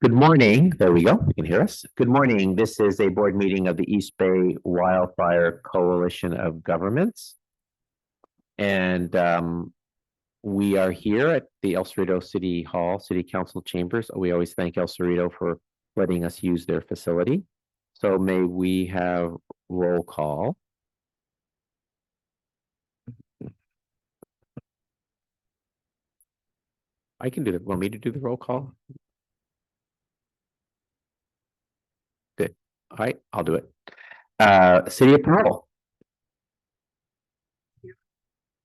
Good morning. There we go. You can hear us. Good morning. This is a board meeting of the East Bay Wildfire Coalition of Governments. And we are here at the El Cerrito City Hall, City Council Chambers. We always thank El Cerrito for letting us use their facility. So may we have roll call. I can do that. Want me to do the roll call? Good. All right, I'll do it. City of Pearl.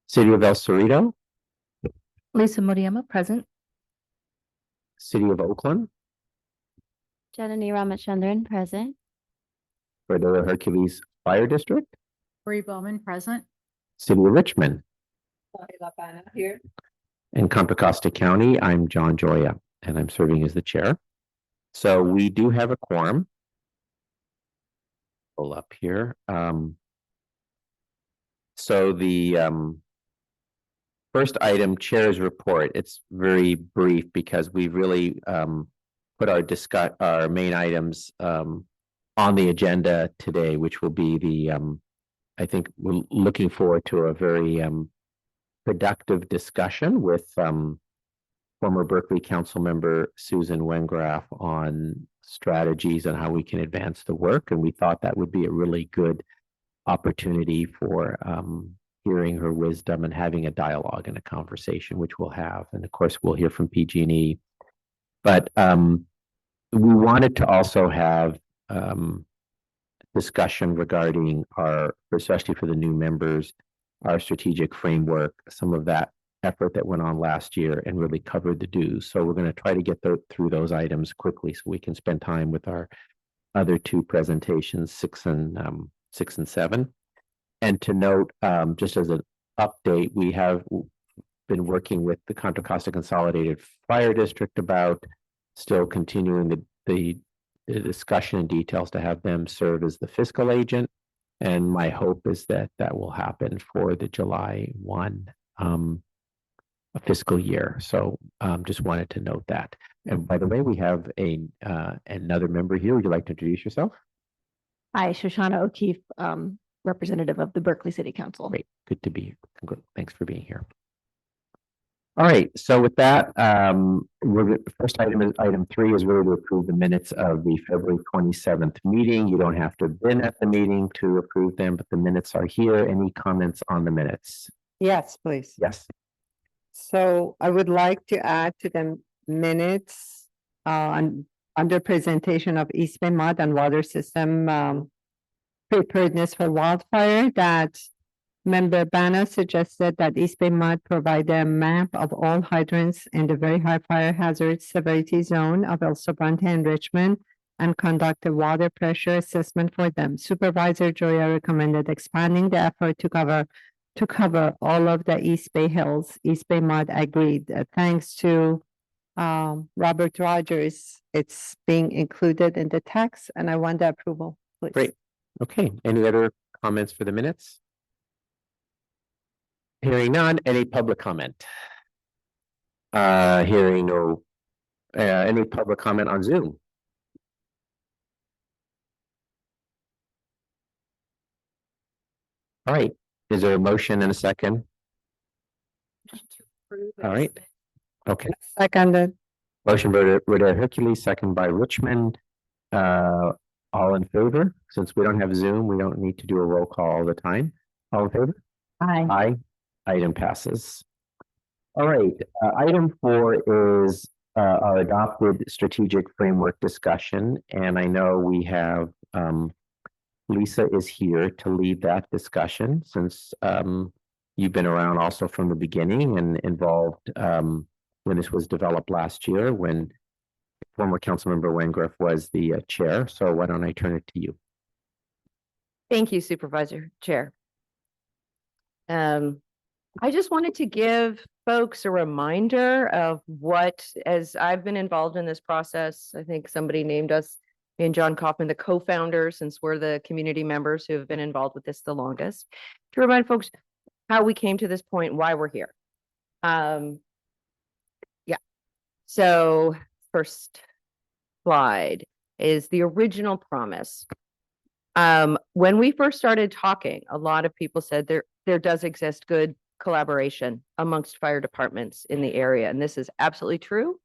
City of El Cerrito. Lisa Moriama, present. City of Oakland. Janani Ramachandran, present. Cordero Hercules Fire District. Bree Bowman, present. City of Richmond. Here. In Contra Costa County, I'm John Joya, and I'm serving as the chair. So we do have a quorum. Pull up here. So the first item, chair's report. It's very brief because we really put our main items on the agenda today, which will be the I think we're looking forward to a very productive discussion with former Berkeley Council member Susan Wengraf on strategies and how we can advance the work. And we thought that would be a really good opportunity for hearing her wisdom and having a dialogue and a conversation, which we'll have. And of course, we'll hear from PG&E. But we wanted to also have discussion regarding especially for the new members, our strategic framework, some of that effort that went on last year and really covered the dues. So we're going to try to get through those items quickly so we can spend time with our other two presentations, 6 and 7. And to note, just as an update, we have been working with the Contra Costa Consolidated Fire District about still continuing the discussion and details to have them serve as the fiscal agent. And my hope is that that will happen for the July 1 fiscal year. So just wanted to note that. And by the way, we have another member here. Would you like to introduce yourself? Hi, Shoshana O'Keefe, representative of the Berkeley City Council. Great. Good to be here. Thanks for being here. All right. So with that, first item 3 is really to approve the minutes of the February 27th meeting. You don't have to have been at the meeting to approve them, but the minutes are here. Any comments on the minutes? Yes, please. Yes. So I would like to add to the minutes under presentation of East Bay Mud and Water System preparedness for wildfire, that Member Bana suggested that East Bay Mud provide a map of all hydrants in the very high fire hazard severity zone of El Sobrante and Richmond and conduct a water pressure assessment for them. Supervisor Joya recommended expanding the effort to cover all of the East Bay Hills. East Bay Mud agreed. Thanks to Robert Rogers, it's being included in the text, and I want the approval, please. Great. Okay. Any other comments for the minutes? Hearing none. Any public comment? Hearing no. Any public comment on Zoom? All right. Is there a motion and a second? All right. Okay. Seconded. Motion by Rhoda Hercules, second by Richmond. All in favor? Since we don't have Zoom, we don't need to do a roll call all the time. All in favor? Aye. Aye. Item passes. All right. Item 4 is our adopted strategic framework discussion. And I know we have Lisa is here to lead that discussion since you've been around also from the beginning and involved when this was developed last year when former Councilmember Wengraf was the chair. So why don't I turn it to you? Thank you, Supervisor Chair. I just wanted to give folks a reminder of what, as I've been involved in this process, I think somebody named us, me and John Kaufman, the co-founders, since we're the community members who have been involved with this the longest, to remind folks how we came to this point, why we're here. Yeah. So first slide is the original promise. When we first started talking, a lot of people said there does exist good collaboration amongst fire departments in the area, and this is absolutely true.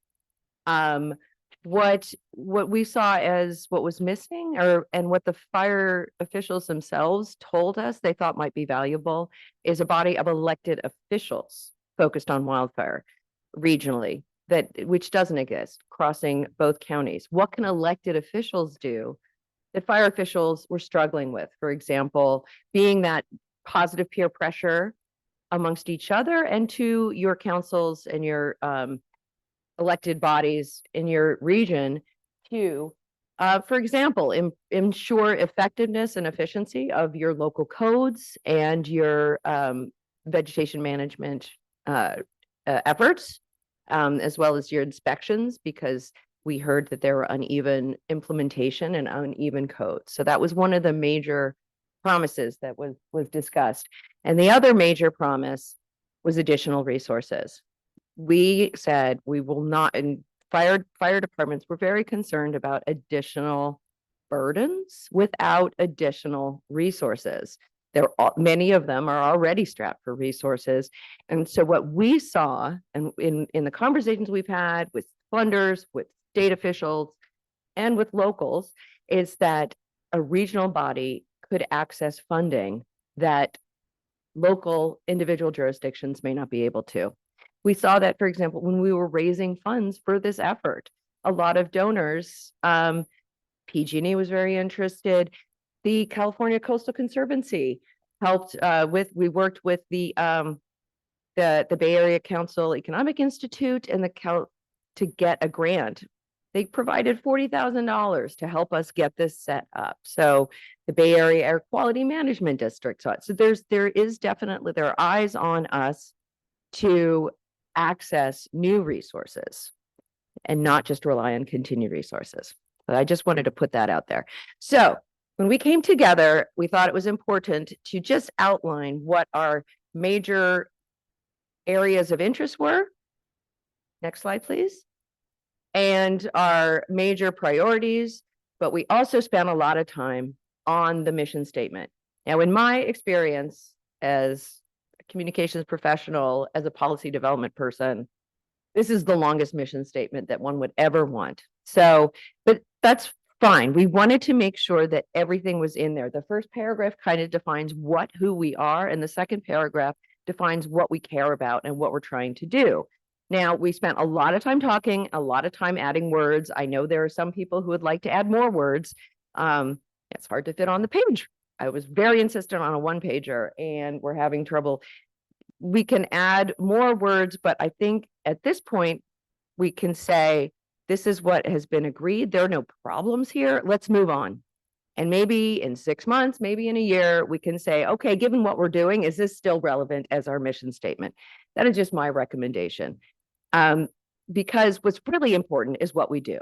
What we saw as what was missing, and what the fire officials themselves told us they thought might be valuable, is a body of elected officials focused on wildfire regionally, which doesn't exist, crossing both counties. What can elected officials do that fire officials were struggling with? For example, being that positive peer pressure amongst each other and to your councils and your elected bodies in your region to, for example, ensure effectiveness and efficiency of your local codes and your vegetation management efforts, as well as your inspections, because we heard that there were uneven implementation and uneven codes. So that was one of the major promises that was discussed. And the other major promise was additional resources. We said we will not, and fire departments were very concerned about additional burdens without additional resources. Many of them are already strapped for resources. And so what we saw, and in the conversations we've had with funders, with state officials, and with locals, is that a regional body could access funding that local individual jurisdictions may not be able to. We saw that, for example, when we were raising funds for this effort, a lot of donors, PG&E was very interested. The California Coastal Conservancy helped we worked with the Bay Area Council Economic Institute and to get a grant. They provided $40,000 to help us get this set up. So the Bay Area Air Quality Management District saw it. So there are eyes on us to access new resources and not just rely on continued resources. But I just wanted to put that out there. So when we came together, we thought it was important to just outline what our major areas of interest were. Next slide, please. And our major priorities, but we also spent a lot of time on the mission statement. Now, in my experience as a communications professional, as a policy development person, this is the longest mission statement that one would ever want. So, but that's fine. We wanted to make sure that everything was in there. The first paragraph kind of defines who we are, and the second paragraph defines what we care about and what we're trying to do. Now, we spent a lot of time talking, a lot of time adding words. I know there are some people who would like to add more words. It's hard to fit on the page. I was very insistent on a one-pager, and we're having trouble. We can add more words, but I think at this point, we can say, this is what has been agreed. There are no problems here. Let's move on. And maybe in 6 months, maybe in a year, we can say, okay, given what we're doing, is this still relevant as our mission statement? That is just my recommendation. Because what's really important is what we do.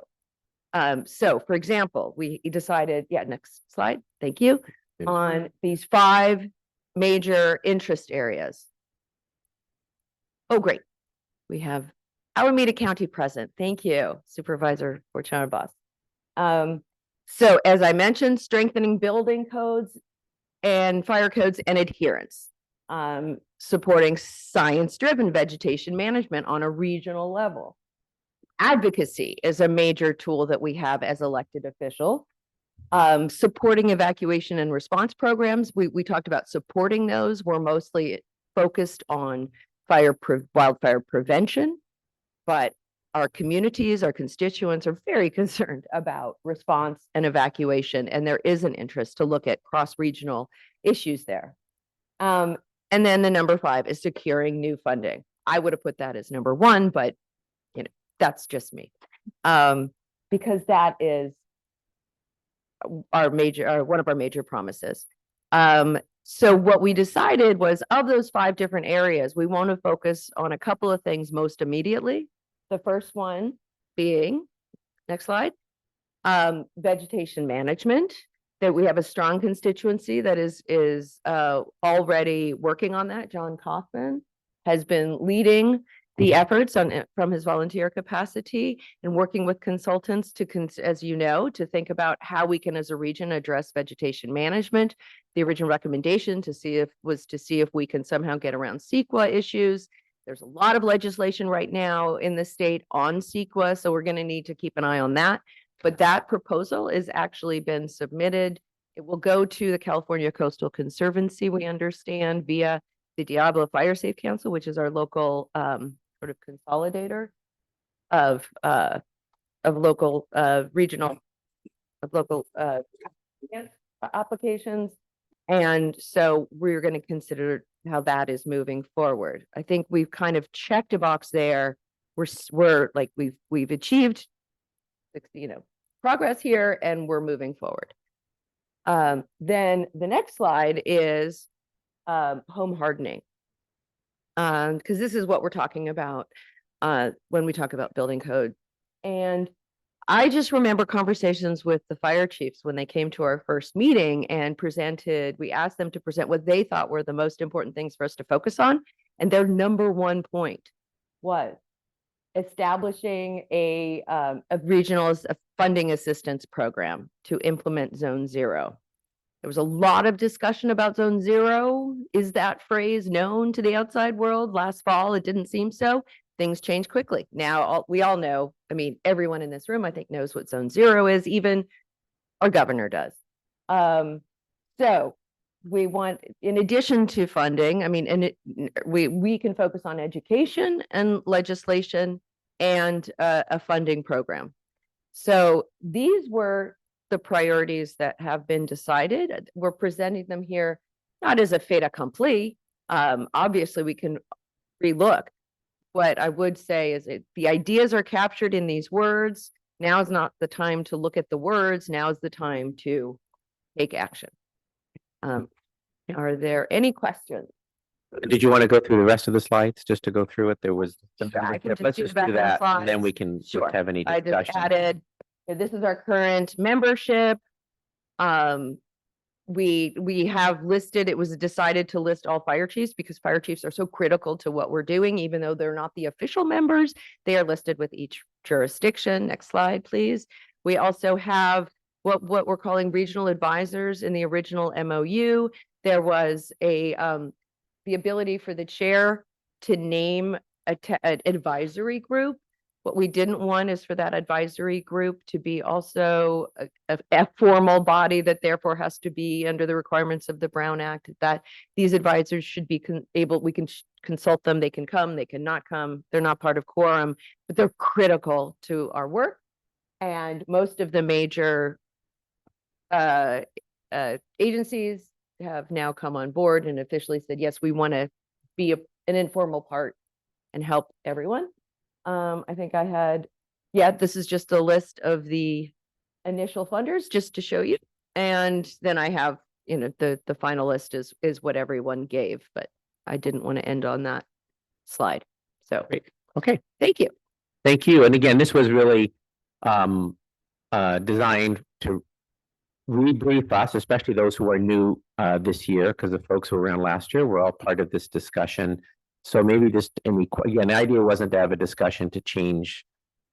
So for example, we decided, next slide, thank you, on these 5 major interest areas. Oh, great. We have Alameda County present. Thank you, Supervisor Fortuna-Boss. So as I mentioned, strengthening building codes and fire codes and adherence. Supporting science-driven vegetation management on a regional level. Advocacy is a major tool that we have as elected officials. Supporting evacuation and response programs. We talked about supporting those. We're mostly focused on wildfire prevention, but our communities, our constituents are very concerned about response and evacuation, and there is an interest to look at cross-regional issues there. And then the number 5 is securing new funding. I would have put that as number 1, but that's just me. Because that is one of our major promises. So what we decided was, of those 5 different areas, we want to focus on a couple of things most immediately. The first one being, next slide, vegetation management. That we have a strong constituency that is already working on that. John Kaufman has been leading the efforts from his volunteer capacity and working with consultants to, as you know, to think about how we can, as a region, address vegetation management. The original recommendation was to see if we can somehow get around CEQA issues. There's a lot of legislation right now in the state on CEQA, so we're going to need to keep an eye on that. But that proposal has actually been submitted. It will go to the California Coastal Conservancy, we understand, via the Diablo Fire Safe Council, which is our local sort of consolidator of local regional applications. And so we're going to consider how that is moving forward. I think we've kind of checked a box there. We're like we've achieved, progress here, and we're moving forward. Then the next slide is home hardening. Because this is what we're talking about when we talk about building code. And I just remember conversations with the fire chiefs when they came to our first meeting and we asked them to present what they thought were the most important things for us to focus on. And their number one point was establishing a regional funding assistance program to implement Zone 0. There was a lot of discussion about Zone 0. Is that phrase known to the outside world? Last fall, it didn't seem so. Things change quickly. Now, we all know, I mean, everyone in this room, I think, knows what Zone 0 is, even our governor does. So we want, in addition to funding, I mean, and we can focus on education and legislation and a funding program. So these were the priorities that have been decided. We're presenting them here, not as a fait accompli. Obviously, we can relook. What I would say is the ideas are captured in these words. Now is not the time to look at the words. Now is the time to take action. Are there any questions? Did you want to go through the rest of the slides just to go through it? There was some. Sure, I can just Let's do just the back do of the that, and then slides. we can just Sure. have any I discussion. just added, this is our current membership. We have listed, it was decided to list all fire chiefs because fire chiefs are so critical to what we're doing, even though they're not the official members, they are listed with each jurisdiction. Next slide, please. We also have what we're calling regional advisors in the original MOU. There was the ability for the chair to name an advisory group. What we didn't want is for that advisory group to be also a formal body that therefore has to be under the requirements of the Brown Act, that these advisors should be we can consult them, they can come, they cannot come, they're not part of quorum, but they're critical to our work. And most of the major agencies have now come on board and officially said, yes, we want to be an informal part and help everyone. I think I had, this is just a list of the initial funders just to show you. And then I have, the final list is what everyone gave, but I didn't want to end on that slide. So, Great. Okay. Thank you. Thank you. And again, this was really designed to rebrief us, especially those who are new this year, because the folks who were around last year were all part of this discussion. So maybe just again, the idea wasn't to have a discussion to change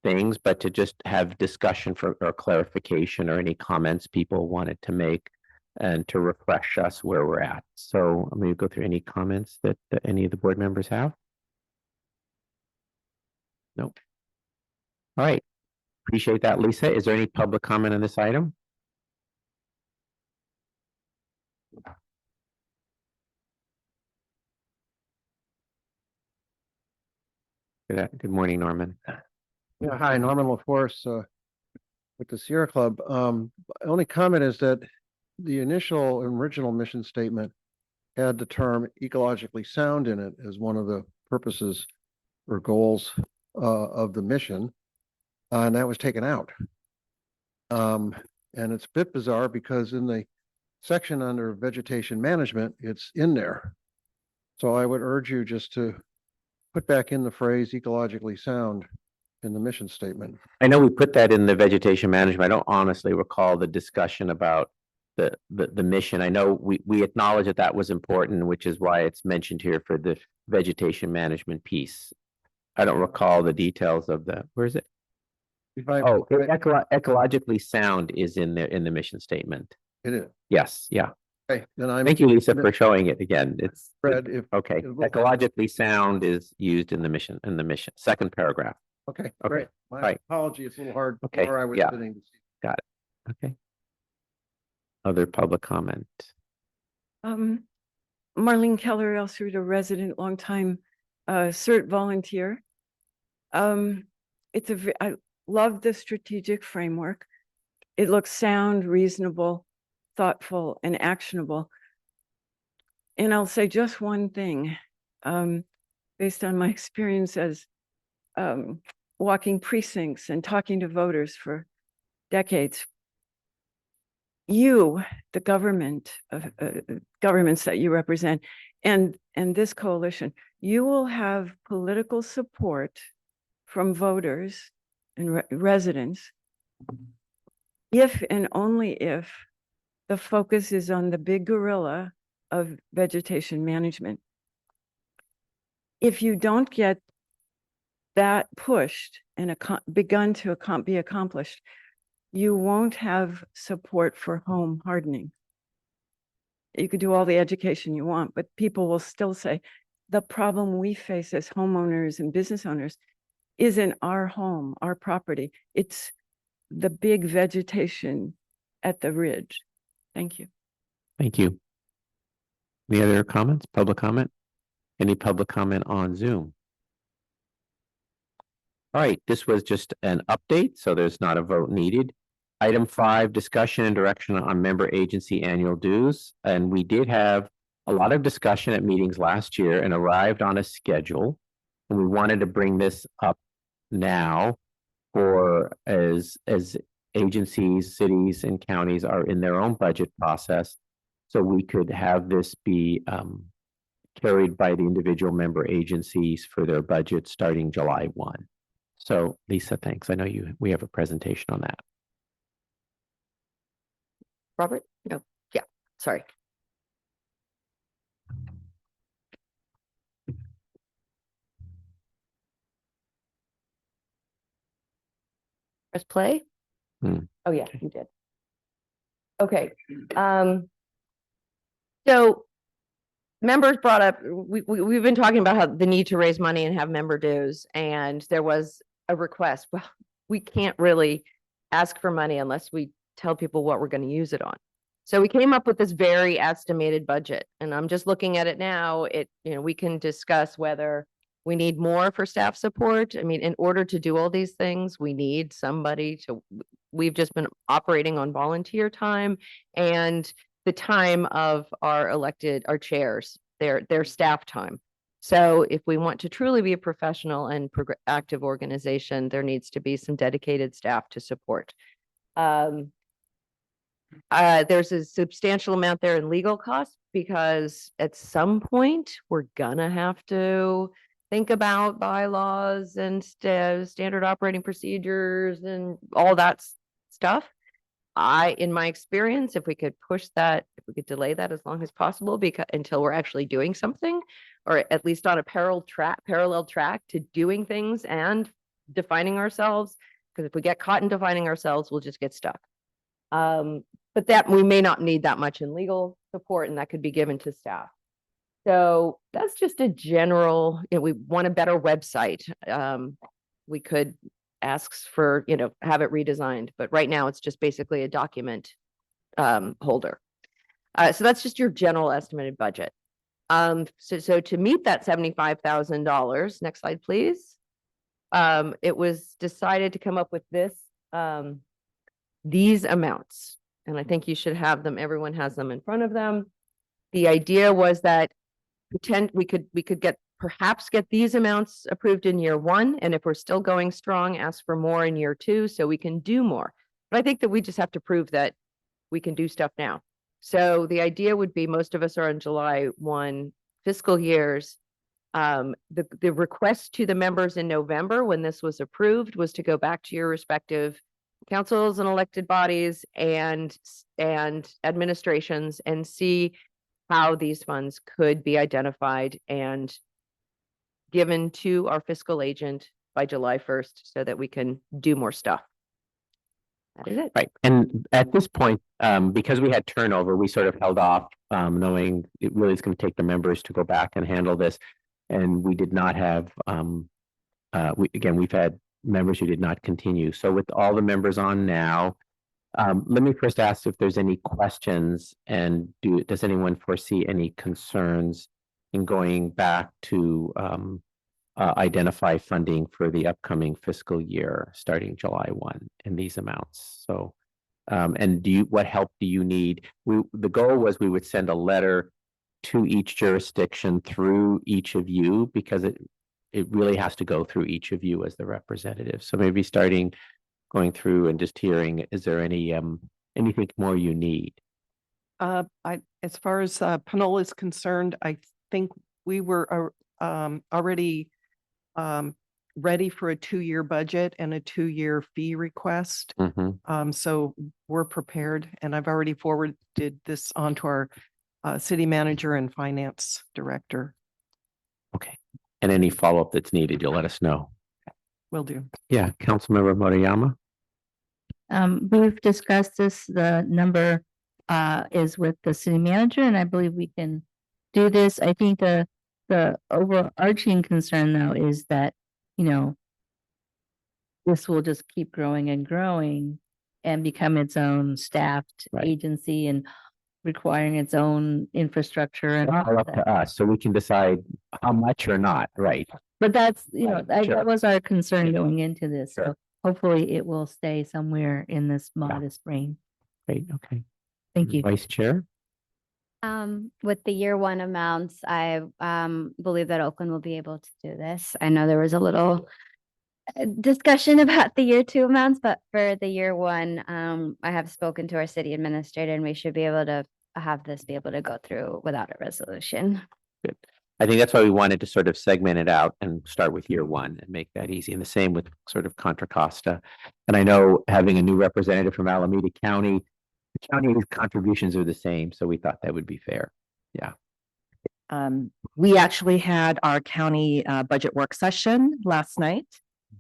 things, but to just have discussion or clarification or any comments people wanted to make and to refresh us where we're at. So I'm going to go through any comments that any of the board members have. Nope. All right. Appreciate that, Lisa. Is there any public comment on this item? Good morning, Norman. Yeah, hi, Norman LaForce, with the Sierra Club. Only comment is that the initial original mission statement had the term ecologically sound in it as one of the purposes or goals of the mission, and that was taken out. And it's a bit bizarre because in the section under vegetation management, it's in there. So I would urge you just to put back in the phrase ecologically sound in the mission statement. I know we put that in the vegetation management. I don't honestly recall the discussion about the mission. I know we acknowledge that that was important, which is why it's mentioned here for the vegetation management piece. I don't recall the details of the, where is it? If I- Oh, ecologically sound is in there in the mission statement. It is. Yes, yeah. Okay, then I'm. Thank you, Lisa, for showing it again. It's, Fred, if, okay. it will- Ecologically sound is used in the mission, second paragraph. okay, Okay. great. My Right. apology, it's a little hard Okay, where I was yeah. sitting. Okay. Other public comment. Marlene Keller, El Cerrito resident, longtime CERT volunteer. I love the strategic framework. It looks sound, reasonable, thoughtful, and actionable. And I'll say just one thing, based on my experience as walking precincts and talking to voters for decades. You, the government, governments that you represent, and this coalition, you will have political support from voters and residents if and only if the focus is on the big gorilla of vegetation management. If you don't get that pushed and begun to be accomplished, you won't have support for home hardening. You could do all the education you want, but people will still say, the problem we face as homeowners and business owners isn't our home, our property. It's the big vegetation at the ridge. Thank you. Thank you. Any other comments, public comment? Any public comment on Zoom? All right, this was just an update, so there's not a vote needed. Item 5, discussion and direction on member agency annual dues. And we did have a lot of discussion at meetings last year and arrived on a schedule. And we wanted to bring this up now for as agencies, cities, and counties are in their own budget process. So we could have this be carried by the individual member agencies for their budget starting July 1. So Lisa, thanks. I know we have a presentation on that. Robert? No, yeah, sorry. Press play? Hmm. Oh, yeah, you did. Okay, so members brought up, we've been talking about how the need to raise money and have member dues, and there was a request. Well, we can't really ask for money unless we tell people what we're going to use it on. So we came up with this very estimated budget, and I'm just looking at it now. We can discuss whether we need more for staff support. I mean, in order to do all these things, we need somebody to, we've just been operating on volunteer time and the time of our chairs, their staff time. So if we want to truly be a professional and active organization, there needs to be some dedicated staff to support. There's a substantial amount there in legal costs because at some point we're gonna have to think about bylaws and standard operating procedures and all that stuff. In my experience, if we could push that, if we could delay that as long as possible, because until we're actually doing something, or at least on a parallel track to doing things and defining ourselves, because if we get caught in defining ourselves, we'll just get stuck. But that we may not need that much in legal support, and that could be given to staff. So that's just a general, we want a better website. We could ask for, have it redesigned, but right now it's just basically a document holder. So that's just your general estimated budget. So to meet that $75,000, next slide, please. It was decided to come up with these amounts, and I think you should have them. Everyone has them in front of them. The idea was that we could perhaps get these amounts approved in year 1, and if we're still going strong, ask for more in year 2 so we can do more. But I think that we just have to prove that we can do stuff now. So the idea would be most of us are on July 1 fiscal years. The request to the members in November when this was approved was to go back to your respective councils and elected bodies and administrations and see how these funds could be identified and given to our fiscal agent by July 1st so that we can do more stuff. That is it. Right, and at this point, because we had turnover, we sort of held off, knowing it really is going to take the members to go back and handle this. And we did not have, we've had members who did not continue. So with all the members on now, let me first ask if there's any questions, and does anyone foresee any concerns in going back to identify funding for the upcoming fiscal year starting July 1 in these amounts? So, and what help do you need? The goal was we would send a letter to each jurisdiction through each of you, because it really has to go through each of you as the representative. So maybe going through and just hearing, is there anything more you need? As far as Panola is concerned, I think we were already ready for a 2-year budget and a 2-year fee request. So we're prepared, and I've already forwarded this on to our city manager and finance director. Okay, and any follow-up that's needed, you'll let us know. Will do. Yeah, Councilmember Motoyama. We've discussed this, the number is with the city manager, and I believe we can do this. I think the overarching concern though is that, this will just keep growing and growing and become its own staffed Right. agency and requiring its own infrastructure and all All of up that. to us, so we can decide how much or not, right? But that's, Right, sure. that was our concern going into this. Sure. So hopefully it will stay somewhere in this modest range. Great, okay. Thank you. Vice Chair? With the year one amounts, I believe that Oakland will be able to do this. I know there was a little discussion about the year two amounts, but for the year one, I have spoken to our city administrator, and we should be able to have this be able to go through without a resolution. Good. I think that's why we wanted to sort of segment it out and start with year one and make that easy. And the same with sort of Contra Costa. And I know having a new representative from Alameda County, the county's contributions are the same, so we thought that would be fair. Yeah. We actually had our county budget work session last night.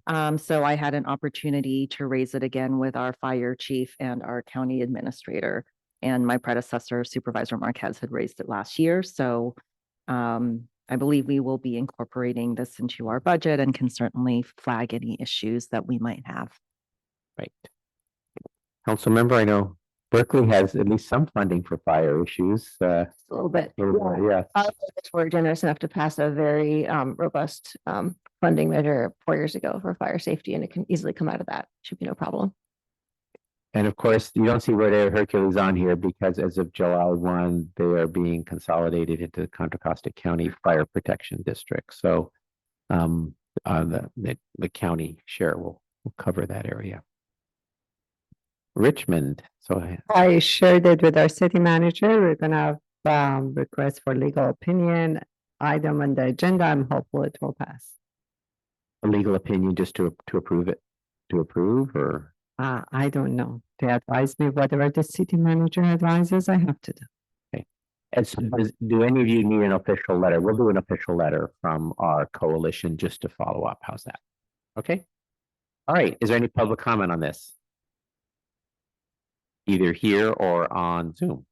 So I had an opportunity to raise it again with our fire chief and our county administrator. And my predecessor, Supervisor Marquez, had raised it last year. So I believe we will be incorporating this into our budget and can certainly flag any issues that we might have. Right. Council member, I know Berkeley has at least some funding for fire issues. A little bit. Yeah. We're generous enough to pass a very robust funding measure 4 years ago for fire safety, and it can easily come out of that. Should be no problem. And of course, you don't see Rodeo Hercules on here because as of July 1, they are being consolidated into the Contra Costa County Fire Protection District. So the county share will cover that area. Richmond. So I shared it with our city manager. We're gonna request for legal opinion item on the agenda. I'm hopeful it will pass. a legal opinion just to approve it, to approve or? I don't know. They advise me whatever the city manager advises, I have to do. And so do any of you need an official letter? We'll do an official letter from our coalition just to follow up. How's that? Okay. All right. Is there any public comment on this? Either here or on Zoom?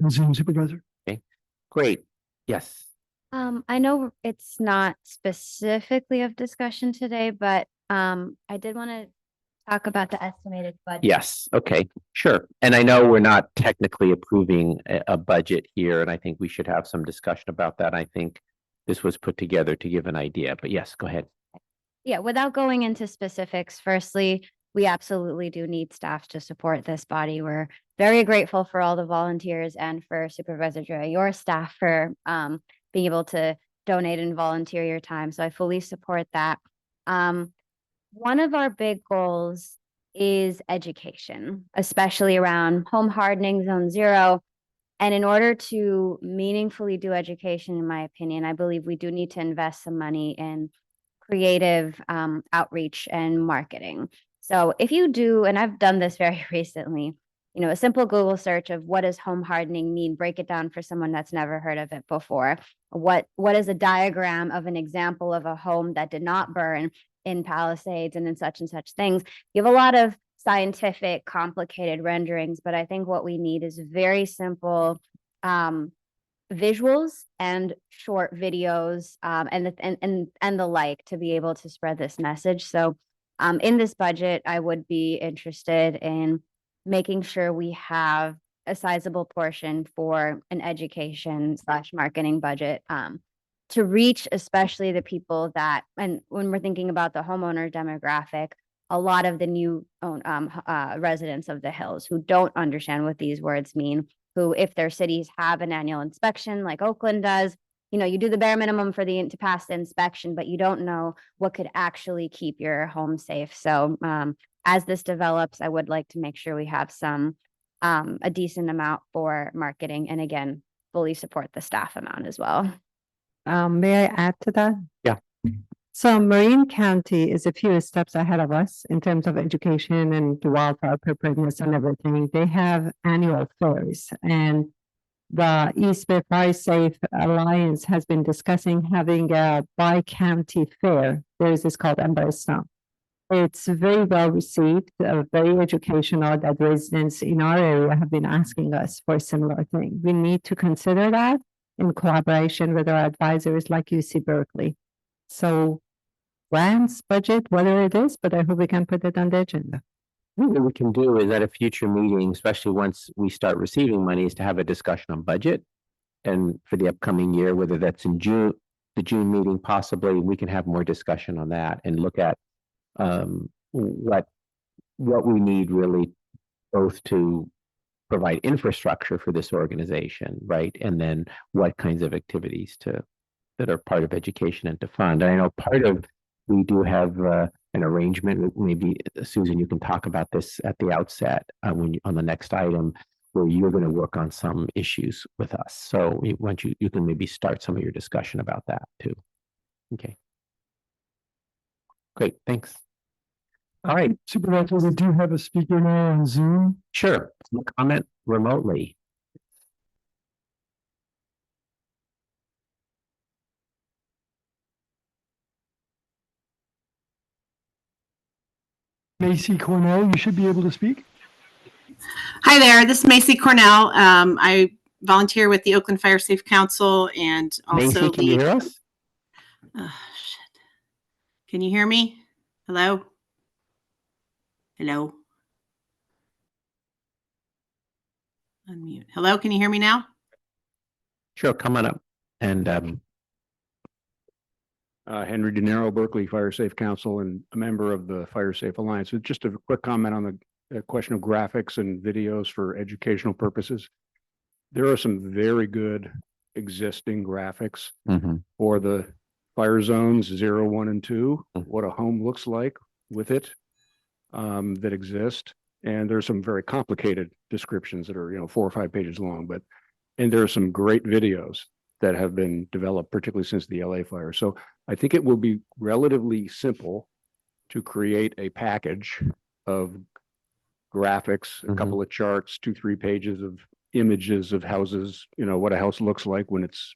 Zoom Supervisor. Okay, great. Yes. I know it's not specifically of discussion today, but I did want to talk about the estimated budget. Yes, okay, sure. And I know we're not technically approving a budget here, and I think we should have some discussion about that. I think this was put together to give an idea, but yes, go ahead. Yeah, without going into specifics, firstly, we absolutely do need staff to support this body. We're very grateful for all the volunteers and for Supervisor Joy, your staff for being able to donate and volunteer your time. So I fully support that. One of our big goals is education, especially around home hardening, zone zero. And in order to meaningfully do education, in my opinion, I believe we do need to invest some money in creative outreach and marketing. So if you do, and I've done this very recently, you know, a simple Google search of what does home hardening mean, break it down for someone that's never heard of it before. What is a diagram of an example of a home that did not burn in Palisades and in such things. You have a lot of scientific, complicated renderings, but I think what we need is very simple visuals and short videos and the like to be able to spread this message. So in this budget, I would be interested in making sure we have a sizable portion for an education/marketing budget to reach especially the people that, and when we're thinking about the homeowner demographic, a lot of the new residents of the hills who don't understand what these words mean, who, if their cities have an annual inspection like Oakland does, you know, you do the bare minimum to pass the inspection, but you don't know what could actually keep your home safe. So as this develops, I would like to make sure we have a decent amount for marketing, and again, fully support the staff amount as well. May I add to that? Yeah. So Marin County is a few steps ahead of us in terms of education and wildfire preparedness and everything. They have annual fairs, and the East Bay Fire Safe Alliance has been discussing having a bi-county fair. There is this called Ember Snow. It's very well received, very educational, that residents in our area have been asking us for a similar thing. We need to consider that in collaboration with our advisors like UC Berkeley. So grants, budget, whatever it is, but I hope we can put it on the agenda. What we can do is at a future meeting, especially once we start receiving money, is to have a discussion on budget. And for the upcoming year, whether that's in June, the June meeting, possibly, we can have more discussion on that and look at what we need really, both to provide infrastructure for this organization, right? And then what kinds of activities that are part of education and to fund. And I know we do have an arrangement, maybe Susan, you can talk about this at the outset on the next item, where you're going to work on some issues with us. So once you can maybe start some of your discussion about that too. Okay. Great, thanks. All right. Supervisor, we do have a speaker now on Zoom. Sure. Comment remotely. Macy Cornell, you should be able to speak. Hi there, this is Macy Cornell. I volunteer with the Oakland Fire Safe Council and also Macy, can you hear us? Oh, shit. Can you hear me? Hello? Hello? Unmute. Hello, can you hear me now? Sure, come on up. And Henry DeNiro, Berkeley Fire Safe Council, and a member of the Fire Safe Alliance. So just a quick comment on the question of graphics and videos for educational purposes. There are some very good existing graphics for the fire zones 0, 1, and 2, what a home looks like with it that exist. And there's some very complicated descriptions that are, 4 or 5 pages long, and there are some great videos that have been developed, particularly since the LA fire. So I think it will be relatively simple to create a package of graphics, a couple of charts, 2-3 pages of images of houses, what a house looks like when it's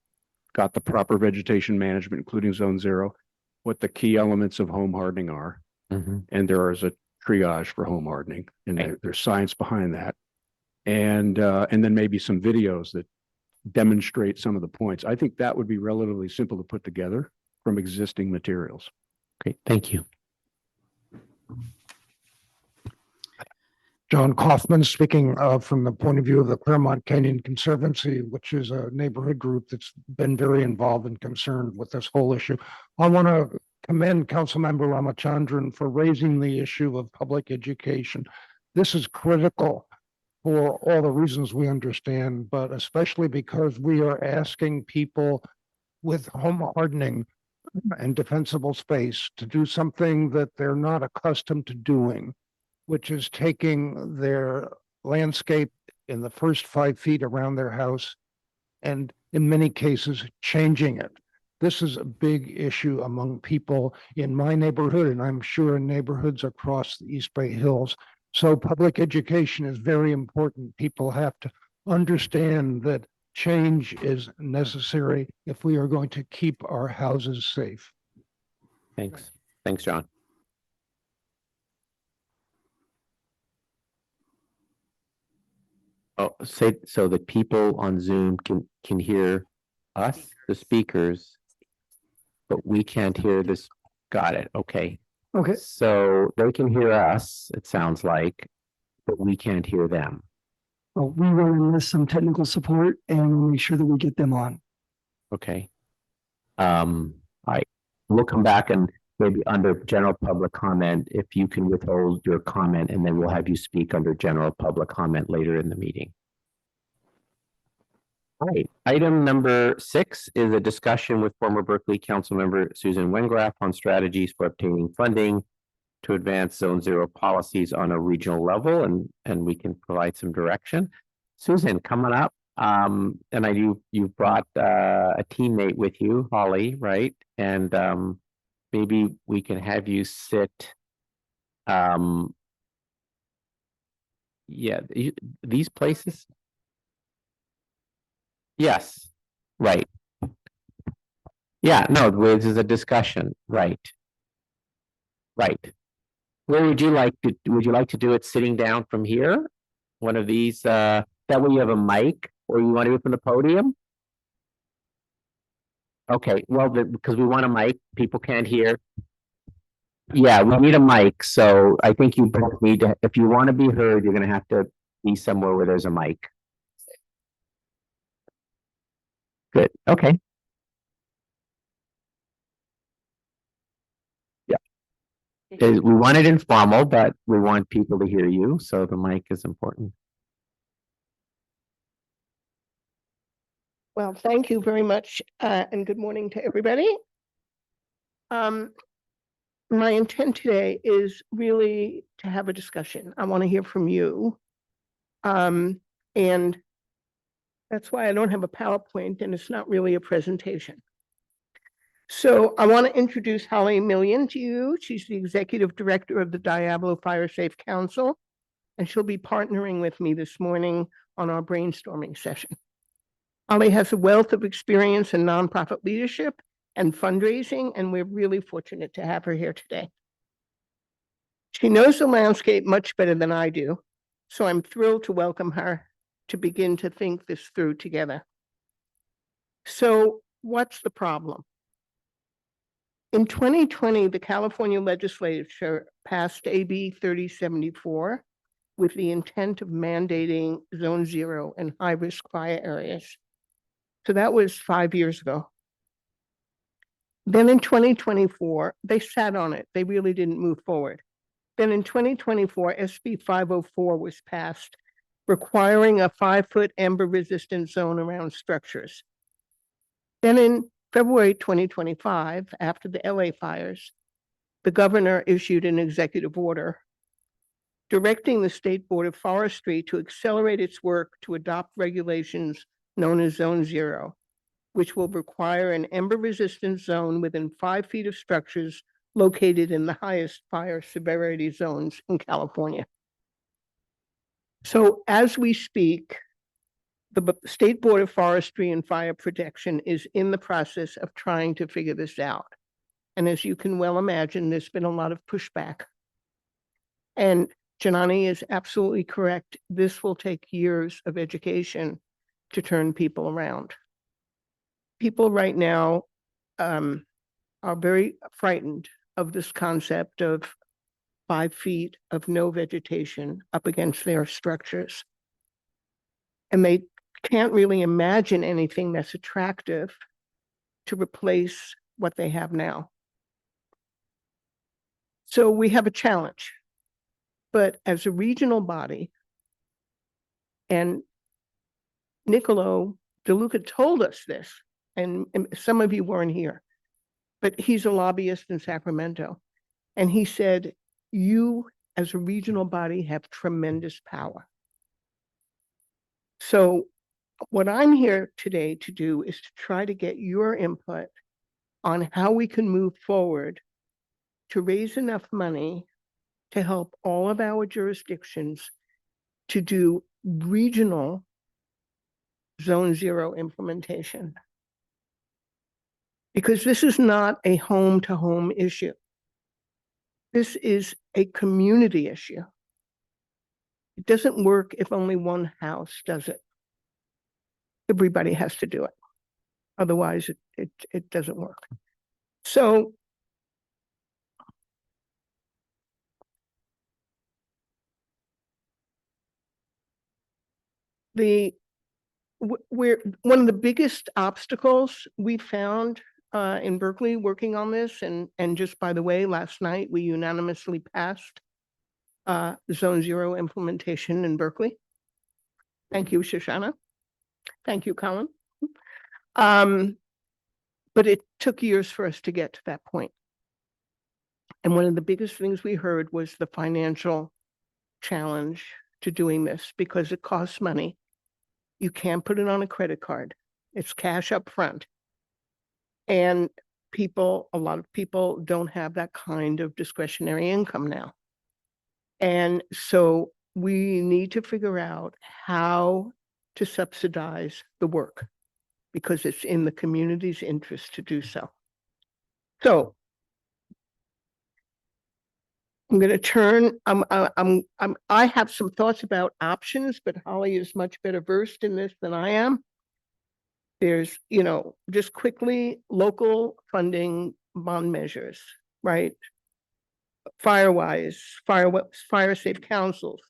got the proper vegetation management, including zone 0, what the key elements of home hardening are. And there is a triage for home hardening, and there's science behind that. And then maybe some videos that demonstrate some of the points. I think that would be relatively simple to put together from existing materials. Great, thank you. John Kaufman speaking from the point of view of the Claremont Canyon Conservancy, which is a neighborhood group that's been very involved and concerned with this whole issue. I want to commend Councilmember Ramachandran for raising the issue of public education. This is critical for all the reasons we understand, but especially because we are asking people with home hardening and defensible space to do something that they're not accustomed to doing, which is taking their landscape in the first 5 feet around their house and in many cases changing it. This is a big issue among people in my neighborhood, and I'm sure in neighborhoods across the East Bay Hills. So public education is very important. People have to understand that change is necessary if we are going to keep our houses safe. Thanks. Thanks, John. Oh, say, so the people on Zoom can hear us, the speakers, but we can't hear this. Got it. Okay. Okay. So they can hear us, it sounds like, but we can't hear them. Well, we will enlist some technical support and we'll make sure that we get them on. Okay. All right. We'll come back and maybe under general public comment, if you can withhold your comment, and then we'll have you speak under general public comment later in the meeting. All right. Item number 6 is a discussion with former Berkeley Council member Susan Wengraf on strategies for obtaining funding to advance Zone 0 policies on a regional level, and we can provide some direction. Susan, come on up. And you've brought a teammate with you, Holly, right? And maybe we can have you sit. Yeah, these places. Yes, right. Yeah, no, this is a discussion, right? Right. Where would you like to do it sitting down from here? One of these, that way you have a mic, or you want to do it from the podium? Okay, well, because we want a mic, people can't hear. Yeah, we need a mic, so I think you both need to, if you want to be heard, you're gonna have to be somewhere where there's a mic. Good, okay. Yeah. We want it informal, but we want people to hear you, so the mic is important. Well, thank you very much, and good morning to everybody. My intent today is really to have a discussion. I want to hear from you. And that's why I don't have a PowerPoint, and it's not really a presentation. So I want to introduce Holly Million to you. She's the Executive Director of the Diablo Fire Safe Council, and she'll be partnering with me this morning on our brainstorming session. Holly has a wealth of experience in nonprofit leadership and fundraising, and we're really fortunate to have her here today. She knows the landscape much better than I do, so I'm thrilled to welcome her to begin to think this through together. So what's the problem? In 2020, the California legislature passed AB 3074 with the intent of mandating Zone 0 in high-risk fire areas. So that was 5 years ago. Then in 2024, they sat on it. They really didn't move forward. Then in 2024, SB 504 was passed, requiring a 5-foot ember-resistant zone around structures. Then in February 2025, after the LA fires, the governor issued an executive order directing the State Board of Forestry to accelerate its work to adopt regulations known as Zone 0, which will require an ember-resistant zone within 5 feet of structures located in the highest fire severity zones in California. So as we speak, the State Board of Forestry and Fire Protection is in the process of trying to figure this out. And as you can well imagine, there's been a lot of pushback. And Janani is absolutely correct. This will take years of education to turn people around. People right now are very frightened of this concept of 5 feet of no vegetation up against their structures. And they can't really imagine anything that's attractive to replace what they have now. So we have a challenge, but as a regional body, and Niccolo DeLuca told us this, and some of you weren't here, but he's a lobbyist in Sacramento. And he said, you as a regional body have tremendous power. So what I'm here today to do is to try to get your input on how we can move forward to raise enough money to help all of our jurisdictions to do regional zone zero implementation. Because this is not a home-to-home issue. This is a community issue. It doesn't work if only one house does it. Everybody has to do it. Otherwise, it doesn't work. So we're one of the biggest obstacles we found in Berkeley working on this, and just by the way, last night we unanimously passed zone zero implementation in Berkeley. Thank you, Shoshana. Thank you, Colin. But it took years for us to get to that point. And one of the biggest things we heard was the financial challenge to doing this, because it costs money. You can't put it on a credit card. It's cash up front. And a lot of people don't have that kind of discretionary income now. And so we need to figure out how to subsidize the work, because it's in the community's interest to do so. So I'm going to turn, I have some thoughts about options, but Holly is much better versed in this than I am. There's, just quickly, local funding bond measures, right? Fire safe councils.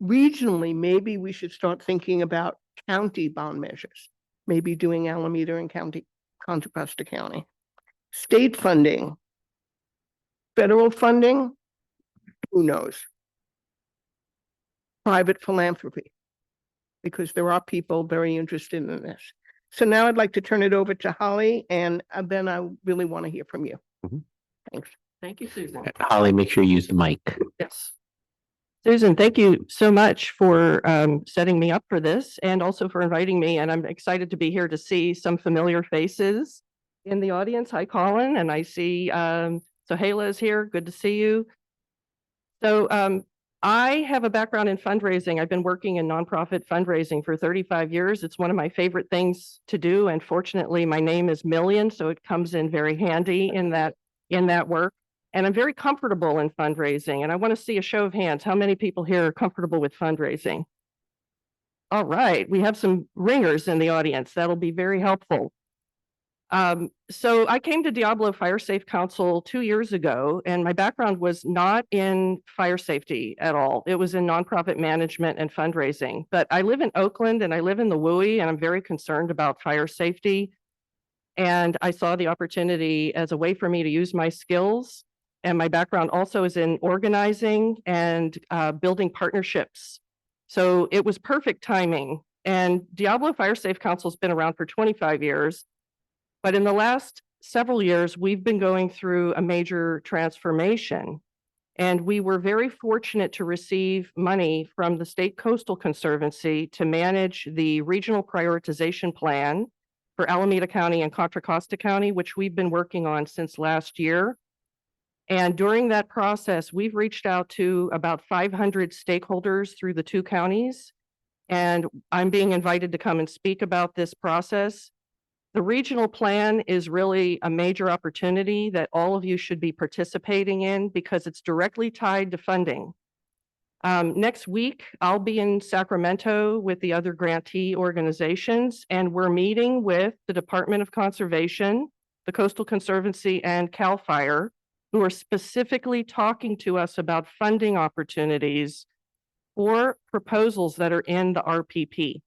Regionally, maybe we should start thinking about county bond measures, maybe doing Alameda and Contra Costa County. State funding, federal funding, who knows? Private philanthropy, because there are people very interested in this. So now I'd like to turn it over to Holly, and then I really want to hear from you. Mhm. Thanks. Thank you, Susan. Holly, make sure you use the mic. Yes. Susan, thank you so much for setting me up for this and also for inviting me. And I'm excited to be here to see some familiar faces in the audience. Hi, Colin. And I see Sohaila is here. Good to see you. So I have a background in fundraising. I've been working in nonprofit fundraising for 35 years. It's one of my favorite things to do. And fortunately, my name is Million, so it comes in very handy in that work. And I'm very comfortable in fundraising. And I want to see a show of hands. How many people here are comfortable with fundraising? All right, we have some ringers in the audience. That'll be very helpful. So I came to Diablo Fire Safe Council 2 years ago, and my background was not in fire safety at all. It was in nonprofit management and fundraising. But I live in Oakland and I live in the WUI, and I'm very concerned about fire safety. And I saw the opportunity as a way for me to use my skills. And my background also is in organizing and building partnerships. So it was perfect timing. And Diablo Fire Safe Council has been around for 25 years. But in the last several years, we've been going through a major transformation. And we were very fortunate to receive money from the State Coastal Conservancy to manage the regional prioritization plan for Alameda County and Contra Costa County, which we've been working on since last year. And during that process, we've reached out to about 500 stakeholders through the two counties. And I'm being invited to come and speak about this process. The regional plan is really a major opportunity that all of you should be participating in because it's directly tied to funding. Next week, I'll be in Sacramento with the other grantee organizations, and we're meeting with the Department of Conservation, the Coastal Conservancy, and CAL FIRE, who are specifically talking to us about funding opportunities for proposals that are in the RPP.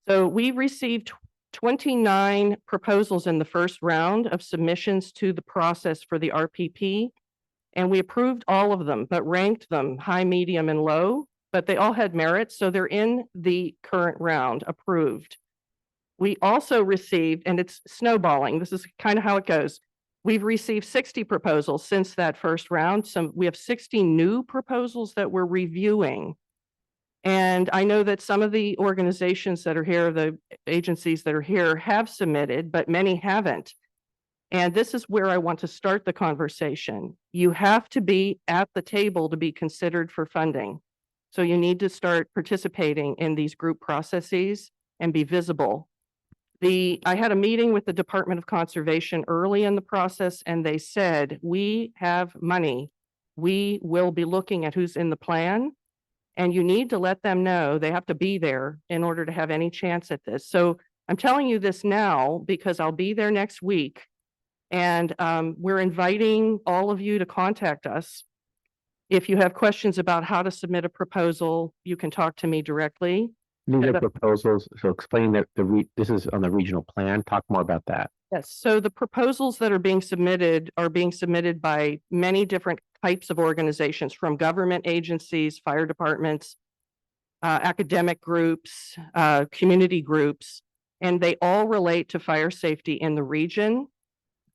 So we received 29 proposals in the first round of submissions to the process for the RPP, and we approved all of them, but ranked them high, medium, and low, but they all had merit, so they're in the current round, approved. We also received, and it's snowballing, this is kind of how it goes. We've received 60 proposals since that first round. We have 60 new proposals that we're reviewing. And I know that some of the organizations that are here, the agencies that are here have submitted, but many haven't. And this is where I want to start the conversation. You have to be at the table to be considered for funding. So you need to start participating in these group processes and be visible. I had a meeting with the Department of Conservation early in the process, and they said, we have money. We will be looking at who's in the plan, and you need to let them know they have to be there in order to have any chance at this. So I'm telling you this now because I'll be there next week. And we're inviting all of you to contact us. If you have questions about how to submit a proposal, you can talk to me directly. These are proposals, so explain that this is on the regional plan. Talk more about that. Yes, so the proposals that are being submitted by many different types of organizations, from government agencies, fire departments, academic groups, community groups, and they all relate to fire safety in the region.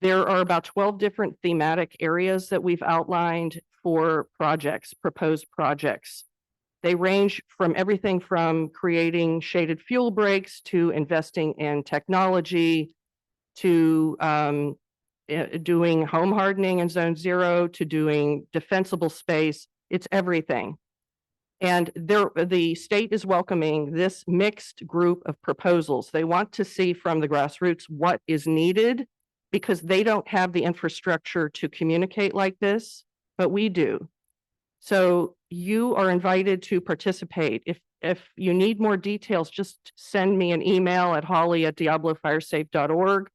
There are about 12 different thematic areas that we've outlined for projects, proposed projects. They range from everything from creating shaded fuel breaks to investing in technology to doing home hardening in Zone 0 to doing defensible space. It's everything. And the state is welcoming this mixed group of proposals. They want to see from the grassroots what is needed, because they don't have the infrastructure to communicate like this, but we do. So you are invited to participate. If you need more details, just send me an email at holly@diablofiresafe.org.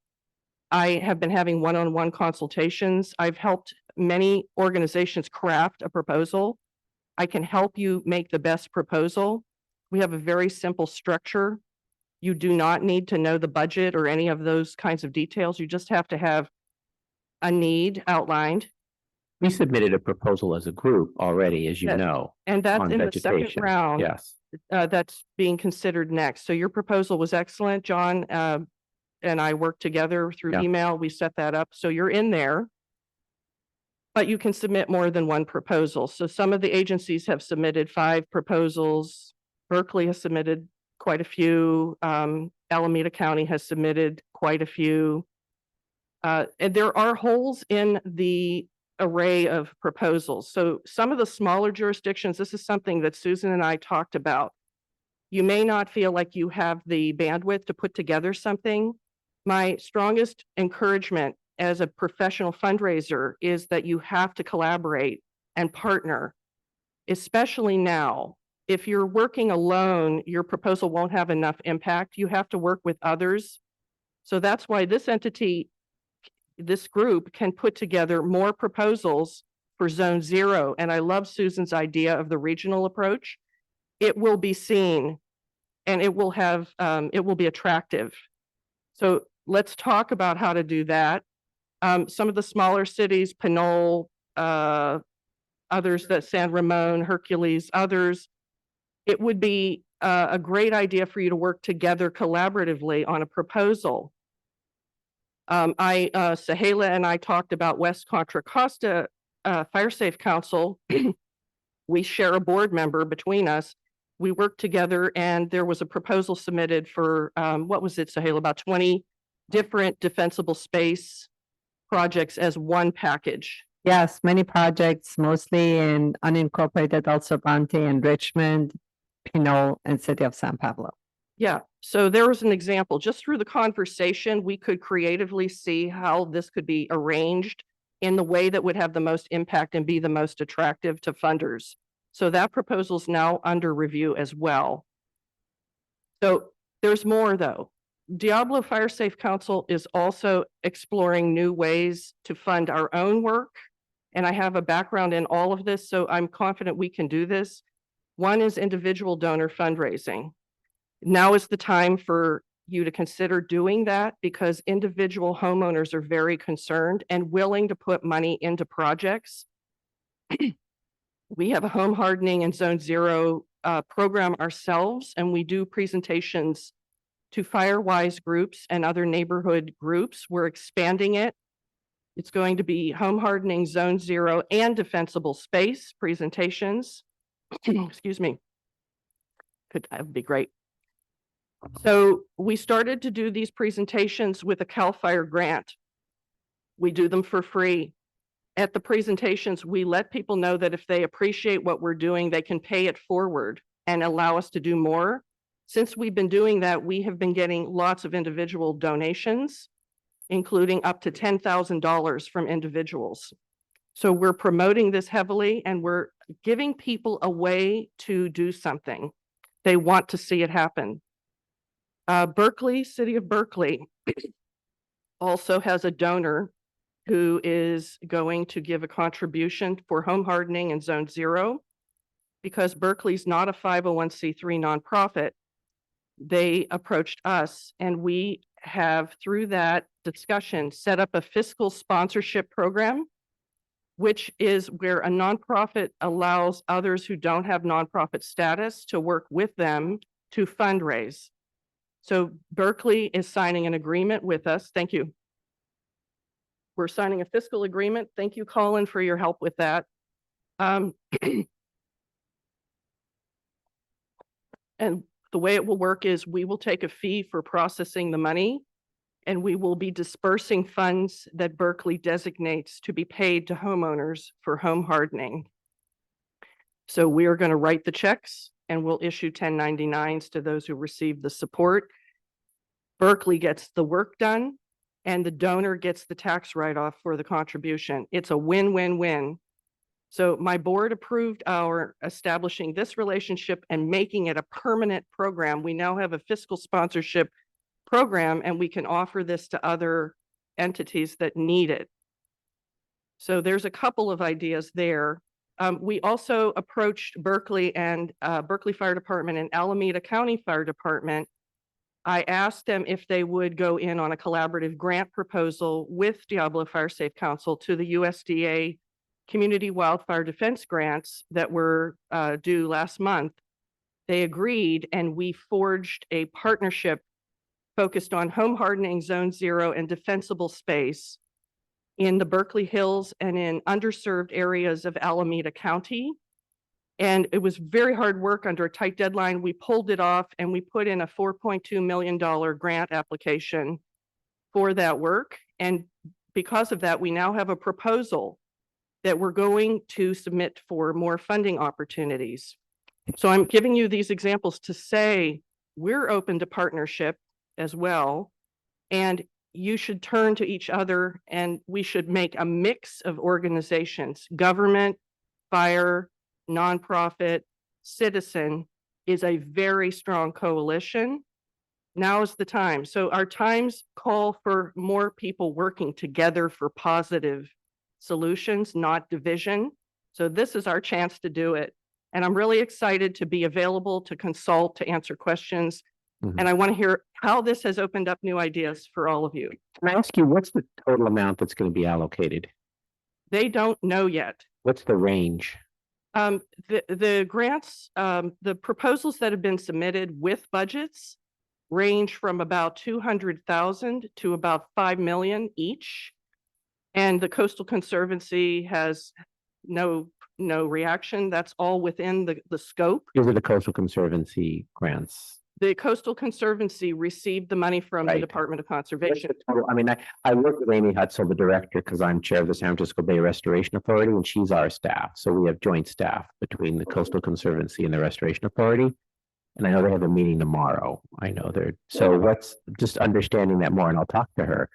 I have been having one-on-one consultations. I've helped many organizations craft a proposal. I can help you make the best proposal. We have a very simple structure. You do not need to know the budget or any of those kinds of details. You just have to have a need outlined. We submitted a proposal as a group already, as you Yes. know. And that's on in the second vegetation. round. Yes. That's being considered next. So your proposal was excellent, John. And I worked together through Yeah. email. We set that up. So you're in there. But you can submit more than one proposal. So some of the agencies have submitted 5 proposals. Berkeley has submitted quite a few. Alameda County has submitted quite a few. And there are holes in the array of proposals. So some of the smaller jurisdictions, this is something that Susan and I talked about. You may not feel like you have the bandwidth to put together something. My strongest encouragement as a professional fundraiser is that you have to collaborate and partner, especially now. If you're working alone, your proposal won't have enough impact. You have to work with others. So that's why this group can put together more proposals for Zone 0. And I love Susan's idea of the regional approach. It will be seen and it will be attractive. So let's talk about how to do that. Some of the smaller cities, Pinole, others that San Ramon, Hercules, others, it would be a great idea for you to work together collaboratively on a proposal. Sahela and I talked about West Contra Costa Fire Safe Council. We share a board member between us. We worked together and there was a proposal submitted for, what was it, Sahela, about 20 different defensible space projects as one package. Yes, many projects, mostly in unincorporated El Cervante and Richmond, Pinole, and City of San Pablo. Yeah, so there was an example. Just through the conversation, we could creatively see how this could be arranged in the way that would have the most impact and be the most attractive to funders. So that proposal is now under review as well. So there's more though. Diablo Fire Safe Council is also exploring new ways to fund our own work. And I have a background in all of this, so I'm confident we can do this. One is individual donor fundraising. Now is the time for you to consider doing that because individual homeowners are very concerned and willing to put money into projects. We have a home hardening and Zone 0 program ourselves, and we do presentations to FireWise groups and other neighborhood groups. We're expanding it. It's going to be home hardening, Zone 0, and defensible space presentations. Excuse me. That would be great. So we started to do these presentations with a CAL FIRE grant. We do them for free. At the presentations, we let people know that if they appreciate what we're doing, they can pay it forward and allow us to do more. Since we've been doing that, we have been getting lots of individual donations, including up to $10,000 from individuals. So we're promoting this heavily and we're giving people a way to do something. They want to see it happen. Berkeley, City of Berkeley also has a donor who is going to give a contribution for home hardening in Zone 0. Because Berkeley's not a 501c3 nonprofit, they approached us and we have, through that discussion, set up a fiscal sponsorship program, which is where a nonprofit allows others who don't have nonprofit status to work with them to fundraise. So Berkeley is signing an agreement with us. Thank you. We're signing a fiscal agreement. Thank you, Colin, for your help with that. And the way it will work is we will take a fee for processing the money, and we will be dispersing funds that Berkeley designates to be paid to homeowners for home hardening. So we are going to write the checks and we'll issue 1099s to those who receive the support. Berkeley gets the work done and the donor gets the tax write-off for the contribution. It's a win-win-win. So my board approved our establishing this relationship and making it a permanent program. We now have a fiscal sponsorship program and we can offer this to other entities that need it. So there's a couple of ideas there. We also approached Berkeley and Berkeley Fire Department and Alameda County Fire Department. I asked them if they would go in on a collaborative grant proposal with Diablo Fire Safe Council to the USDA Community Wildfire Defense grants that were due last month. They agreed and we forged a partnership focused on home hardening Zone 0 and defensible space in the Berkeley Hills and in underserved areas of Alameda County. And it was very hard work under a tight deadline. We pulled it off and we put in a $4.2 million grant application for that work. And because of that, we now have a proposal that we're going to submit for more funding opportunities. So I'm giving you these examples to say we're open to partnership as well. And you should turn to each other and we should make a mix of organizations. Government, fire, nonprofit, citizen is a very strong coalition. Now is the time. So our times call for more people working together for positive solutions, not division. So this is our chance to do it. And I'm really excited to be available to consult, to answer questions. And I want to hear how this has opened up new ideas for all of you. Can I ask you, what's the total amount that's going to be allocated? They don't know yet. What's the range? The grants, the proposals that have been submitted with budgets range from about 200,000 to about 5 million each. And the Coastal Conservancy has no reaction. That's all within the scope. These are the Coastal Conservancy grants. The Coastal Conservancy received the money from the Right. Department of What's Conservation. the total? I mean, I work with Amy Hutzel, the director, because I'm chair of the San Francisco Bay Restoration Authority, and she's our staff. So we have joint staff between the Coastal Conservancy and the Restoration Authority. And I know they have a meeting tomorrow. I know they're, so what's just understanding that more, and I'll talk to her.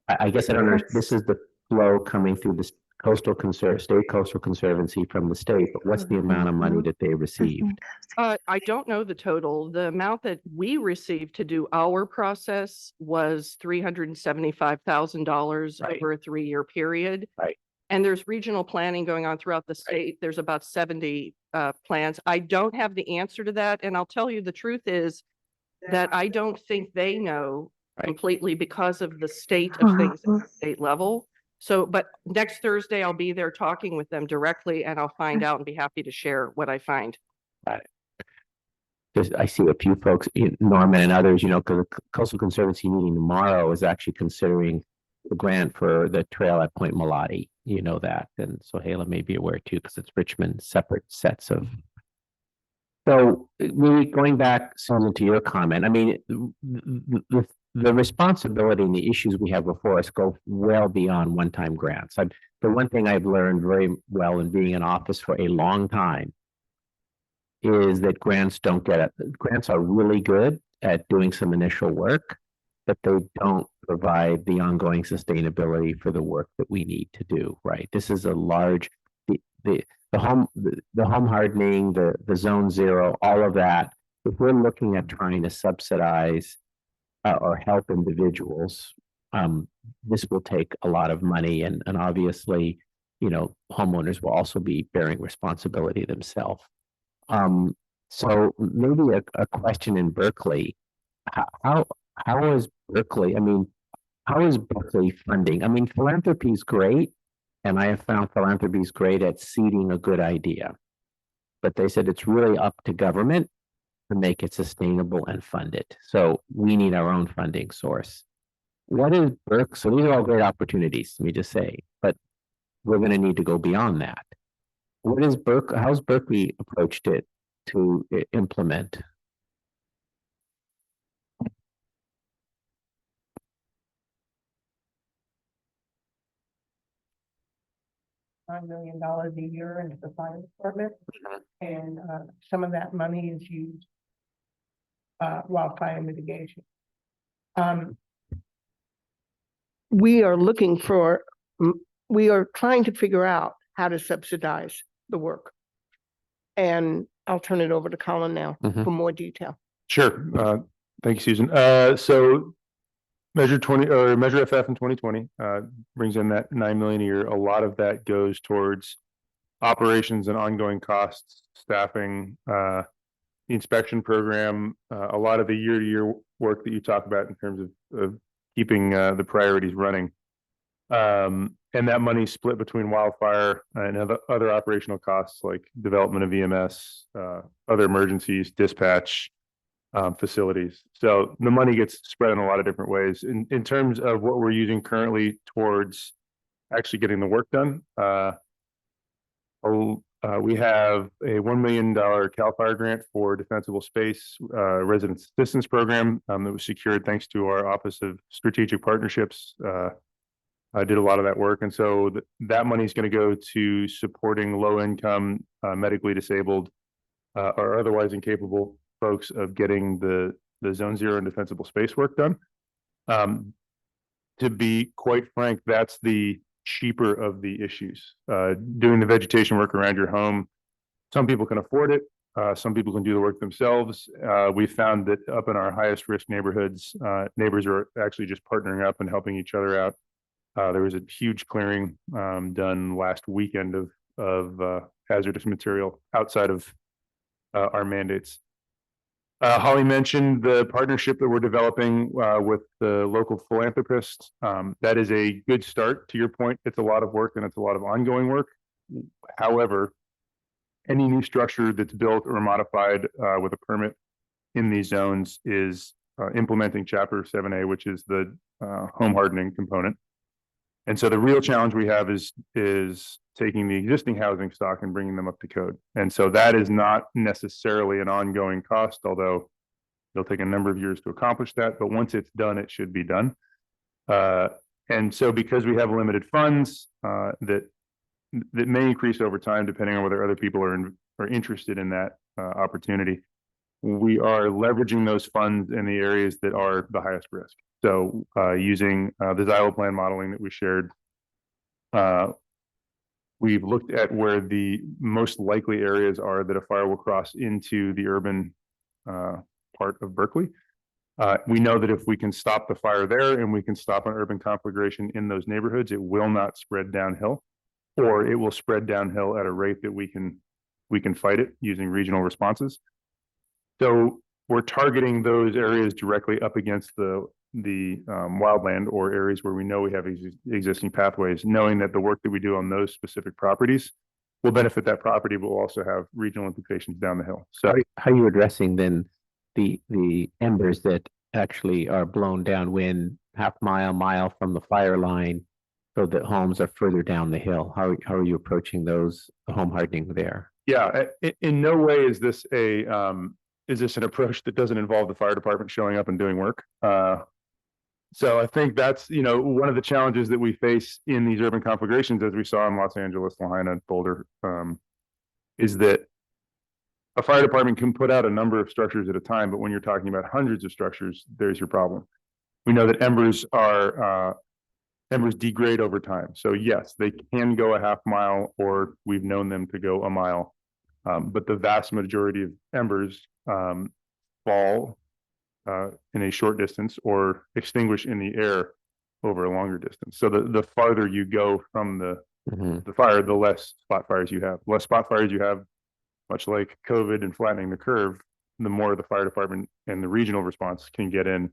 I guess I don't know, this is the flow coming through this State Coastal Conservancy from the state, but what's the amount of money that they received? I don't know the total. The amount that we received to do our process was $375,000 Right. over a 3-year period. Right. And there's regional planning going on throughout the state. There's about 70 plans. I don't have the answer to that. And I'll tell you the truth is that I don't think they know Right. completely because of the state of things at the state level. So, but next Thursday, I'll be there talking with them directly and I'll find out and be happy to share what I find. I see a few folks, Norman and others, because the Coastal Conservancy meeting tomorrow is actually considering the grant for the trail at Point Malati. You know that. And so Hala may be aware too, because it's Richmond separate sets of. So really going back, Susan, to your comment, I mean, the the responsibility and the issues we have before us go well beyond one-time grants. The one thing I've learned very well in being in office for a long time is that grants don't get it. Grants are really good at doing some initial work, but they don't provide the ongoing sustainability for the work that we need to do, right? This is a large, the home hardening, the zone zero, all of that. If we're looking at trying to subsidize or help individuals, this will take a lot of money, and obviously, homeowners will also be bearing responsibility themselves. So maybe a question in Berkeley, how is Berkeley, how is Berkeley funding? Philanthropy is great, and I have found philanthropy is great at seeding a good idea. But they said it's really up to government to make it sustainable and fund it. So we need our own funding source. What is Berkeley? So these are all great opportunities, let me just say, but we're going to need to go beyond that. What is Berkeley? How's Berkeley approached it to implement? $9 million a year into the fire department. And some of that money is used wildfire mitigation. We are trying to figure out how to subsidize the work. And I'll turn it over to Colin now for more detail. Sure. Thank you, Susan. So Measure FF in 2020 brings in that $9 million a year. A lot of that goes towards operations and ongoing costs, staffing, the inspection program, a lot of the year-to-year work that you talk about in terms of keeping the priorities running. And that money split between wildfire and other operational costs like development of EMS, other emergencies, dispatch, facilities. So the money gets spread in a lot of different ways. In terms of what we're using currently towards actually getting the work done, we have a $1 million CAL FIRE grant for defensible space resident assistance program that was secured thanks to our Office of Strategic Partnerships. I did a lot of that work. And so that money is going to go to supporting low income, medically disabled, or otherwise incapable folks of getting the zone zero and defensible space work done. To be quite frank, that's the cheaper of the issues. Doing the vegetation work around your home, some people can afford it. Some people can do the work themselves. We found that up in our highest risk neighborhoods, neighbors are actually just partnering up and helping each other out. There was a huge clearing done last weekend of hazardous material outside of our mandates. Holly mentioned the partnership that we're developing with the local philanthropists. That is a good start. To your point, it's a lot of work and it's a lot of ongoing work. However, any new structure that's built or modified with a permit in these zones is implementing Chapter 7A, which is the home hardening component. And so the real challenge we have is taking the existing housing stock and bringing them up to code. And so that is not necessarily an ongoing cost, although it'll take a number of years to accomplish that. But once it's done, it should be done. And so because we have limited funds that may increase over time, depending on whether other people are interested in that opportunity, we are leveraging those funds in the areas that are the highest risk. So using the Xylo plan modeling that we shared, we've looked at where the most likely areas are that a fire will cross into the urban part of Berkeley. We know that if we can stop the fire there and we can stop an urban conflagration in those neighborhoods, it will not spread downhill, or it will spread downhill at a rate that we can fight it using regional responses. So we're targeting those areas directly up against the wildland or areas where we know we have existing pathways, knowing that the work that we do on those specific properties will benefit that property, but will also have regional implications down the hill. So how are you addressing then the embers that actually are blown downwind mile from the fire line so that homes are further down the hill? How are you approaching the home hardening there? Yeah, in no way is this an approach that doesn't involve the fire department showing up and doing work. So I think that's, one of the challenges that we face in these urban conflagrations, as we saw in Los Angeles, Lahaina, Boulder, is that a fire department can put out a number of structures at a time, but when you're talking about hundreds of structures, there's your problem. We know that embers degrade over time. So yes, they can go a half mile, or we've known them to go a mile. But the vast majority of embers fall in a short distance or extinguish in the air over a longer distance. So the farther you go from the fire, the less spot fires you have. Less spot fires you have, much like COVID and flattening the curve, the more the fire department and the regional response can get in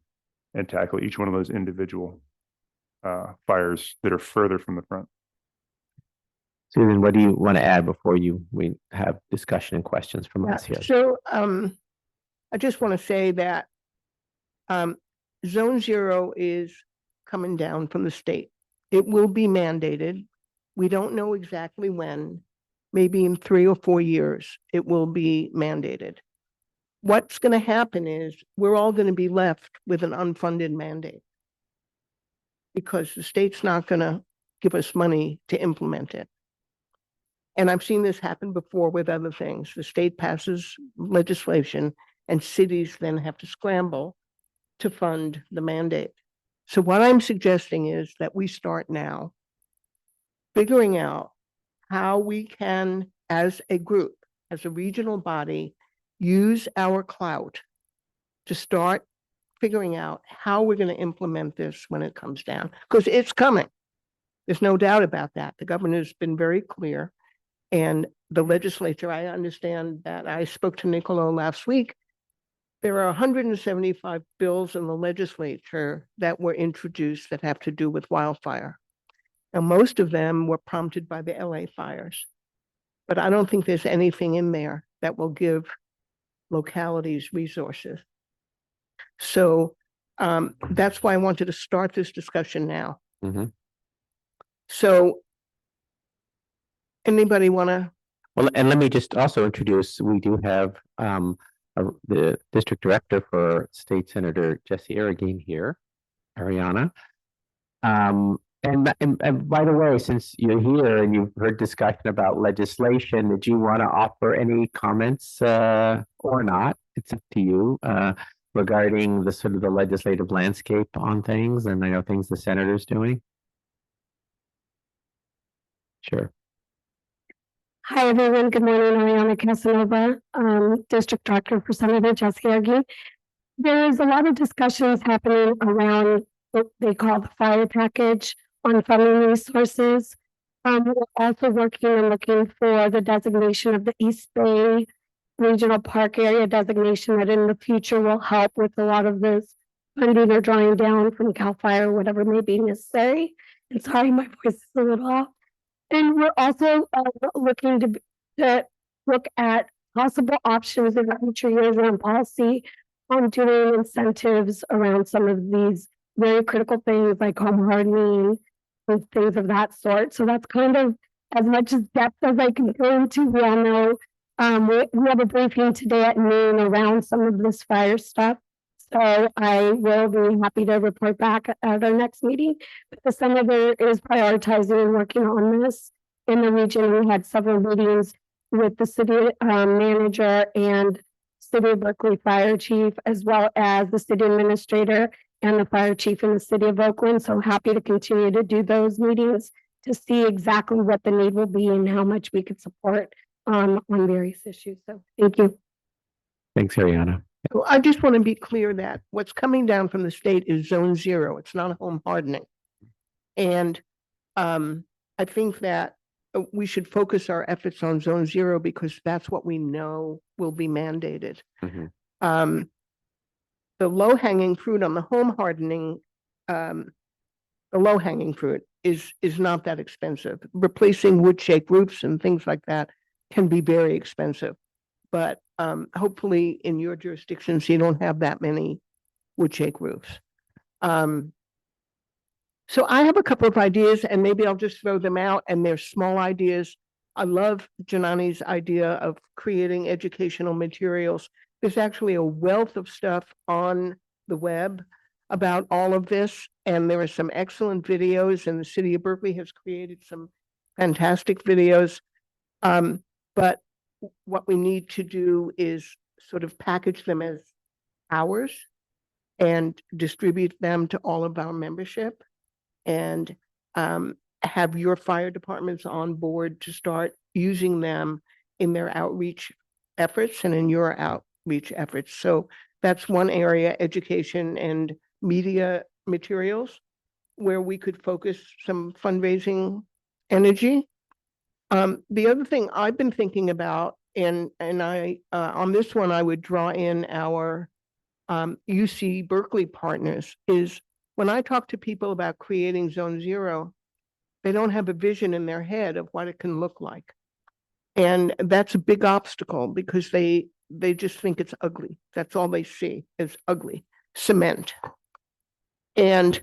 and tackle each one of those individual fires that are further from the front. Susan, what do you want to add before we have discussion and questions from us here? So I just want to say that Zone 0 is coming down from the state. It will be mandated. We don't know exactly when. Maybe in 3 or 4 years, it will be mandated. What's going to happen is we're all going to be left with an unfunded mandate because the state's not going to give us money to implement it. And I've seen this happen before with other things. The state passes legislation and cities then have to scramble to fund the mandate. So what I'm suggesting is that we start now figuring out how we can, as a group, as a regional body, use our clout to start figuring out how we're going to implement this when it comes down, because it's coming. There's no doubt about that. The governor has been very clear, and the legislature, I understand that I spoke to Nicolo last week. There are 175 bills in the legislature that were introduced that have to do with wildfire. Now, most of them were prompted by the LA fires, but I don't think there's anything in there that will give localities resources. So that's why I wanted to start this discussion now. So anybody want to? Well, and let me just also introduce, we do have the district director for State Senator Jesse Arreguín here, Ariana. And by the way, since you're here and you've heard discussion about legislation, did you want to offer any comments or not? It's up to you regarding the sort of the legislative landscape on things, and I know things the senator's doing. Sure. Hi, everyone. Good morning. Ariana Casanova, District Director for Senator Jesse Arreguín. There's a lot of discussions happening around what they call the fire package on funding resources. We're also working and looking for the designation of the East Bay Regional Park Area designation that in the future will help with a lot of this funding or drawing down from CAL FIRE, whatever may be necessary. And sorry, my voice is a little off. And we're also looking to look at possible options in future years around policy on doing incentives around some of these very critical things like home hardening and things of that sort. So that's kind of as much as depth as I can go into. We all know we have a briefing today at noon around some of this fire stuff. So I will be happy to report back at our next meeting. But the senator is prioritizing and working on this in the region. We had several meetings with the city manager and City of Berkeley Fire Chief, as well as the city administrator and the fire chief in the city of Oakland. So happy to continue to do those meetings to see exactly what the need will be and how much we could support on various issues. So thank you. Thanks, Ariana. Well, I just want to be clear that what's coming down from the state is Zone 0. It's not home hardening. And I think that we should focus our efforts on Zone 0 because that's what we know will be mandated. The low-hanging fruit on the home hardening, the low-hanging fruit is not that expensive. Replacing wood shake roofs and things like that can be very expensive. But hopefully in your jurisdictions, you don't have that many wood shake roofs. So I have a couple of ideas and maybe I'll just throw them out, and they're small ideas. I love Janani's idea of creating educational materials. There's actually a wealth of stuff on the web about all of this, and there are some excellent videos, and the city of Berkeley has created some fantastic videos. But what we need to do is sort of package them as ours and distribute them to all of our membership, and have your fire departments on board to start using them in their outreach efforts and in your outreach efforts. So that's one area, education and media materials, where we could focus some fundraising energy. The other thing I've been thinking about, and I on this one, I would draw in our UC Berkeley partners, is when I talk to people about creating Zone Zero, they don't have a vision in their head of what it can look like. And that's a big obstacle because they just think it's ugly. That's all they see is ugly cement. And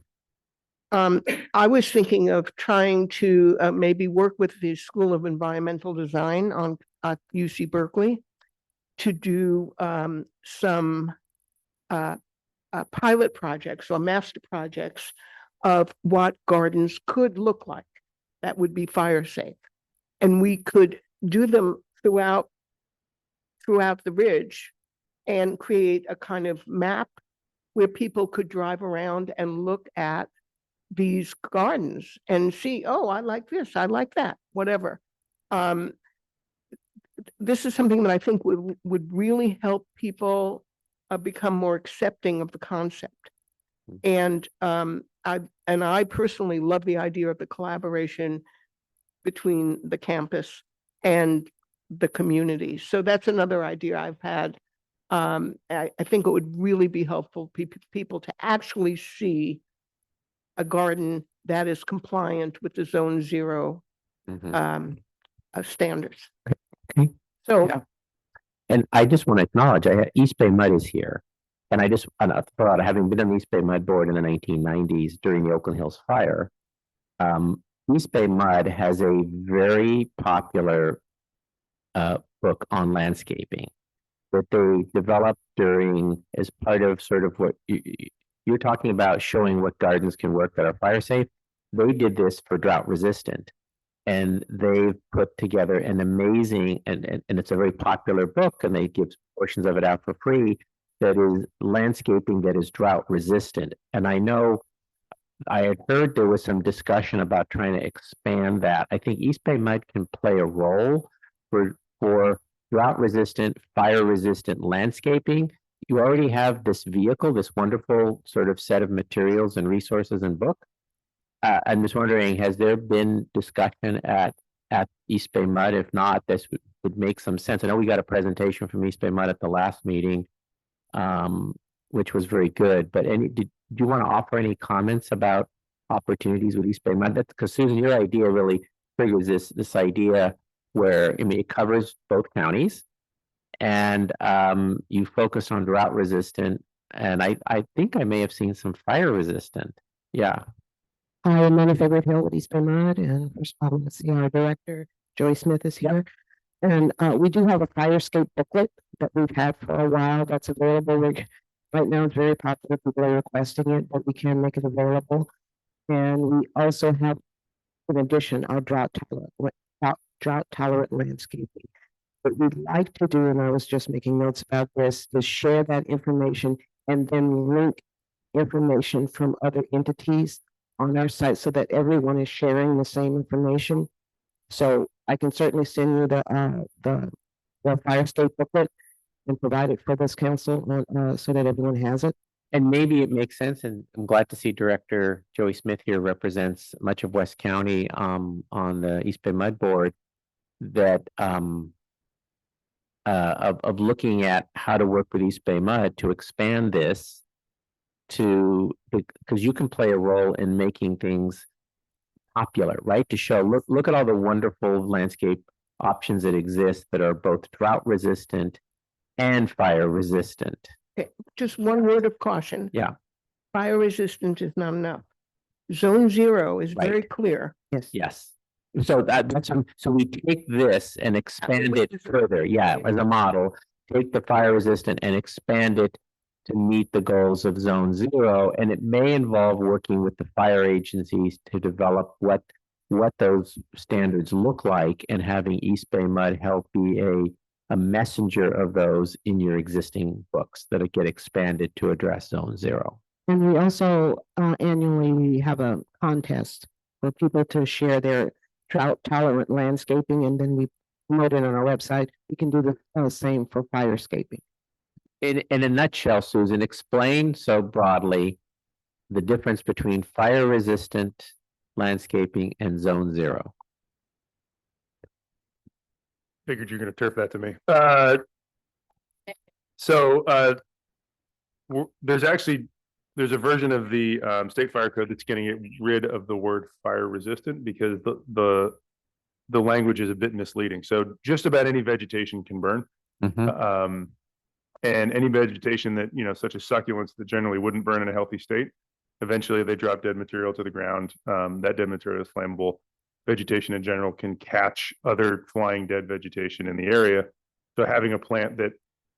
I was thinking of trying to maybe work with the School of Environmental Design on UC Berkeley to do some pilot projects or master projects of what gardens could look like that would be fire safe. And we could do them throughout the ridge and create a kind of map where people could drive around and look at these gardens and see, oh, I like this, I like that, whatever. This is something that I think would really help people become more accepting of the concept. And I personally love the idea of the collaboration between the campus and the community. So that's another idea I've had. I think it would really be helpful people to actually see a garden that is compliant with the Zone Zero standards. Okay. So, And I just want to acknowledge, East Bay Mud is here. And I just thought, having been on the East Bay Mud Board in the 1990s during the Oakland Hills fire, East Bay Mud has a very popular book on landscaping that they developed as part of sort of what you're talking about, showing what gardens can work that are fire safe. They did this for drought resistant. And they've put together an amazing, and it's a very popular book, and they give portions of it out for free, that is landscaping that is drought resistant. And I know I had heard there was some discussion about trying to expand that. I think East Bay Mud can play a role for drought resistant, fire resistant landscaping. You already have this vehicle, this wonderful sort of set of materials and resources and book. I'm just wondering, has there been discussion at East Bay Mud? If not, this would make some sense. I know we got a presentation from East Bay Mud at the last meeting, which was very good. But do you want to offer any comments about opportunities with East Bay Mud? That's because, Susan, your idea really triggers this idea where, I mean, it covers both counties, and you focus on drought resistant, and I think I may have seen some fire resistant. Yeah. Hi, I'm Mona Favorite Hill with East Bay Mud, and first of all, I want to see our director, Joey Smith, is here. And we do have a fire escape booklet that we've had for a while that's available. Right now, it's very popular. People are requesting it, but we can make it available. And we also have, in addition, our drought tolerant landscaping. What we'd like to do, and I was just making notes about this, is share that information and then link information from other entities on our site so that everyone is sharing the same information. So I can certainly send you the fire escape booklet and provide it for this council so that everyone has it. And maybe it makes sense, and I'm glad to see Director Joey Smith here represents much of West County on the East Bay Mud Board, that of looking at how to work with East Bay Mud to expand this because you can play a role in making things popular, right? To show, look at all the wonderful landscape options that exist that are both drought resistant and fire resistant. Okay, just one word of caution. Yeah. Fire resistant is not enough. Zone Zero is very clear. Yes. Yes. So so we take this and expand it further. Yeah, as a model, take the fire resistant and expand it to meet the goals of Zone Zero, and it may involve working with the fire agencies to develop what those standards look like, and having East Bay Mud help be a messenger of those in your existing books that get expanded to address Zone Zero. And we also, annually, we have a contest for people to share their drought tolerant landscaping, and then we promote it on our website. We can do the same for firescaping. In a nutshell, Susan, explain so broadly the difference between fire resistant landscaping and Zone Zero. Figured you're gonna turf that to me. There's a version of the state fire code that's getting rid of the word fire resistant, because the language is a bit misleading. So just about any vegetation can burn. And any vegetation that, such as succulents that generally wouldn't burn in a healthy state, eventually they drop dead material to the ground. That dead material is flammable. Vegetation in general can catch other flying dead vegetation in the area. So having a plant that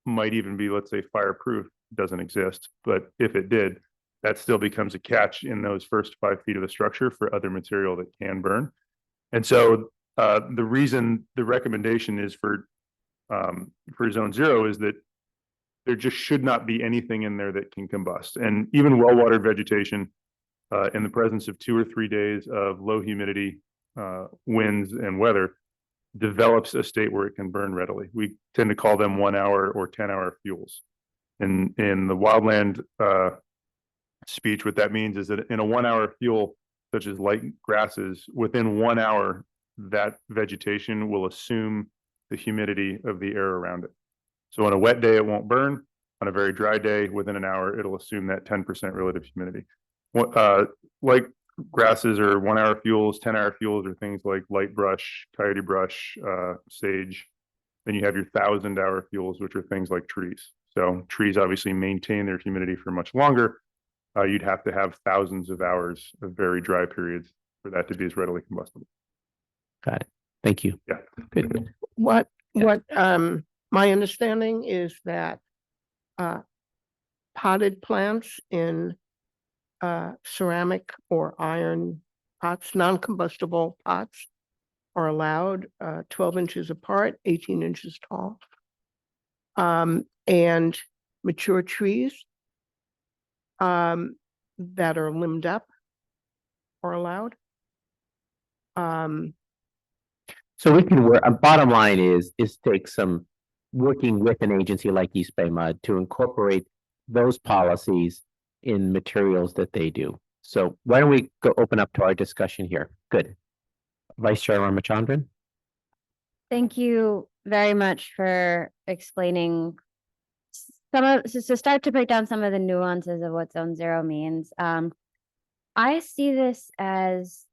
might even be, let's say, fireproof doesn't exist. But if it did, that still becomes a catch in those first 5 feet of the structure for other material that can burn. And so the reason the recommendation is for Zone Zero is that there just should not be anything in there that can combust. And even well-watered vegetation, in the presence of 2 or 3 days of low humidity, winds and weather, develops a state where it can burn readily. We tend to call them 1 hour or 10-hour fuels. And in the wildland speech, what that means is that in a 1 hour fuel, such as light grasses, within 1 hour, that vegetation will assume the humidity of the air around it. So on a wet day, it won't burn. On a very dry day, within an hour, it'll assume that 10% relative humidity. Like grasses or 1 hour fuels, 10-hour fuels are things like light brush, coyote brush, sage. Then you have your 1,000-hour fuels, which are things like trees. So trees obviously maintain their humidity for much longer. You'd have to have thousands of hours of very dry periods for that to be as readily combustible. Got it. Thank you. Yeah. Good. What my understanding is that potted plants in ceramic or iron pots, non-combustible pots, are allowed 12 inches apart, 18 inches tall. And mature trees that are limbed up are allowed. So we can work, bottom line is take some working with an agency like East Bay Mud to incorporate those policies in materials that they do. So why don't we go open up to our discussion here? Good. Vice Chair Ramachandran. Thank you very much for explaining to start to break down some of the nuances of what Zone Zero means. I see this as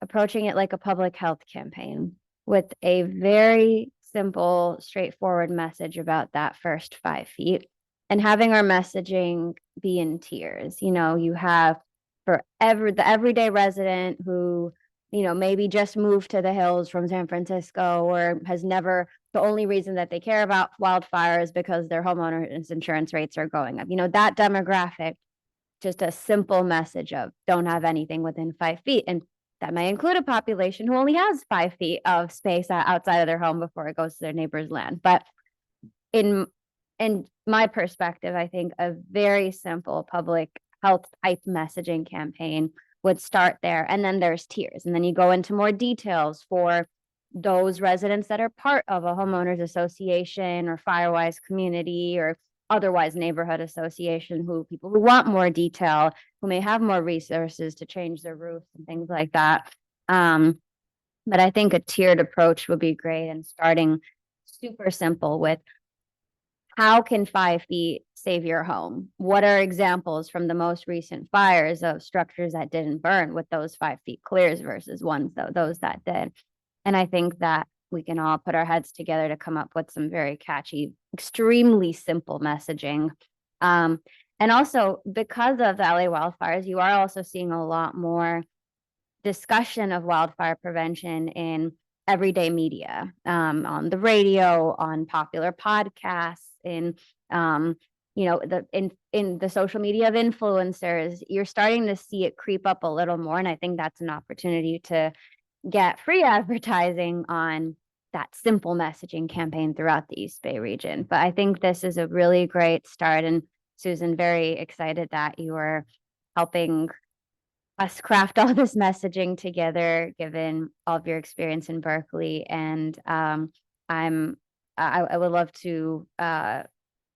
approaching it like a public health campaign with a very simple, straightforward message about that first 5 feet, and having our messaging be in tiers. You have for the everyday resident who, maybe just moved to the hills from San Francisco, or has never, the only reason that they care about wildfire is because their homeowners insurance rates are going up. That demographic, just a simple message of don't have anything within 5 feet. And that may include a population who only has 5 feet of space outside of their home before it goes to their neighbor's land. But in my perspective, I think a very simple public health type messaging campaign would start there. And then there's tiers. And then you go into more details for those residents that are part of a homeowners association or Firewise community or otherwise neighborhood association, people who want more detail, who may have more resources to change their roofs and things like that. But I think a tiered approach would be great, and starting super simple with how can 5 feet save your home? What are examples from the most recent fires of structures that didn't burn with those 5 feet clears versus those that did? And I think that we can all put our heads together to come up with some very catchy, extremely simple messaging. And also, because of the LA wildfires, you are also seeing a lot more discussion of wildfire prevention in everyday media, on the radio, on popular podcasts, in you know, in the social media of influencers, you're starting to see it creep up a little more. And I think that's an opportunity to get free advertising on that simple messaging campaign throughout the East Bay region. But I think this is a really great start. And Susan, very excited that you are helping us craft all this messaging together, given all of your experience in Berkeley. And I would love to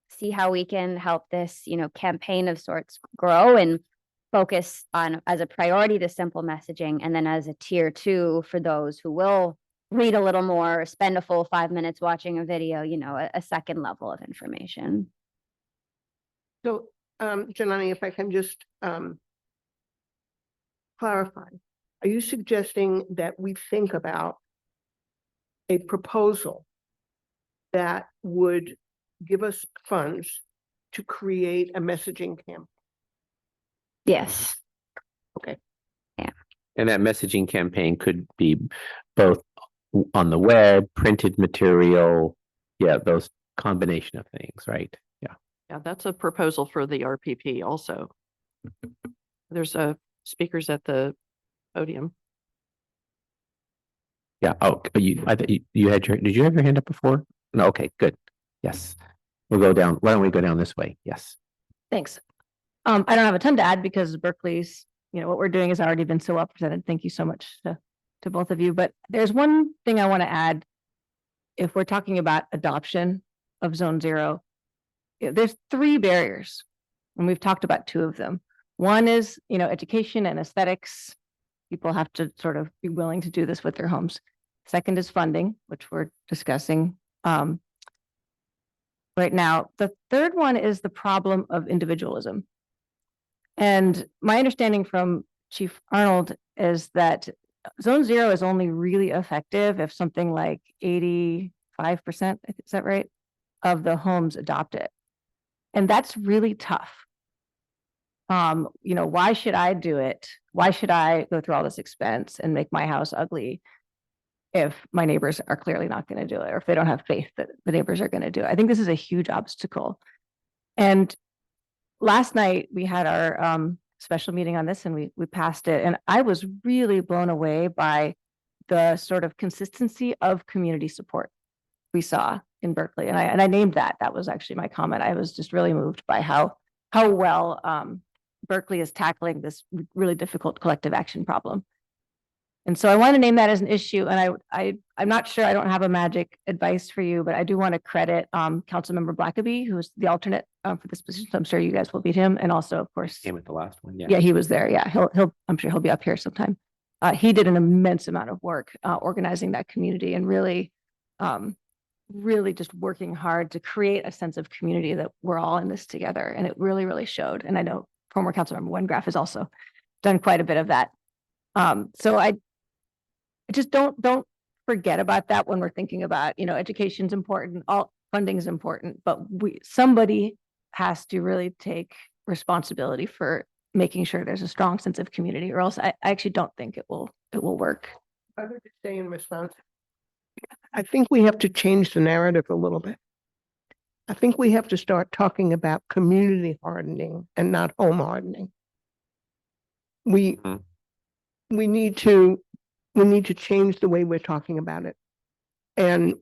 see how we can help this, you know, campaign of sorts grow and focus on as a priority the simple messaging, and then as a tier 2 for those who will read a little more, or spend a full 5 minutes watching a video, you know, a second level of information. So, Janani, if I can just clarify, are you suggesting that we think about a proposal that would give us funds to create a messaging campaign? Yes. Okay. Yeah. And that messaging campaign could be both on the web, printed material, yeah, those combination of things, right? Yeah. Yeah, that's a proposal for the RPP also. There's speakers at the podium. Yeah. Oh, I thought you had did you have your hand up before? No. Okay, good. Yes. We'll go down. Why don't we go down this way? Yes. Thanks. I don't have a ton to add because Berkeley's, you know, what we're doing has already been so well presented. Thank you so much to both of you. But there's one thing I want to add. If we're talking about adoption of Zone 0, there's 3 barriers, and we've talked about 2 of them. One is, you know, education and aesthetics. People have to sort of be willing to do this with their homes. Second is funding, which we're discussing right now. The third one is the problem of individualism. And my understanding from Chief Arnold is that Zone 0 is only really effective if something like 85%, is that right, of the homes adopt it. And that's really tough. You know, why should I do it? Why should I go through all this expense and make my house ugly if my neighbors are clearly not going to do it, or if they don't have faith that the neighbors are going to do it? I think this is a huge obstacle. And last night we had our special meeting on this, and we passed it. And I was really blown away by the sort of consistency of community support we saw in Berkeley. And I named that. That was actually my comment. I was just really moved by how well Berkeley is tackling this really difficult collective action problem. And so I want to name that as an issue. And I'm not sure, I don't have a magic advice for you, but I do want to credit Councilmember Blackaby, who's the alternate for this position. So I'm sure you guys will beat him. And also, of course, Came at the last one. Yeah. yeah, he was there. Yeah, I'm sure he'll be up here sometime. He did an immense amount of work organizing that community and really just working hard to create a sense of community that we're all in this together. And it really, really showed. And I know former Councilmember Wengraf has also done quite a bit of that. So I just don't forget about that when we're thinking about, you know, education's important, all funding is important, but somebody has to really take responsibility for making sure there's a strong sense of community, or else I actually don't think it will work. I would just say in response, I think we have to change the narrative a little bit. I think we have to start talking about community hardening and not home hardening. We need to change the way we're talking about it. And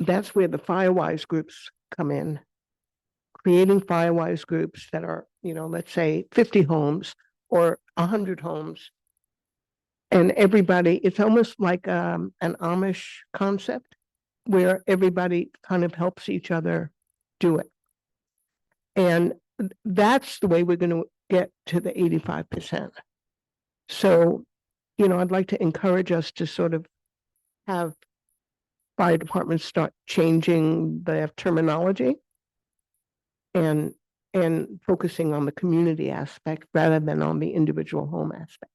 that's where the Firewise groups come in. Creating Firewise groups that are, you know, let's say 50 homes or 100 homes. And everybody, it's almost like an Amish concept where everybody kind of helps each other do it. And that's the way we're going to get to the 85%. So, you know, I'd like to encourage us to sort of have fire departments start changing their terminology and focusing on the community aspect rather than on the individual home aspect.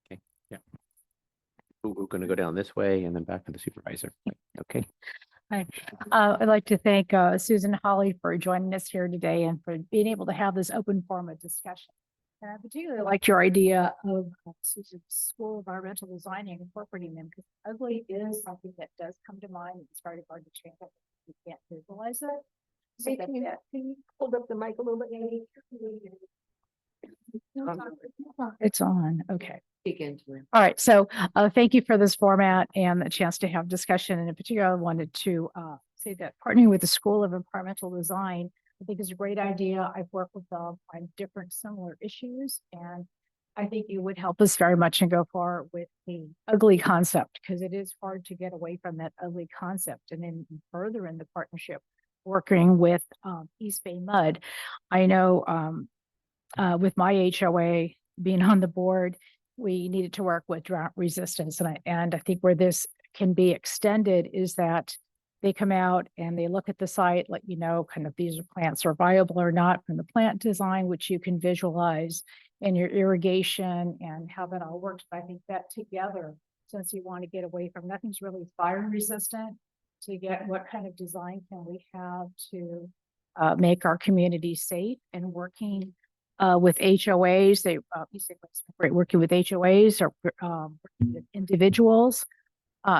Okay. Yeah. We're going to go down this way and then back to the supervisor. Okay. Hi. I'd like to thank Susan Holly for joining us here today and for being able to have this open forum of discussion. And I particularly liked your idea of Susan's School of Environmental Design and incorporating them, because ugly is something that does come to mind. It's very hard to change it. You can't visualize it. Hey, can you hold up the mic a little bit? It's on, okay. Dig into it. All right, so thank you for this format and the chance to have discussion. And in particular, I wanted to say that partnering with the School of Environmental Design, I think is a great idea. I've worked with them on different similar issues, and I think you would help us very much and go forward with the ugly concept, because it is hard to get away from that ugly concept. And then further in the partnership, working with East Bay Mud, I know with my HOA being on the board, we needed to work with drought resistance. And I think where this can be extended is that they come out and they look at the site, let you know, kind of these plants are viable or not from the plant design, which you can visualize in your irrigation and how that all works. But I think that together, since you want to get away from nothing's really fire resistant, to get what kind of design can we have to make our community safe, and working with HOAs, they working with HOAs or working with individuals.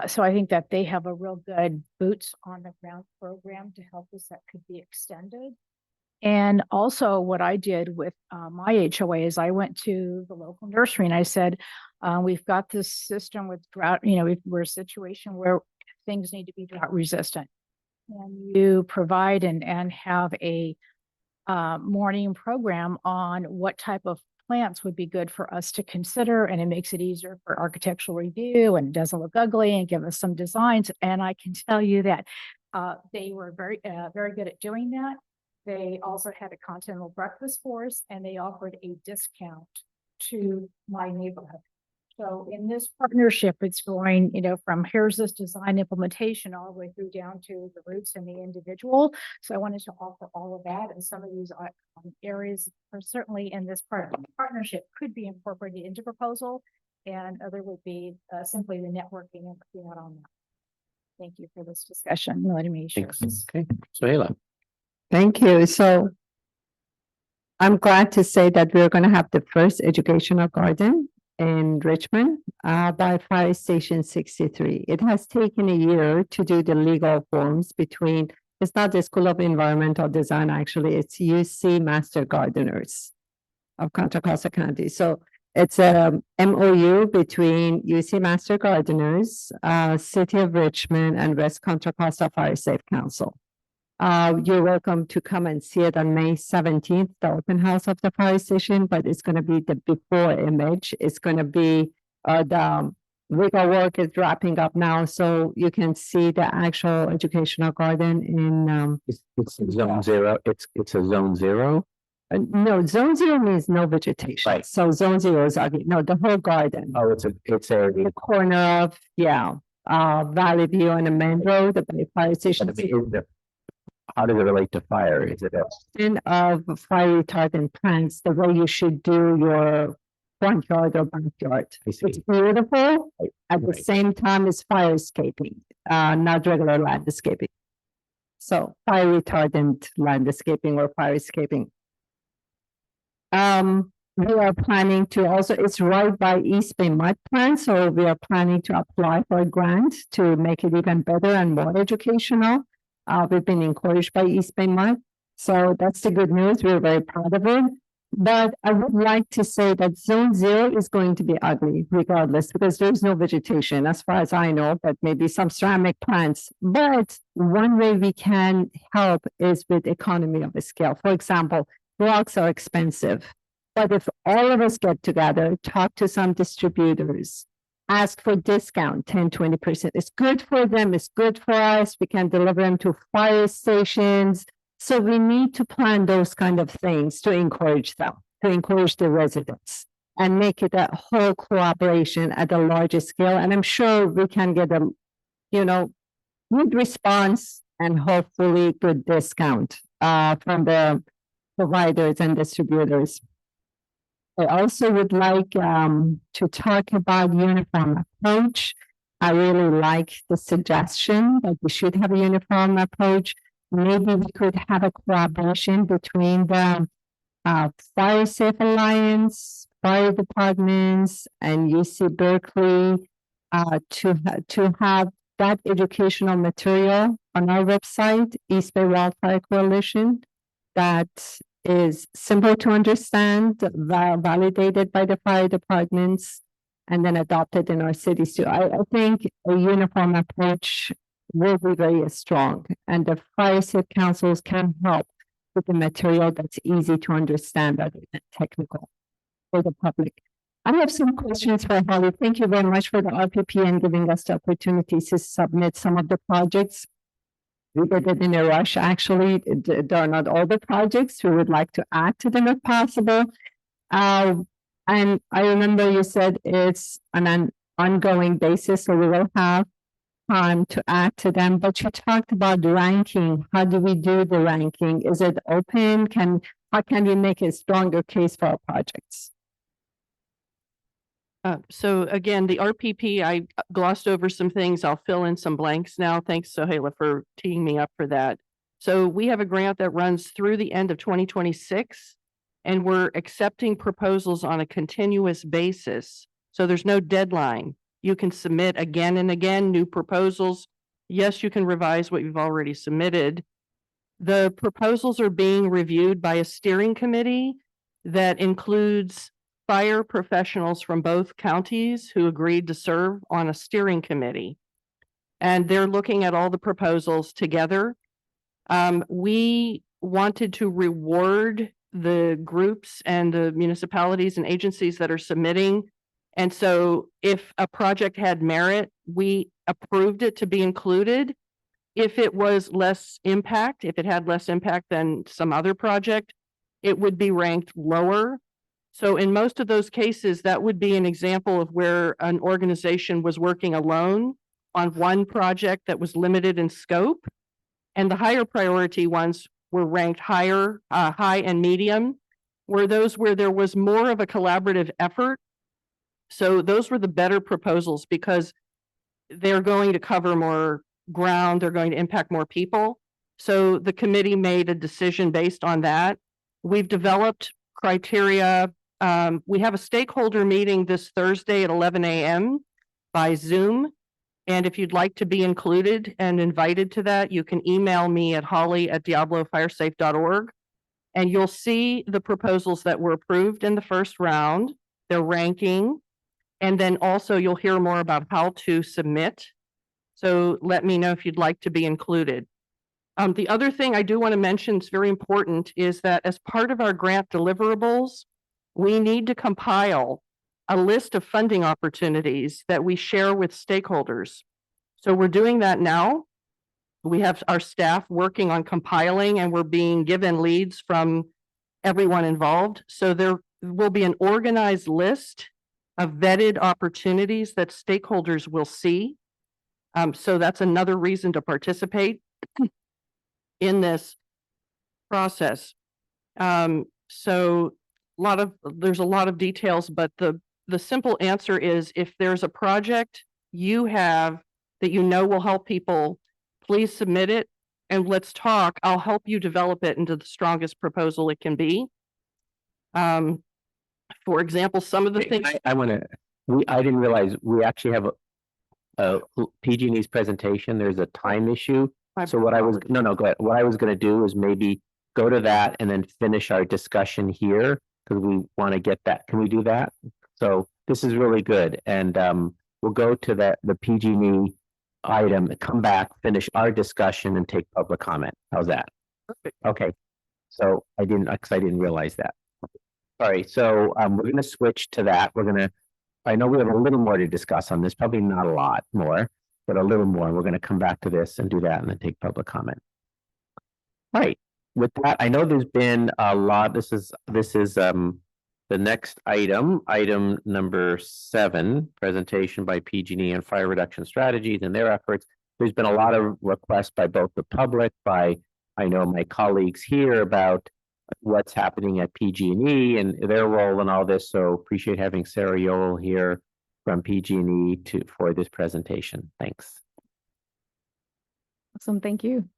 So I think that they have a real good boots on the ground program to help us that could be extended. And also what I did with my HOA is I went to the local nursery and I said, we've got this system with drought, we're a situation where things need to be drought resistant. And you provide and have a morning program on what type of plants would be good for us to consider, and it makes it easier for architectural review and it doesn't look ugly, and give us some designs. And I can tell you that they were very good at doing that. They also had a continental breakfast for us, and they offered a discount to my neighborhood. So in this partnership, it's going, from here's this design implementation all the way through down to the roots and the individual. So I wanted to offer all of that, and some of these areas are certainly in this part of the partnership could be incorporated into proposal, and other would be simply the networking and putting out on that. Thank you for this discussion. Letting me share. Okay, Suhaila. Thank you. So I'm glad to say that we're going to have the first educational garden in Richmond by Fire Station 63. It has taken a year to do the legal forms between, it's not the School of Environmental Design, actually, it's UC Master Gardeners of Contra Costa County. So it's a MOU between UC Master Gardeners, City of Richmond, and West Contra Costa Fire Safe Council. You're welcome to come and see it on May 17th, the open house of the fire station, but it's going to be the before image. It's going to be the legal work is wrapping up now, so you can see the actual educational garden in It's zone zero. It's a zone zero. no, zone zero means no vegetation. Right. So zone zero is ugly. No, the whole garden. Oh, it's a The corner of Valley View and the main road, the fire station. How does it relate to fire? Is it Of fire retardant plants, the way you should do your front yard or backyard. It's beautiful. At the same time, it's fire escaping, not regular landscaping. So fire retardant landscaping or fire escaping. We are planning to also, it's right by East Bay Mud Plant, so we are planning to apply for a grant to make it even better and more educational. We've been encouraged by East Bay Mud, so that's the good news. We're very proud of it. But I would like to say that zone zero is going to be ugly regardless, because there's no vegetation as far as I know, but maybe some ceramic plants. But one way we can help is with economy of scale. For example, rocks are expensive, but if all of us get together, talk to some distributors, ask for discount, 10-20%. It's good for them. It's good for us. We can deliver them to fire stations. So we need to plan those kind of things to encourage them, to encourage the residents, and make it a whole collaboration at a larger scale. And I'm sure we can get a, good response and hopefully good discount from the providers and distributors. I also would like to talk about uniform approach. I really like the suggestion that we should have a uniform approach. Maybe we could have a collaboration between the Fire Safe Alliance, fire departments, and UC Berkeley to have that educational material on our website, East Bay Wildfire Coalition, that is simple to understand, validated by the fire departments, and then adopted in our cities too. I think a uniform approach will be very strong, and the fire safe councils can help with the material that's easy to understand rather than technical for the public. I have some questions for Holly. Thank you very much for the RPP and giving us the opportunity to submit some of the projects. We did it in a rush, actually. There are not all the projects. We would like to add to them if possible. And I remember you said it's on an ongoing basis, so we will have time to add to them. But you talked about ranking. How do we do the ranking? Is it open? How can we make a stronger case for our projects? So again, the RPP, I glossed over some things. I'll fill in some blanks now. Thanks, Sohaila, for teeing me up for that. So we have a grant that runs through the end of 2026, and we're accepting proposals on a continuous basis. So there's no deadline. You can submit again and again new proposals. Yes, you can revise what you've already submitted. The proposals are being reviewed by a steering committee that includes fire professionals from both counties who agreed to serve on a steering committee. And they're looking at all the proposals together. We wanted to reward the groups and the municipalities and agencies that are submitting. And so if a project had merit, we approved it to be included. If it was less impact, if it had less impact than some other project, it would be ranked lower. So in most of those cases, that would be an example of where an organization was working alone on one project that was limited in scope. And the higher priority ones were ranked higher, high and medium, were those where there was more of a collaborative effort. So those were the better proposals because they're going to cover more ground, they're going to impact more people. So the committee made a decision based on that. We've developed criteria. We have a stakeholder meeting this Thursday at 11 a.m. by Zoom. And if you'd like to be included and invited to that, you can email me at holly@diablofiresafe.org. And you'll see the proposals that were approved in the first round, their ranking. And then also you'll hear more about how to submit. So let me know if you'd like to be included. The other thing I do want to mention is very important is that as part of our grant deliverables, we need to compile a list of funding opportunities that we share with stakeholders. So we're doing that now. We have our staff working on compiling and we're being given leads from everyone involved. So there will be an organized list of vetted opportunities that stakeholders will see. So that's another reason to participate in this process. So there's a lot of details, but the simple answer is if there's a project you have that you know will help people, please submit it and let's talk. I'll help you develop it into the strongest proposal it can be. For example, some of the things I didn't realize we actually have a PG&E's presentation. There's a time issue. So what I was, go ahead. What I was going to do is maybe go to that and then finish our discussion here because we want to get that. Can we do that? So this is really good. And we'll go to the PG&E item, come back, finish our discussion and take public comment. How's that? Perfect. Okay. So I didn't realize that. Sorry. So we're going to switch to that. I know we have a little more to discuss on this, probably not a lot more, but a little more. We're going to come back to this and do that and then take public comment. All right. With that, I know there's been a lot. This is the next item number 7, presentation by PG&E on fire reduction strategies and their efforts. There's been a lot of requests by both the public, I know my colleagues here about what's happening at PG&E and their role in all this. So appreciate having Sarah Yoel here from PG&E for this presentation. Thanks. Awesome, thank you.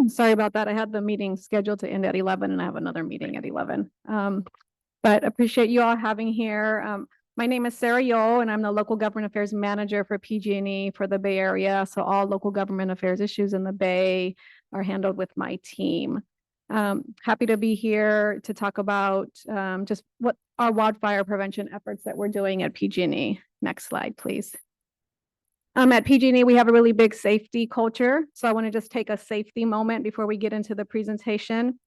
Sorry about that. I had the meeting scheduled to end at 11 and I have another meeting at 11. But appreciate you all having here. My name is Sarah Yole, and I'm the Local Government Affairs Manager for PG&E for the Bay Area. So all local government affairs issues in the Bay are handled with my team. Happy to be here to talk about just what our wildfire prevention efforts that we're doing at PG&E. Next slide, please. At PG&E, we have a really big safety culture. So I want to just take a safety moment before we get into the presentation.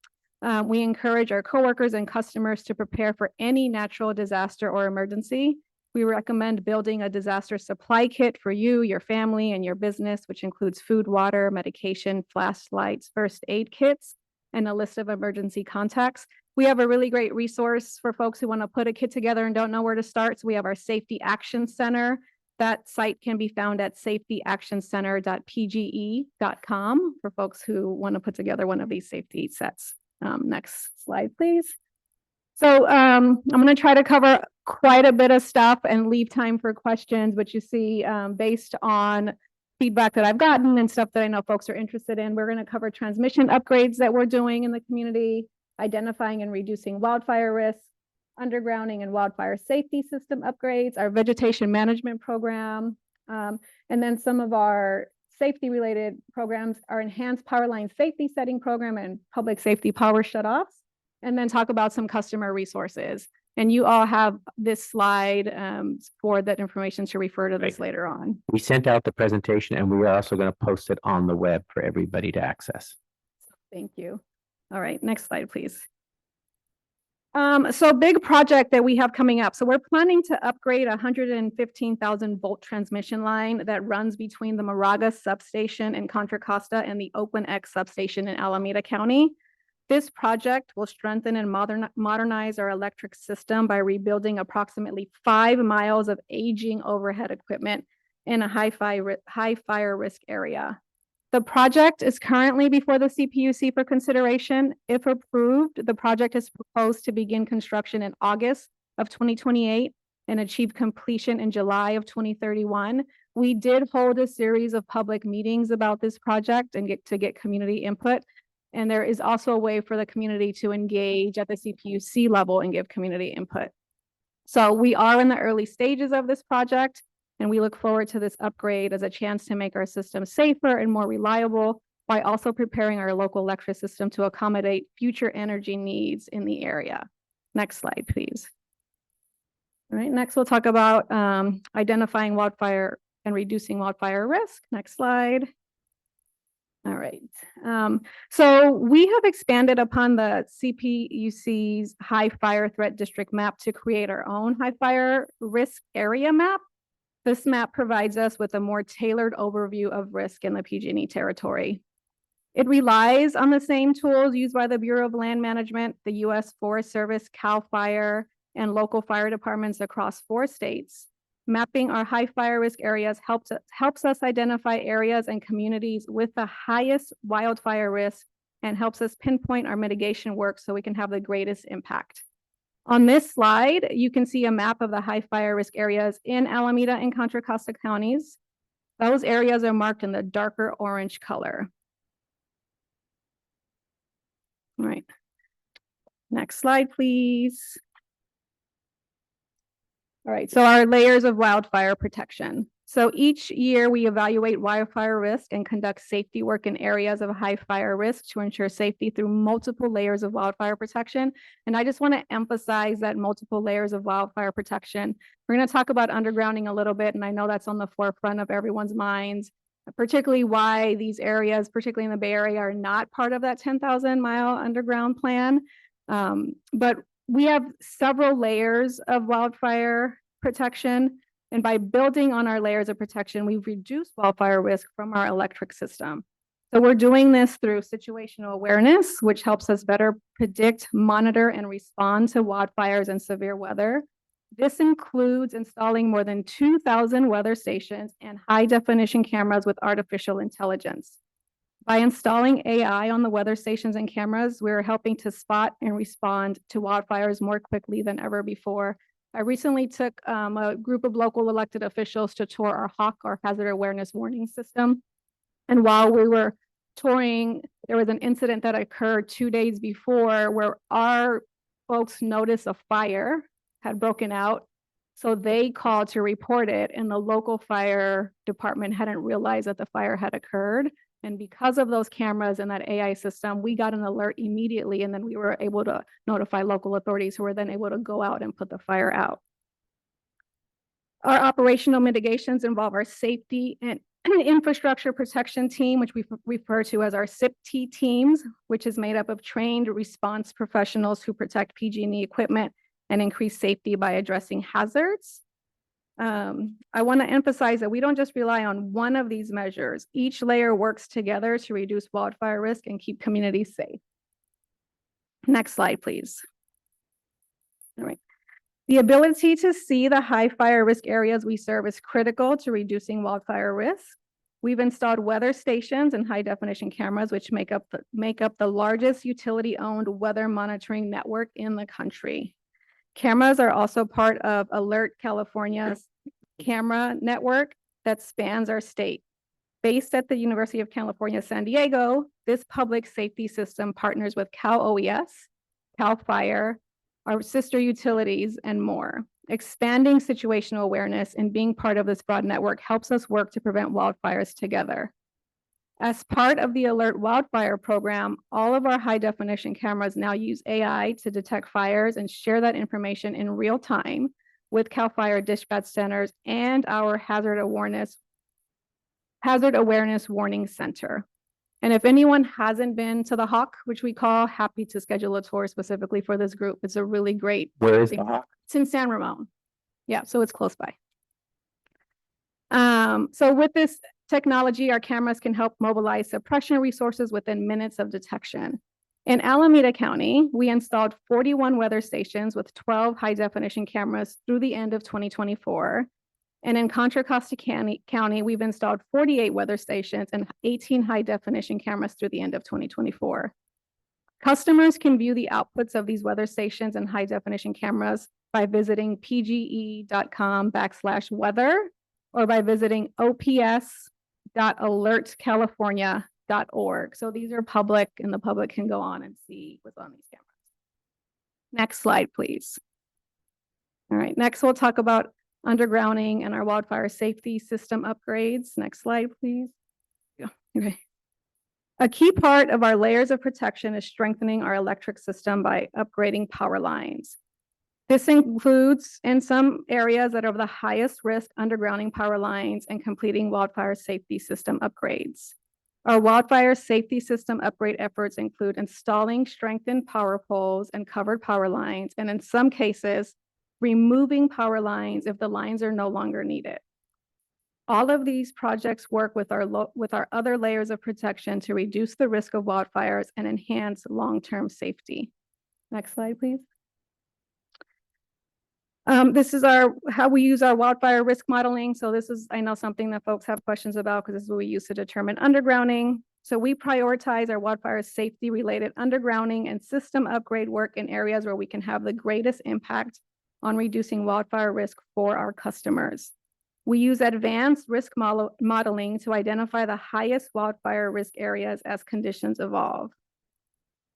We encourage our coworkers and customers to prepare for any natural disaster or emergency. We recommend building a disaster supply kit for you, your family, and your business, which includes food, water, medication, flashlights, first aid kits, and a list of emergency contacts. We have a really great resource for folks who want to put a kit together and don't know where to start. So we have our Safety Action Center. That site can be found at safetyactioncenter.pge.com for folks who want to put together one of these safety sets. Next slide, please. So I'm going to try to cover quite a bit of stuff and leave time for questions, which you see based on feedback that I've gotten and stuff that I know folks are interested in. We're going to cover transmission upgrades that we're doing in the community, identifying and reducing wildfire risk, undergrounding and wildfire safety system upgrades, our vegetation management program, and then some of our safety related programs, our enhanced power line safety setting program and public safety power shutoffs, and then talk about some customer resources. And you all have this slide for that information to refer to this later on. We sent out the presentation and we are also going to post it on the web for everybody to access. Thank you. All right, next slide, please. So big project that we have coming up. So we're planning to upgrade a 115,000 volt transmission line that runs between the Moraga substation in Contra Costa and the Oakland X substation in Alameda County. This project will strengthen and modernize our electric system by rebuilding approximately 5 miles of aging overhead equipment in a high fire risk area. The project is currently before the CPUC for consideration. If approved, the project is proposed to begin construction in August of 2028 and achieve completion in July of 2031. We did hold a series of public meetings about this project and get community input. And there is also a way for the community to engage at the CPUC level and give community input. So we are in the early stages of this project, and we look forward to this upgrade as a chance to make our system safer and more reliable by also preparing our local electric system to accommodate future energy needs in the area. Next slide, please. All right, next we'll talk about identifying wildfire and reducing wildfire risk. Next slide. All right. So we have expanded upon the CPUC's high fire threat district map to create our own high fire risk area map. This map provides us with a more tailored overview of risk in the PG&E territory. It relies on the same tools used by the Bureau of Land Management, the U.S. Forest Service, CAL FIRE, and local fire departments across 4 states. Mapping our high fire risk areas helps us identify areas and communities with the highest wildfire risk and helps us pinpoint our mitigation work so we can have the greatest impact. On this slide, you can see a map of the high fire risk areas in Alameda and Contra Costa counties. Those areas are marked in the darker orange color. All right. Next slide, please. All right, so our layers of wildfire protection. So each year we evaluate wildfire risk and conduct safety work in areas of high fire risk to ensure safety through multiple layers of wildfire protection. And I just want to emphasize that multiple layers of wildfire protection. We're going to talk about undergrounding a little bit, and I know that's on the forefront of everyone's minds, particularly why these areas, particularly in the Bay Area, are not part of that 10,000-mile underground plan. But we have several layers of wildfire protection. And by building on our layers of protection, we've reduced wildfire risk from our electric system. So we're doing this through situational awareness, which helps us better predict, monitor, and respond to wildfires and severe weather. This includes installing more than 2,000 weather stations and high-definition cameras with artificial intelligence. By installing AI on the weather stations and cameras, we're helping to spot and respond to wildfires more quickly than ever before. I recently took a group of local elected officials to tour our HAWK, our hazard awareness warning system. And while we were touring, there was an incident that occurred 2 days before where our folks noticed a fire had broken out. So they called to report it, and the local fire department hadn't realized that the fire had occurred. And because of those cameras and that AI system, we got an alert immediately, and then we were able to notify local authorities who were then able to go out and put the fire out. Our operational mitigations involve our safety and infrastructure protection team, which we refer to as our SIP-T teams, which is made up of trained response professionals who protect PG&E equipment and increase safety by addressing hazards. I want to emphasize that we don't just rely on one of these measures. Each layer works together to reduce wildfire risk and keep communities safe. Next slide, please. All right. The ability to see the high fire risk areas we serve is critical to reducing wildfire risk. We've installed weather stations and high definition cameras, which make up the largest utility-owned weather monitoring network in the country. Cameras are also part of Alert California's camera network that spans our state. Based at the University of California, San Diego, this public safety system partners with Cal OES, Cal Fire, our sister utilities, and more. Expanding situational awareness and being part of this broad network helps us work to prevent wildfires together. As part of the Alert Wildfire program, all of our high definition cameras now use AI to detect fires and share that information in real time with Cal Fire dispatch centers and our hazard awareness warning center. And if anyone hasn't been to the Hawk, which we call, happy to schedule a tour specifically for this group. It's a really great. Where is the Hawk? It's in San Ramon. Yeah, so it's close by. So with this technology, our cameras can help mobilize suppression resources within minutes of detection. In Alameda County, we installed 41 weather stations with 12 high definition cameras through the end of 2024. And in Contra Costa County, we've installed 48 weather stations and 18 high definition cameras through the end of 2024. Customers can view the outputs of these weather stations and high definition cameras by visiting pge.com/weather or by visiting ops.alertcalifornia.org. So these are public, and the public can go on and see what's on these cameras. Next slide, please. All right, next we'll talk about undergrounding and our wildfire safety system upgrades. Next slide, please. Yeah, okay. A key part of our layers of protection is strengthening our electric system by upgrading power lines. This includes, in some areas that are the highest risk, undergrounding power lines and completing wildfire safety system upgrades. Our wildfire safety system upgrade efforts include installing strengthened power poles and covered power lines, and in some cases, removing power lines if the lines are no longer needed. All of these projects work with our other layers of protection to reduce the risk of wildfires and enhance long-term safety. Next slide, please. This is how we use our wildfire risk modeling. So this is, I know, something that folks have questions about because this is what we use to determine undergrounding. So we prioritize our wildfire safety related undergrounding and system upgrade work in areas where we can have the greatest impact on reducing wildfire risk for our customers. We use advanced risk modeling to identify the highest wildfire risk areas as conditions evolve.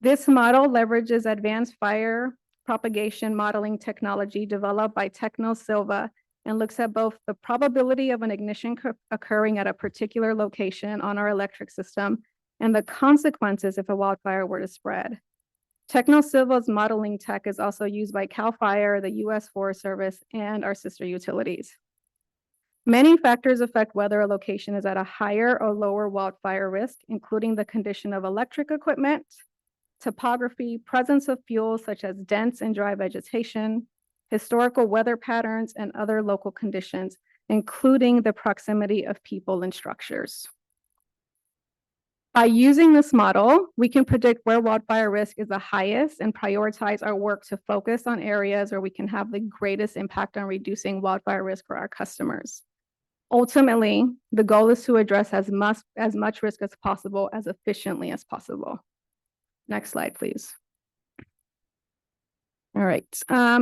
This model leverages advanced fire propagation modeling technology developed by TechnoSilva and looks at both the probability of an ignition occurring at a particular location on our electric system and the consequences if a wildfire were to spread. TechnoSilva's modeling tech is also used by Cal Fire, the U.S. Forest Service, and our sister utilities. Many factors affect whether a location is at a higher or lower wildfire risk, including the condition of electric equipment, topography, presence of fuels such as dense and dry vegetation, historical weather patterns, and other local conditions, including the proximity of people and structures. By using this model, we can predict where wildfire risk is the highest and prioritize our work to focus on areas where we can have the greatest impact on reducing wildfire risk for our customers. Ultimately, the goal is to address as much risk as possible as efficiently as possible. Next slide, please. All right,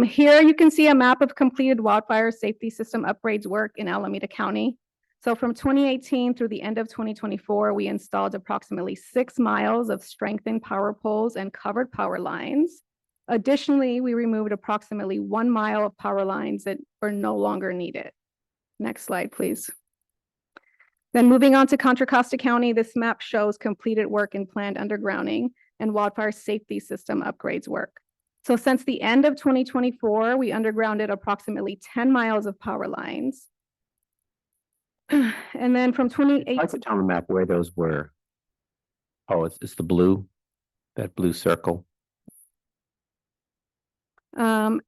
here you can see a map of completed wildfire safety system upgrades work in Alameda County. So from 2018 through the end of 2024, we installed approximately 6 miles of strengthened power poles and covered power lines. Additionally, we removed approximately 1 mile of power lines that were no longer needed. Next slide, please. Then moving on to Contra Costa County, this map shows completed work in planned undergrounding and wildfire safety system upgrades work. So since the end of 2024, we undergrounded approximately 10 miles of power lines. And then from 2018. I could tell the map where those were. Oh, it's the blue, that blue circle. And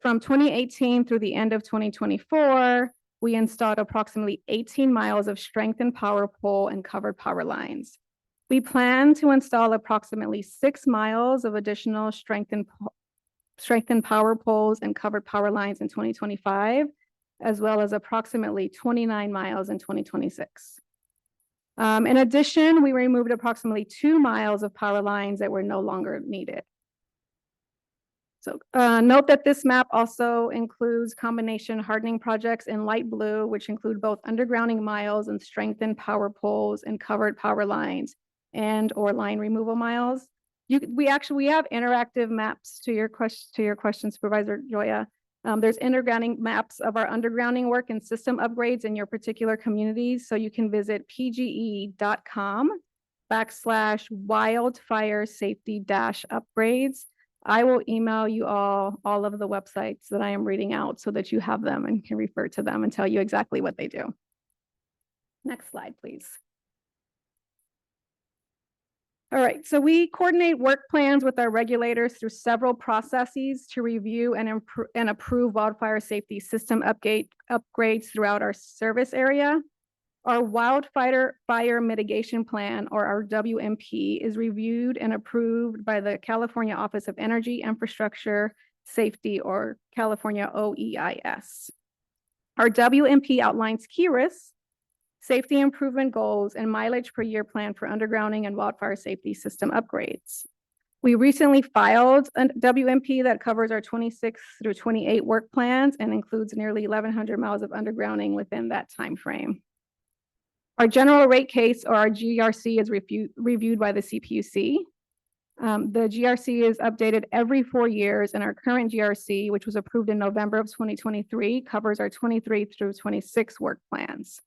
from 2018 through the end of 2024, we installed approximately 18 miles of strengthened power pole and covered power lines. We plan to install approximately 6 miles of additional strengthened power poles and covered power lines in 2025, as well as approximately 29 miles in 2026. In addition, we removed approximately 2 miles of power lines that were no longer needed. So note that this map also includes combination hardening projects in light blue, which include both undergrounding miles and strengthened power poles and covered power lines and or line removal miles. We have interactive maps to your question, Supervisor Joya. There's undergrounding maps of our undergrounding work and system upgrades in your particular communities. So you can visit pge.com/wildfire safety-upgrades. I will email you all of the websites that I am reading out so that you have them and can refer to them and tell you exactly what they do. Next slide, please. All right, so we coordinate work plans with our regulators through several processes to review and approve wildfire safety system upgrades throughout our service area. Our Wildfire Mitigation Plan, or our WMP, is reviewed and approved by the California Office of Energy, Infrastructure, Safety, or California OEIS. Our WMP outlines key risks, safety improvement goals, and mileage per year plan for undergrounding and wildfire safety system upgrades. We recently filed a WMP that covers our 26 through 28 work plans and includes nearly 1,100 miles of undergrounding within that time frame. Our general rate case, or our GRC, is reviewed by the CPUC. The GRC is updated every 4 years, and our current GRC, which was approved in November of 2023, covers our 23 through 26 work plans.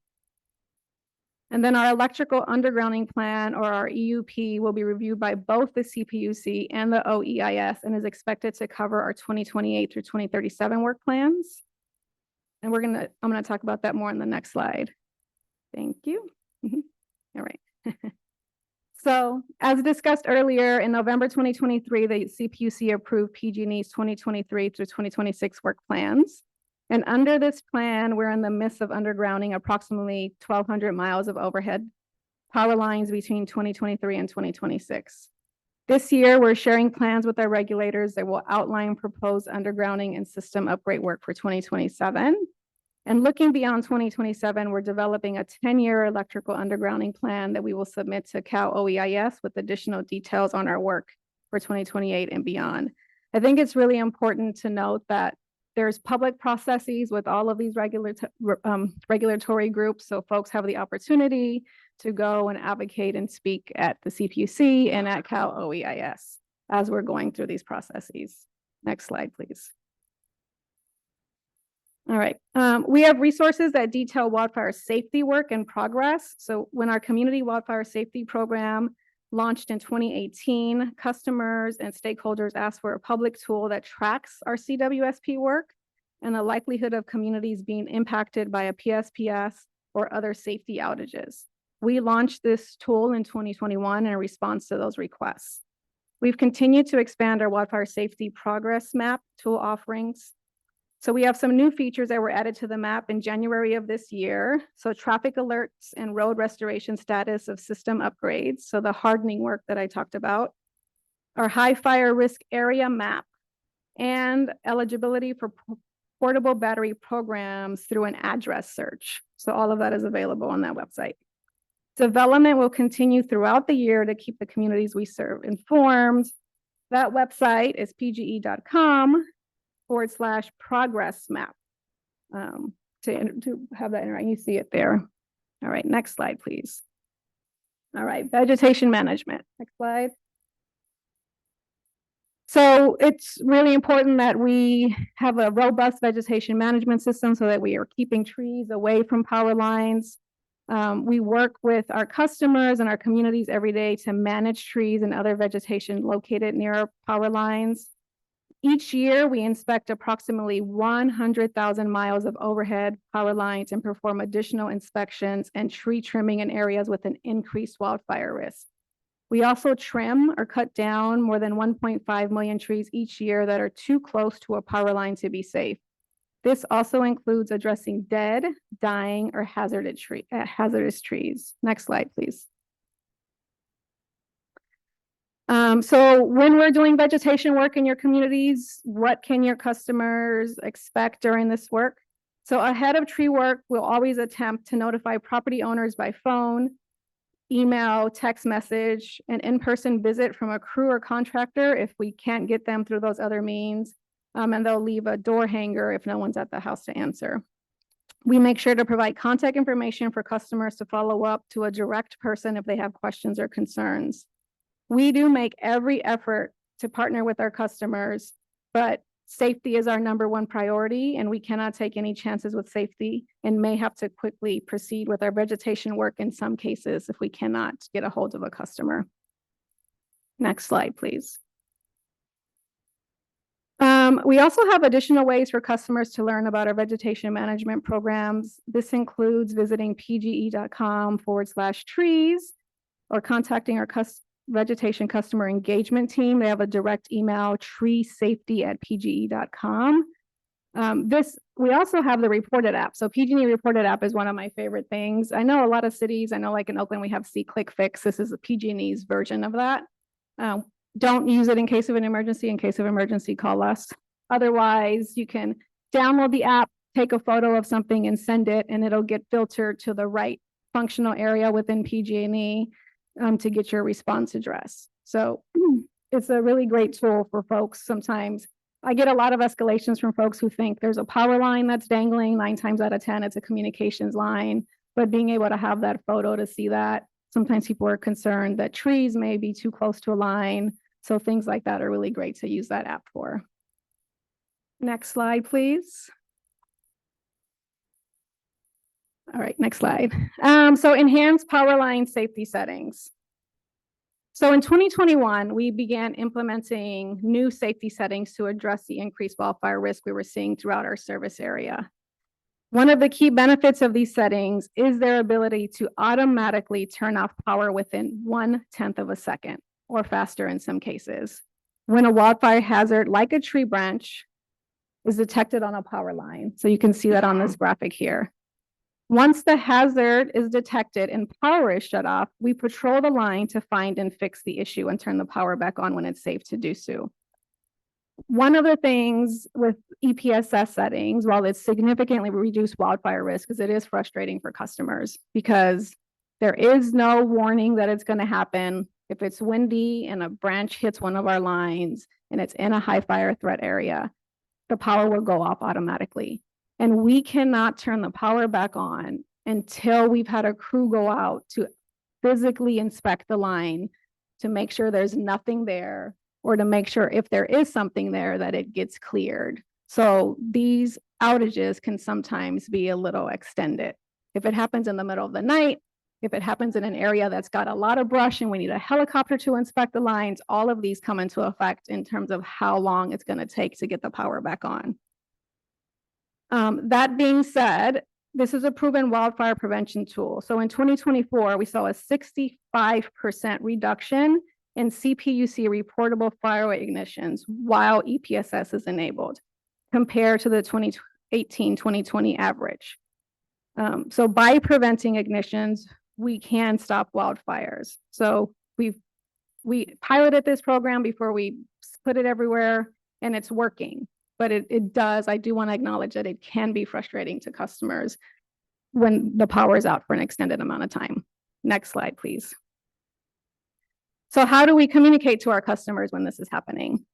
And then our electrical undergrounding plan, or our EUP, will be reviewed by both the CPUC and the OEIS and is expected to cover our 2028 through 2037 work plans. And I'm gonna talk about that more in the next slide. Thank you. All right. So as discussed earlier, in November 2023, the CPUC approved PG&E's 2023 through 2026 work plans. And under this plan, we're in the midst of undergrounding approximately 1,200 miles of overhead power lines between 2023 and 2026. This year, we're sharing plans with our regulators that will outline proposed undergrounding and system upgrade work for 2027. And looking beyond 2027, we're developing a 10-year electrical undergrounding plan that we will submit to Cal OEIS with additional details on our work for 2028 and beyond. I think it's really important to note that there's public processes with all of these regulatory groups, so folks have the opportunity to go and advocate and speak at the CPUC and at Cal OEIS as we're going through these processes. Next slide, please. All right, we have resources that detail wildfire safety work in progress. So when our community wildfire safety program launched in 2018, customers and stakeholders asked for a public tool that tracks our CWSP work and the likelihood of communities being impacted by a PSPS or other safety outages. We launched this tool in 2021 in response to those requests. We've continued to expand our wildfire safety progress map tool offerings. So we have some new features that were added to the map in January of this year. So traffic alerts and road restoration status of system upgrades. So the hardening work that I talked about, our high fire risk area map, and eligibility for portable battery programs through an address search. So all of that is available on that website. Development will continue throughout the year to keep the communities we serve informed. That website is pge.com/progress map to have that interact. You see it there. All right, next slide, please. All right, vegetation management. Next slide. So it's really important that we have a robust vegetation management system so that we are keeping trees away from power lines. We work with our customers and our communities every day to manage trees and other vegetation located near our power lines. Each year, we inspect approximately 100,000 miles of overhead power lines and perform additional inspections and tree trimming in areas with an increased wildfire risk. We also trim or cut down more than 1.5 million trees each year that are too close to a power line to be safe. This also includes addressing dead, dying, or hazardous trees. Next slide, please. So when we're doing vegetation work in your communities, what can your customers expect during this work? So ahead of tree work, we'll always attempt to notify property owners by phone, email, text message, an in-person visit from a crew or contractor if we can't get them through those other means. And they'll leave a door hanger if no one's at the house to answer. We make sure to provide contact information for customers to follow up to a direct person if they have questions or concerns. We do make every effort to partner with our customers, but safety is our #1 priority, and we cannot take any chances with safety and may have to quickly proceed with our vegetation work in some cases if we cannot get a hold of a customer. Next slide, please. We also have additional ways for customers to learn about our vegetation management programs. This includes visiting pge.com/trees or contacting our vegetation customer engagement team. They have a direct email, treesafety@pge.com. We also have the reported app. So PG&E reported app is one of my favorite things. I know a lot of cities, I know like in Oakland, we have See Click Fix. This is a PG&E's version of that. Don't use it in case of an emergency. In case of emergency, call us. Otherwise, you can download the app, take a photo of something and send it, and it'll get filtered to the right functional area within PG&E to get your response address. So it's a really great tool for folks. Sometimes I get a lot of escalations from folks who think there's a power line that's dangling. 9 times out of 10, it's a communications line, but being able to have that photo to see that, sometimes people are concerned that trees may be too close to a line. So things like that are really great to use that app for. Next slide, please. All right, next slide. So enhanced power line safety settings. So in 2021, we began implementing new safety settings to address the increased wildfire risk we were seeing throughout our service area. One of the key benefits of these settings is their ability to automatically turn off power within 1/10 of a second or faster in some cases when a wildfire hazard like a tree branch is detected on a power line. So you can see that on this graphic here. Once the hazard is detected and power is shut off, we patrol the line to find and fix the issue and turn the power back on when it's safe to do so. One of the things with EPSS settings, while it's significantly reduced wildfire risk, is it is frustrating for customers because there is no warning that it's going to happen. If it's windy and a branch hits one of our lines and it's in a high fire threat area, the power will go off automatically. And we cannot turn the power back on until we've had a crew go out to physically inspect the line to make sure there's nothing there, or to make sure if there is something there that it gets cleared. So these outages can sometimes be a little extended. If it happens in the middle of the night, if it happens in an area that's got a lot of brush and we need a helicopter to inspect the lines, all of these come into effect in terms of how long it's going to take to get the power back on. That being said, this is a proven wildfire prevention tool. So in 2024, we saw a 65% reduction in CPUC reportable fire ignitions while EPSS is enabled compared to the 2018-2020 average. So by preventing ignitions, we can stop wildfires. So we piloted this program before we put it everywhere, and it's working. But it does, I do want to acknowledge that it can be frustrating to customers when the power is out for an extended amount of time. Next slide, please. So how do we communicate to our customers when this is happening?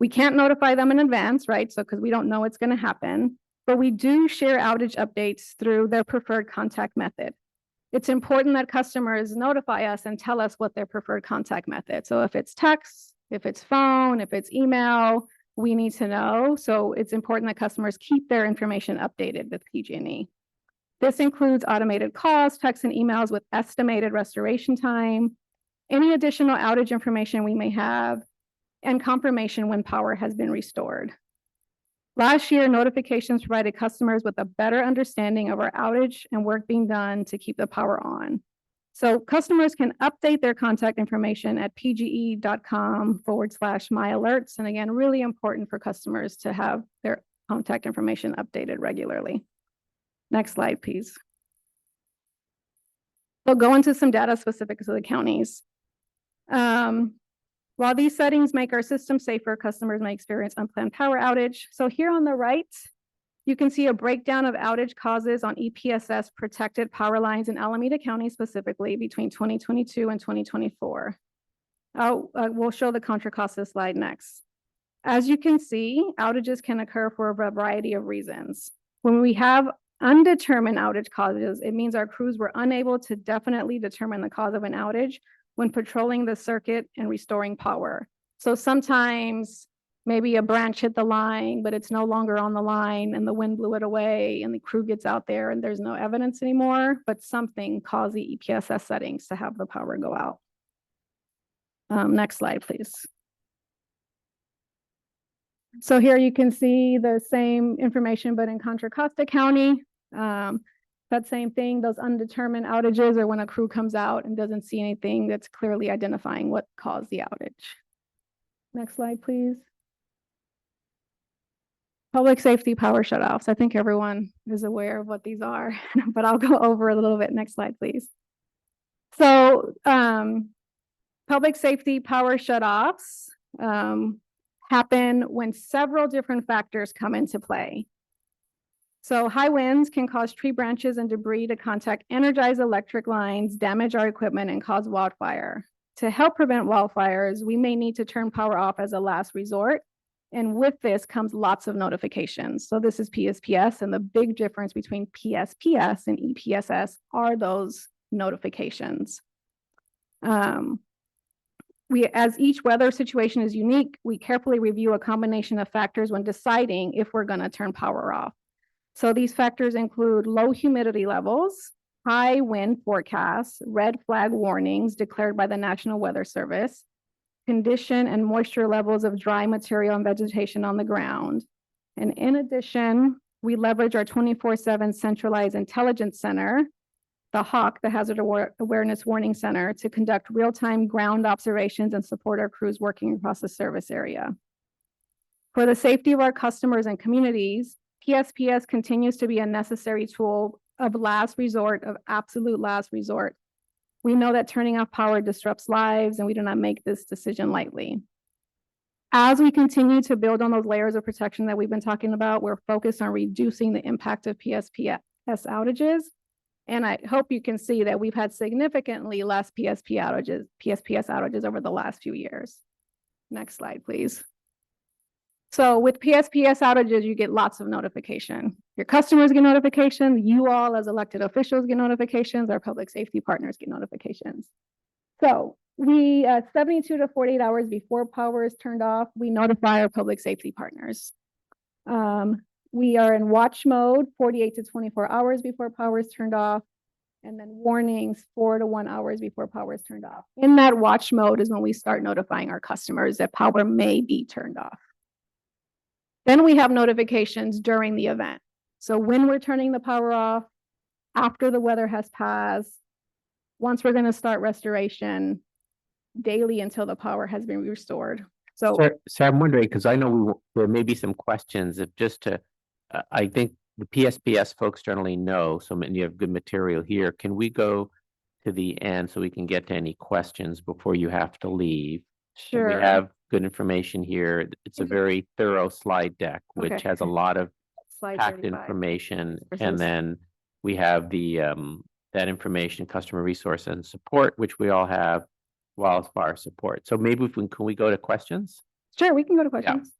We can't notify them in advance, right? So because we don't know it's going to happen, but we do share outage updates through their preferred contact method. It's important that customers notify us and tell us what their preferred contact method. So if it's text, If it's phone, if it's email, we need to know. So it's important that customers keep their information updated with PG&E. This includes automated calls, texts, and emails with estimated restoration time, any additional outage information we may have, and confirmation when power has been restored. Last year, notifications provided customers with a better understanding of our outage and work being done to keep the power on. So customers can update their contact information at pge.com/myalerts. And again, really important for customers to have their contact information updated regularly. Next slide, please. We'll go into some data specific to the counties. While these settings make our system safer, customers may experience unplanned power outage. So here on the right, you can see a breakdown of outage causes on EPSS protected power lines in Alameda County specifically between 2022 and 2024. We'll show the Contra Costa slide next. As you can see, outages can occur for a variety of reasons. When we have undetermined outage causes, it means our crews were unable to definitely determine the cause of an outage when patrolling the circuit and restoring power. So sometimes maybe a branch hit the line, but it's no longer on the line and the wind blew it away and the crew gets out there and there's no evidence anymore, but something caused the EPSS settings to have the power go out. Next slide, please. So here you can see the same information, but in Contra Costa County. That same thing, those undetermined outages are when a crew comes out and doesn't see anything that's clearly identifying what caused the outage. Next slide, please. Public safety power shutoffs. I think everyone is aware of what these are, but I'll go over a little bit. Next slide, please. So public safety power shutoffs happen when several different factors come into play. So high winds can cause tree branches and debris to contact energized electric lines, damage our equipment, and cause wildfire. To help prevent wildfires, we may need to turn power off as a last resort. And with this comes lots of notifications. So this is PSPS, and the big difference between PSPS and EPSS are those notifications. As each weather situation is unique, we carefully review a combination of factors when deciding if we're going to turn power off. So these factors include low humidity levels, high wind forecasts, red flag warnings declared by the National Weather Service, condition and moisture levels of dry material and vegetation on the ground. And in addition, we leverage our 24/7 centralized intelligence center, the HAWK, the Hazard Awareness Warning Center, to conduct real-time ground observations and support our crews working across the service area. For the safety of our customers and communities, PSPS continues to be a necessary tool of last resort, of absolute last resort. We know that turning off power disrupts lives, and we do not make this decision lightly. As we continue to build on those layers of protection that we've been talking about, we're focused on reducing the impact of PSPS outages. And I hope you can see that we've had significantly less PSPS outages over the last few years. Next slide, please. So with PSPS outages, you get lots of notification. Your customers get notification. You all as elected officials get notifications. Our public safety partners get notifications. So we, 72 to 48 hours before power is turned off, we notify our public safety partners. We are in watch mode 48 to 24 hours before power is turned off, and then warnings 4 to 1 hours before power is turned off. In that watch mode is when we start notifying our customers that power may be turned off. Then we have notifications during the event. So when we're turning the power off, after the weather has passed, once we're going to start restoration, daily until the power has been restored. So I'm wondering, because I know there may be some questions if just to, I think the PSPS folks generally know, so many you have good material here. Can we go to the end so we can get to any questions before you have to leave? Sure. We have good information here. It's a very thorough slide deck, which Okay. has a lot of Slide packed 35. information. Versus- And then we have the that information, customer resource and support, which we all have, wildfire support. So maybe can we go to questions? Sure, we can go to questions.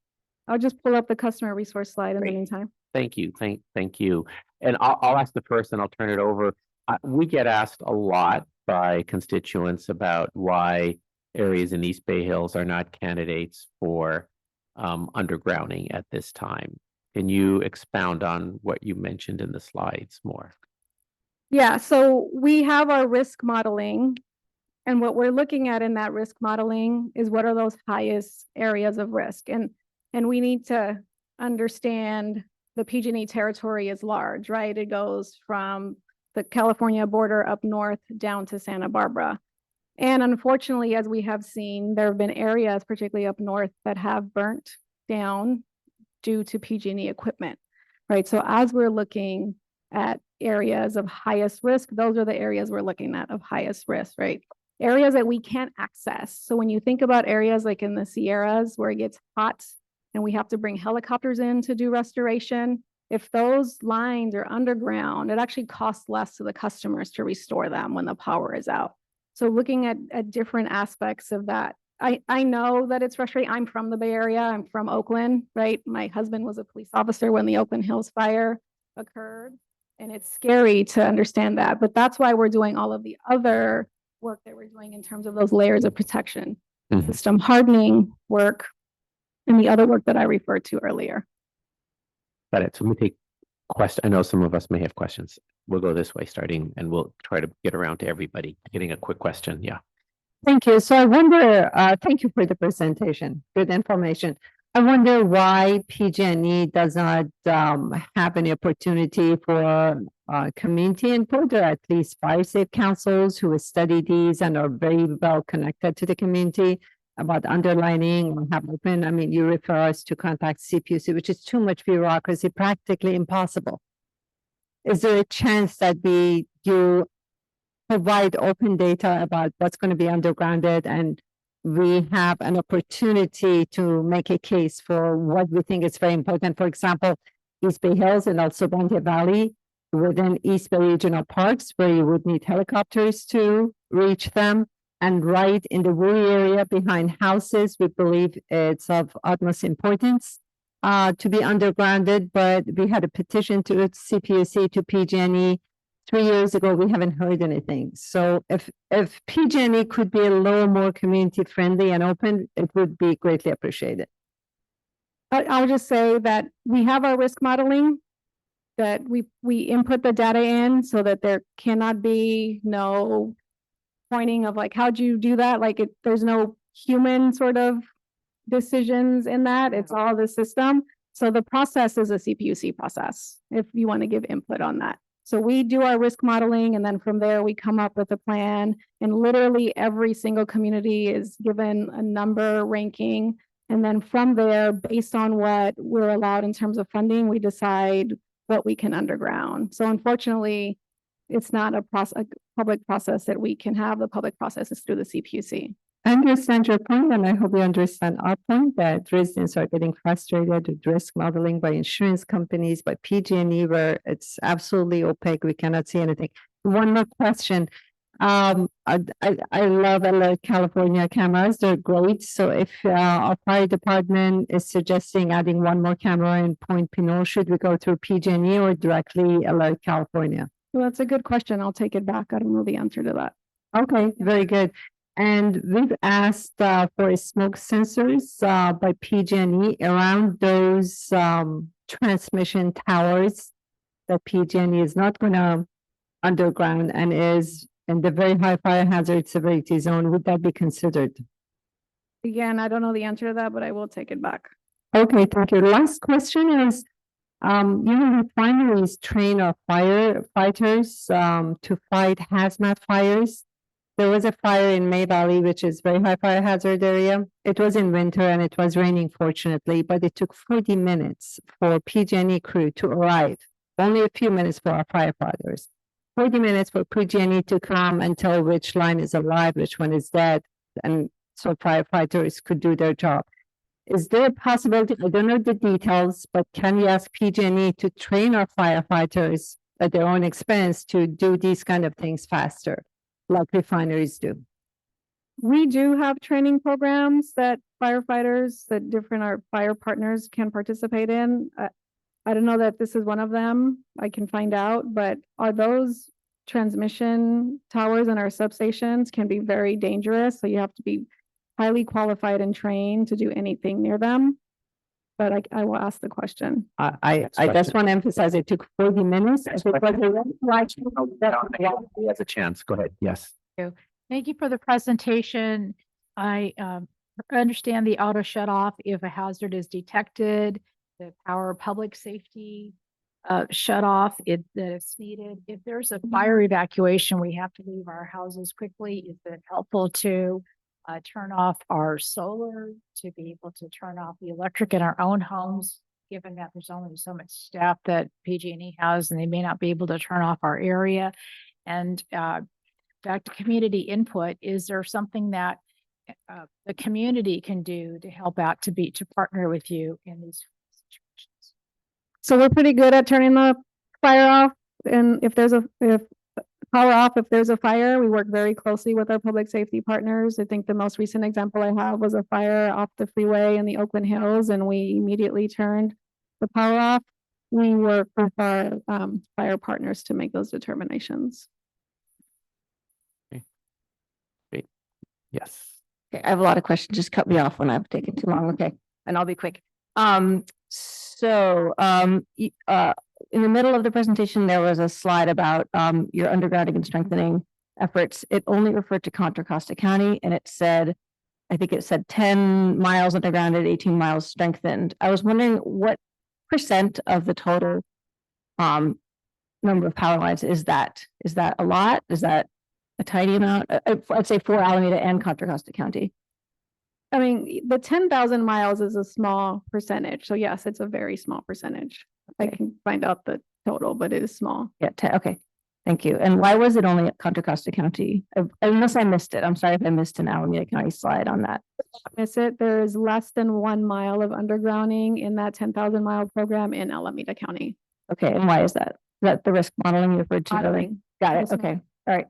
I'll just pull up the customer resource slide in the meantime. Thank you. Thank you. And I'll ask the first and I'll turn it over. We get asked a lot by constituents about why areas in East Bay Hills are not candidates for undergrounding at this time. Can you expound on what you mentioned in the slides more? Yeah, so we have our risk modeling. And what we're looking at in that risk modeling is what are those highest areas of risk? And we need to understand the PG&E territory is large, right? It goes from the California border up north down to Santa Barbara. And unfortunately, as we have seen, there have been areas, particularly up north, that have burnt down due to PG&E equipment, right? So as we're looking at areas of highest risk, those are the areas we're looking at of highest risk, right? Areas that we can't access. So when you think about areas like in the Sierras where it gets hot and we have to bring helicopters in to do restoration, if those lines are underground, it actually costs less to the customers to restore them when the power is out. So looking at different aspects of that. I know that it's frustrating. I'm from the Bay Area. I'm from Oakland, right? My husband was a police officer when the Oakland Hills fire occurred. And it's scary to understand that. But that's why we're doing all of the other work that we're doing in terms of those layers of protection, system hardening work, and the other work that I referred to earlier. Got it. So we take question. I know some of us may have questions. We'll go this way starting and we'll try to get around to everybody getting a quick question. Yeah. Thank you. So I wonder, thank you for the presentation. Good information. I wonder why PG&E does not have any opportunity for community input, or at least fire safe councils who study these and are very well connected to the community about underlining or have open. I mean, you refer us to contact CPUC, which is too much bureaucracy, practically impossible. Is there a chance that you provide open data about what's going to be undergrounded, and we have an opportunity to make a case for what we think is very important? For example, East Bay Hills and also Bondia Valley within East Bay Regional Parks, where you would need helicopters to reach them. And right in the woody area behind houses, we believe it's of utmost importance to be undergrounded. But we had a petition to CPUC, to PG&E 3 years ago. We haven't heard anything. So if PG&E could be a little more community friendly and open, it would be greatly appreciated. I'll just say that we have our risk modeling, that we input the data in so that there cannot be no pointing of like, how'd you do that? Like there's no human sort of decisions in that. It's all the system. So the process is a CPUC process, if you want to give input on that. So we do our risk modeling, and then from there we come up with a plan, and literally every single community is given a number ranking. And then from there, based on what we're allowed in terms of funding, we decide what we can underground. So unfortunately, it's not a public process that we can have. The public process is through the CPUC. I understand your point, and I hope you understand our point that residents are getting frustrated with risk modeling by insurance companies, by PG&E, where it's absolutely opaque. We cannot see anything. One more question. I love Alert California cameras. They're great. So if our fire department is suggesting adding one more camera in Point Pinole, should we go through PG&E or directly Alert California? Well, that's a good question. I'll take it back. I don't know the answer to that. Okay, very good. And we've asked for smoke sensors by PG&E around those transmission towers that PG&E is not going to underground and is in the very high fire hazard severity zone. Would that be considered? Again, I don't know the answer to that, but I will take it back. Okay, thank you. Last question is, refineries train our firefighters to fight hazmat fires. There was a fire in May Valley, which is very high fire hazard area. It was in winter and it was raining, fortunately, but it took 40 minutes for PG&E crew to arrive. Only a few minutes for our firefighters. 40 minutes for PG&E to come and tell which line is alive, which one is dead, and so firefighters could do their job. Is there a possibility, I don't know the details, but can we ask PG&E to train our firefighters at their own expense to do these kind of things faster, like refineries do? We do have training programs that firefighters, that different our fire partners can participate in. I don't know that this is one of them. I can find out, but are those transmission towers in our substations can be very dangerous. So you have to be highly qualified and trained to do anything near them. But I will ask the question. I just want to emphasize it took 40 minutes. If it was He has a chance. Go ahead. Yes. Thank you for the presentation. I understand the auto shut off if a hazard is detected, the power public safety shut off that it's needed. If there's a fire evacuation, we have to leave our houses quickly. Is it helpful to turn off our solar, to be able to turn off the electric in our own homes, given that there's only so much staff that PG&E has and they may not be able to turn off our area? And back to community input, is there something that the community can do to help out to partner with you in these situations? So we're pretty good at turning the fire off. And if power off, if there's a fire, we work very closely with our public safety partners. I think the most recent example I have was a fire off the freeway in the Oakland Hills, and we immediately turned the power off. We work with our fire partners to make those determinations. Great. Yes. Okay, I have a lot of questions. Just cut me off when I've taken too long. Okay, and I'll be quick. In the middle of the presentation, there was a slide about your undergrounding and strengthening efforts. It only referred to Contra Costa County, and it said, I think it said 10 miles undergrounded, 18 miles strengthened. I was wondering what percent of the total number of power lines is that? Is that a lot? Is that a tiny amount? I'd say for Alameda and Contra Costa County. I mean, the 10,000 miles is a small percentage. So yes, it's a very small percentage. I can find out the total, but it is small. Yeah, okay. Thank you. And why was it only at Contra Costa County? Unless I missed it. I'm sorry if I missed an Alameda County slide on that. Miss it. There is less than 1 mile of undergrounding in that 10,000 mile program in Alameda County. Okay, and why is that? Is that the risk modeling you referred to? Modeling. Got it. Yes, Okay. All right.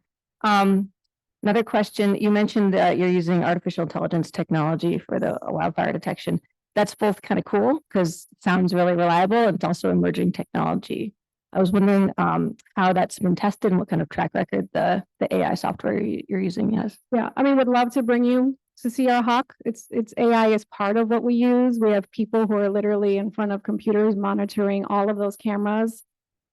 Another question. You mentioned that you're using artificial intelligence technology for the wildfire detection. That's both kind of cool because it sounds really reliable and it's also emerging technology. I was wondering how that's been tested and what kind of track record the AI software you're using has. Yeah, I mean, would love to bring you to see our Hawk. It's AI is part of what we use. We have people who are literally in front of computers monitoring all of those cameras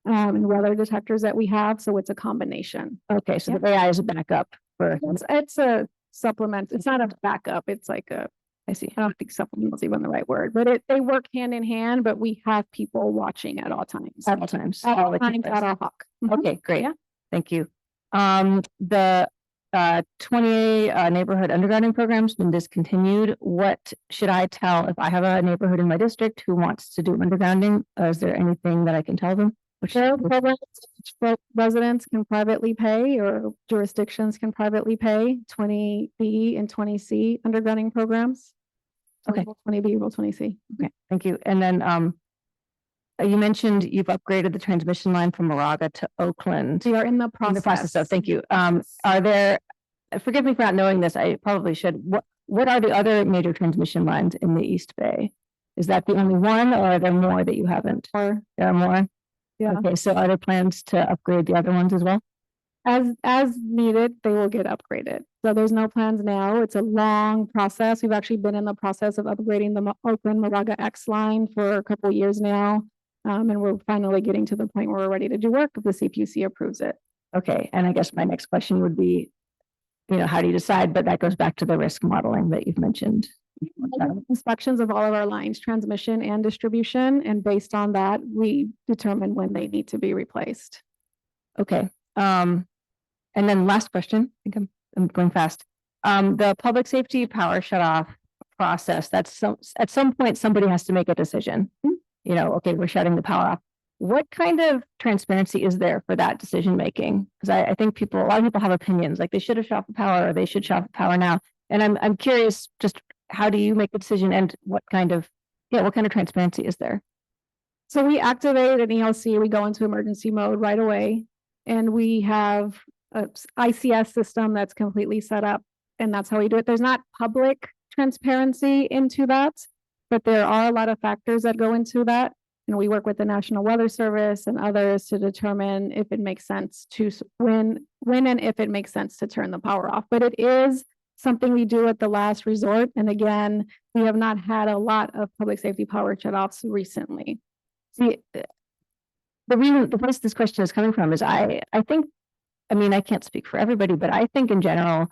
and weather detectors that we have. So it's a combination. Okay, so the AI is a backup for. It's a supplement. It's not a backup. It's like a. I see. I don't think supplement is even the right word, but they work hand in hand. But we have people watching at all times. At all times. At all times at our Hawk. Okay, great. Yeah. Thank you. The 20 neighborhood undergrounding program's been discontinued. What should I tell if I have a neighborhood in my district who wants to do undergrounding? Is there anything that I can tell them? There are programs which residents can privately pay or jurisdictions can privately pay 20B and 20C undergrounding programs. Okay. 20B, Rule 20C. Okay, thank you. And then you mentioned you've upgraded the transmission line from Moraga to Oakland. We are in the process. So thank you. Are there, forgive me for not knowing this, I probably should. What are the other major transmission lines in the East Bay? Is that the only one or are there more that you haven't? Or there are more? Yeah. Okay, so are there plans to upgrade the other ones as well? As needed, they will get upgraded. So there's no plans now. It's a long process. We've actually been in the process of upgrading the Oakland Moraga X line for a couple of years now. And we're finally getting to the point where we're ready to do work if the CPUC approves it. Okay, and I guess my next question would be, how do you decide? But that goes back to the risk modeling that you've mentioned. Inspections of all of our lines, transmission and distribution, and based on that, we determine when they need to be replaced. Okay. And then last question, I think I'm going fast. The public safety power shutoff process, at some point, somebody has to make a decision. Okay, we're shutting the power off. What kind of transparency is there for that decision making? Because I think a lot of people have opinions, like they should have shut off the power or they should shut off the power now. And I'm curious, just how do you make the decision and what kind of transparency is there? So we activate an ELC, we go into emergency mode right away, and we have a ICS system that's completely set up, and that's how we do it. There's not public transparency into that, but there are a lot of factors that go into that. And we work with the National Weather Service and others to determine if it makes sense to when and if it makes sense to turn the power off. But it is something we do at the last resort. And again, we have not had a lot of public safety power shutoffs recently. See, the place this question is coming from is I think, I mean, I can't speak for everybody, but I think in general,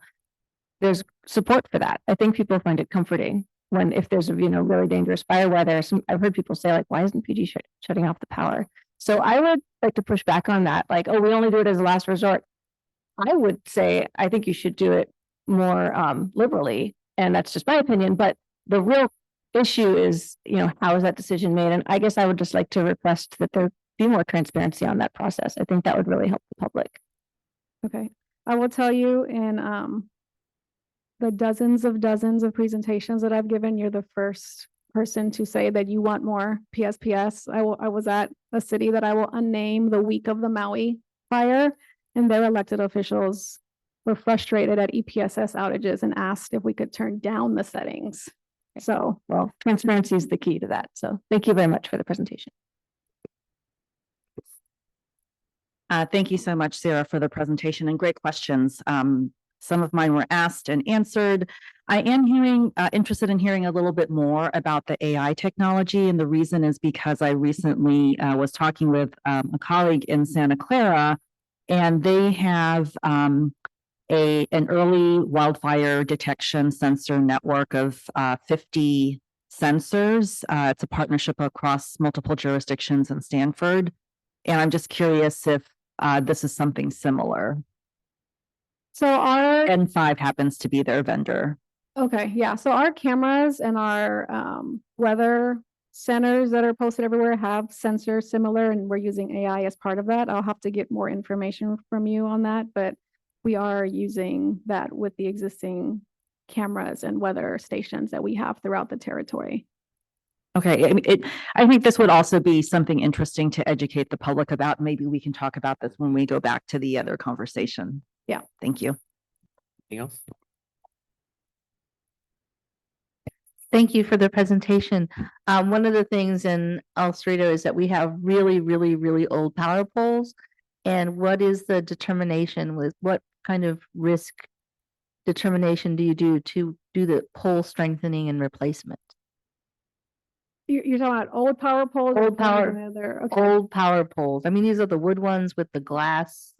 there's support for that. I think people find it comforting when, if there's, really dangerous fire weather. I've heard people say like, why isn't PG shutting off the power? So I would like to push back on that. Like, oh, we only do it as a last resort. I would say, I think you should do it more liberally. And that's just my opinion. But the real issue is, how is that decision made? And I guess I would just like to request that there be more transparency on that process. I think that would really help the public. Okay. I will tell you in the dozens of presentations that I've given, you're the first person to say that you want more PSPS. I was at a city that I will unname the week of the Maui fire, and their elected officials were frustrated at EPSS outages and asked if we could turn down the settings. So, well, transparency is the key to that. So thank you very much for the presentation. Thank you so much, Sarah, for the presentation and great questions. Some of mine were asked and answered. I am interested in hearing a little bit more about the AI technology. And the reason is because I recently was talking with a colleague in Santa Clara, and they have an early wildfire detection sensor network of 50 sensors. It's a partnership across multiple jurisdictions in Stanford. And I'm just curious if this is something similar. So our N5 happens to be their vendor. Okay, yeah. So our cameras and our weather centers that are posted everywhere have sensors similar, and we're using AI as part of that. I'll have to get more information from you on that, but we are using that with the existing cameras and weather stations that we have throughout the territory. Okay, I think this would also be something interesting to educate the public about. Maybe we can talk about this when we go back to the other conversation. Yeah. Thank you. Anything else? Thank you for the presentation. One of the things in El Cerrito is that we have really, really, really old power poles. And what is the determination with what kind of risk determination do you do to do the pole strengthening and replacement? You're talking about old power poles? or Old power, okay. old power poles. I mean, these are the wood ones with the glass.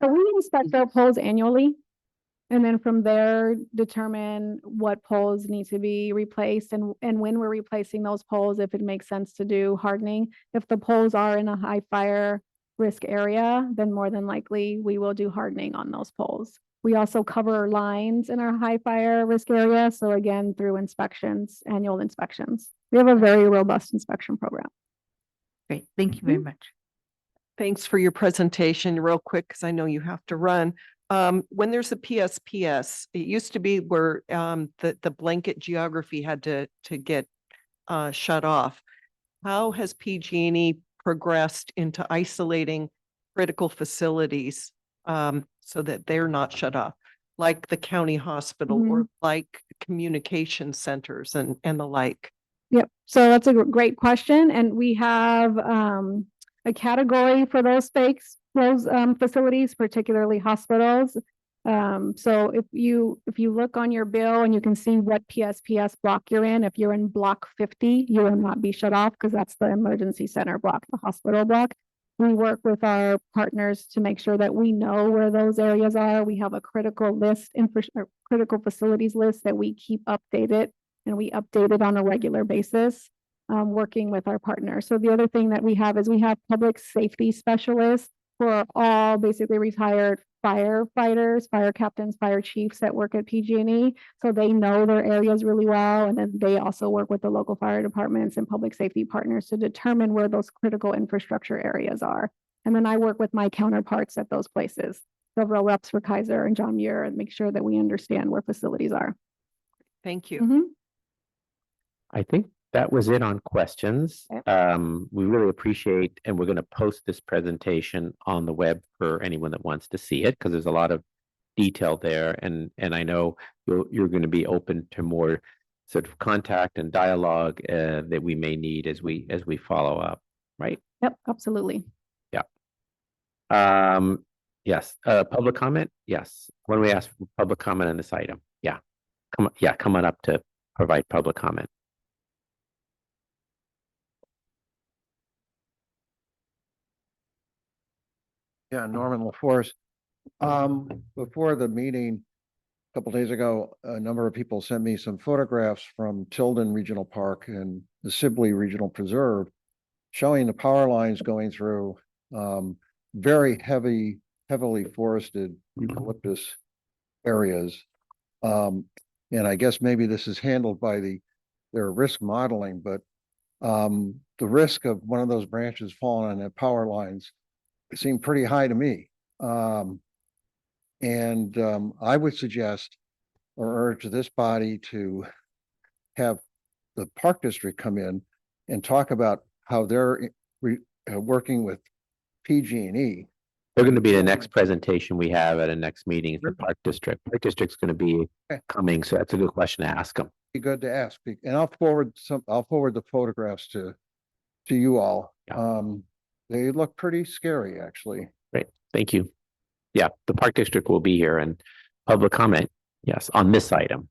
So we inspect our poles annually. And then from there, determine what poles need to be replaced and when we're replacing those poles, if it makes sense to do hardening. If the poles are in a high fire risk area, then more than likely we will do hardening on those poles. We also cover lines in our high fire risk area. So again, through inspections, annual inspections. We have a very robust inspection program. Great. Thank you very much. Thanks for your presentation. Real quick, because I know you have to run. When there's a PSPS, it used to be where the blanket geography had to get shut off. How has PG&E progressed into isolating critical facilities so that they're not shut off, like the county hospital or like communication centers and the like? Yep. So that's a great question. And we have a category for those facilities, particularly hospitals. So if you look on your bill and you can see what PSPS block you're in, if you're in block 50, you will not be shut off because that's the emergency center block, the hospital block. We work with our partners to make sure that we know where those areas are. We have a critical list, critical facilities list that we keep updated, and we update it on a regular basis, working with our partners. So the other thing that we have is we have public safety specialists who are all basically retired firefighters, fire captains, fire chiefs that work at PG&E. So they know their areas really well. And then they also work with the local fire departments and public safety partners to determine where those critical infrastructure areas are. And then I work with my counterparts at those places, several reps for Kaiser and John Muir, and make sure that we understand where facilities are. Thank you. I think that was it on questions. We really appreciate, and we're going to post this presentation on the web for anyone that wants to see it, because there's a lot of detail there. And I know you're going to be open to more sort of contact and dialogue that we may need as we follow up, right? Yep, absolutely. Yeah. Yes, public comment? Yes. When we ask for public comment on this item, yeah. Come on up to provide public comment. Yeah, Norman LaForce. Before the meeting, a couple days ago, a number of people sent me some photographs from Tilden Regional Park and the Sibley Regional Preserve showing the power lines going through very heavily forested eucalyptus areas. And I guess maybe this is handled by their risk modeling, but the risk of one of those branches falling on the power lines seemed pretty high to me. I would suggest or urge this body to have the Park District come in and talk about how they're working with PG&E. They're going to be the next presentation we have at a next meeting for Park District. Park District's going to be coming, so that's a good question to ask them. Be good to ask, and I'll forward the photographs to you all. They look pretty scary, actually. Great, thank you. Yeah, the Park District will be here and public comment, yes, on this item.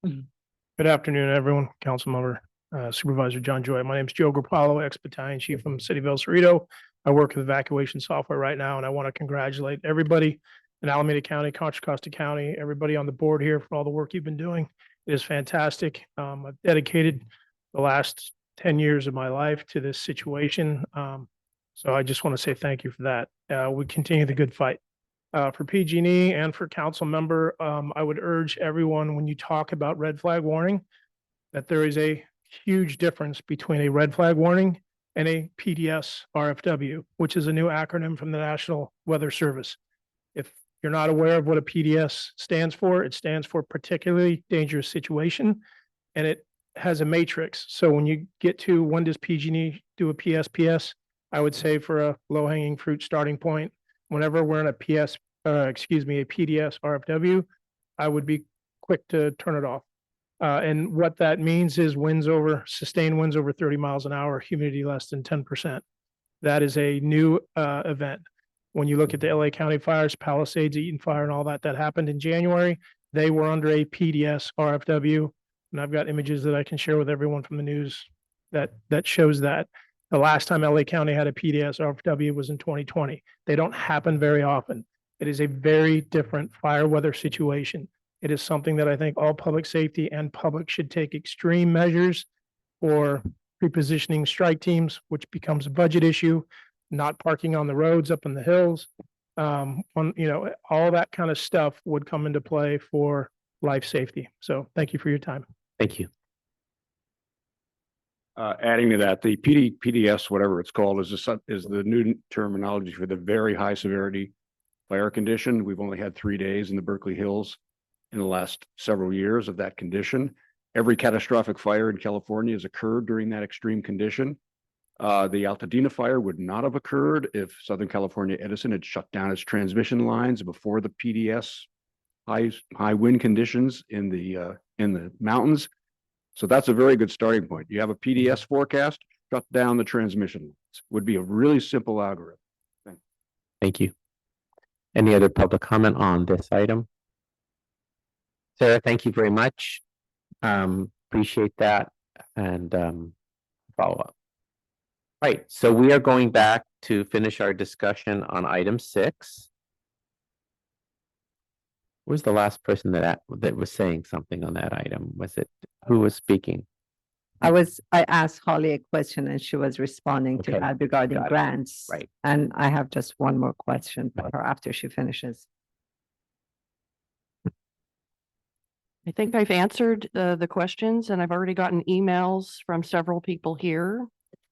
Good afternoon, everyone. Councilmember, Supervisor John Joy. My name is Joe Grappolo, ex-battalion chief from City of El Cerrito. I work with evacuation software right now, and I want to congratulate everybody in Alameda County, Contra Costa County, everybody on the board here for all the work you've been doing. It is fantastic. I've dedicated the last 10 years of my life to this situation. So I just want to say thank you for that. We continue the good fight. For PG&E and for council member, I would urge everyone when you talk about red flag warning, that there is a huge difference between a red flag warning and a PDS RFW, which is a new acronym from the National Weather Service. If you're not aware of what a PDS stands for, it stands for particularly dangerous situation, and it has a matrix. So when you get to when does PG&E do a PSPS, I would say for a low hanging fruit starting point, whenever we're in a PDS RFW, I would be quick to turn it off. And what that means is sustained winds over 30 miles an hour, humidity less than 10%. That is a new event. When you look at the LA County fires, Palisades, Eaton Fire, and all that happened in January, they were under a PDS RFW. And I've got images that I can share with everyone from the news that shows that. The last time LA County had a PDS RFW was in 2020. They don't happen very often. It is a very different fire weather situation. It is something that I think all public safety and public should take extreme measures for repositioning strike teams, which becomes a budget issue, not parking on the roads up in the hills. All that kind of stuff would come into play for life safety. So thank you for your time. Thank you. Adding to that, the PDS, whatever it's called, is the new terminology for the very high severity fire condition. We've only had 3 days in the Berkeley Hills in the last several years of that condition. Every catastrophic fire in California has occurred during that extreme condition. The Altadena fire would not have occurred if Southern California Edison had shut down its transmission lines before the PDS high wind conditions in the mountains. So that's a very good starting point. You have a PDS forecast, shut down the transmission lines. Would be a really simple algorithm. Thank you. Any other public comment on this item? Sarah, thank you very much. Appreciate that and follow up. Right, so we are going back to finish our discussion on item 6. Who was the last person that was saying something on that item? Was it, who was speaking? I asked Holly a question and she was responding to that regarding grants. Right. And I have just one more question for her after she finishes. I think I've answered the questions and I've already gotten emails from several people here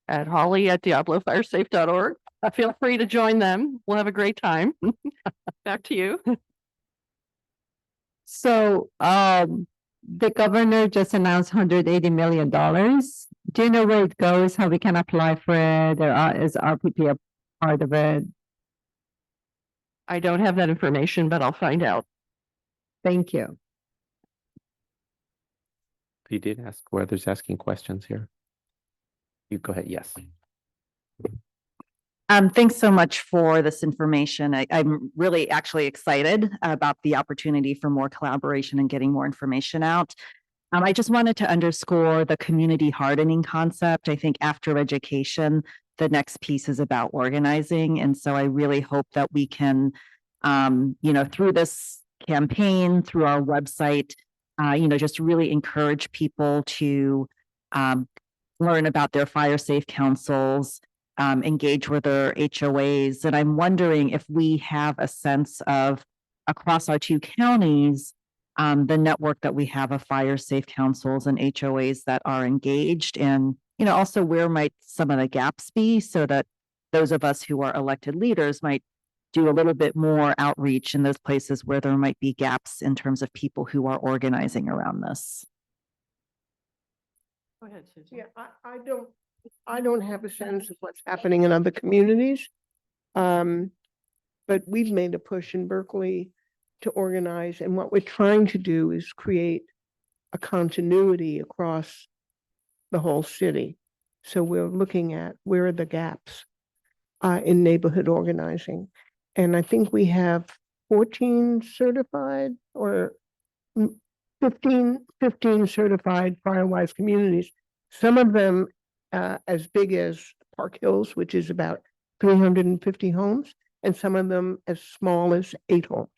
at holly@diablofiresafe.org. Feel free to join them. We'll have a great time. Back to you. So, the governor just announced $180 million. Do you know where it goes, how we can apply for it? Is RPP a part of it? I don't have that information, but I'll find out. Thank you. You did ask whether's asking questions here. You go ahead, yes. Thanks so much for this information. I'm really actually excited about the opportunity for more collaboration and getting more information out. I just wanted to underscore the community hardening concept. I think after education, the next piece is about organizing. And so I really hope that we can, through this campaign, through our website, just really encourage people to learn about their fire safe councils, engage with their HOAs. And I'm wondering if we have a sense of across our two counties, the network that we have of fire safe councils and HOAs that are engaged, and also where might some of the gaps be, so that those of us who are elected leaders might do a little bit more outreach in those places where there might be gaps in terms of people who are organizing around this. Go ahead, Susan. Yeah, I don't have a sense of what's happening in other communities. But we've made a push in Berkeley to organize, and what we're trying to do is create a continuity across the whole city. So we're looking at where are the gaps in neighborhood organizing. And I think we have 14 certified or 15 certified Firewise communities. Some of them as big as Park Hills, which is about 350 homes, and some of them as small as 8 homes.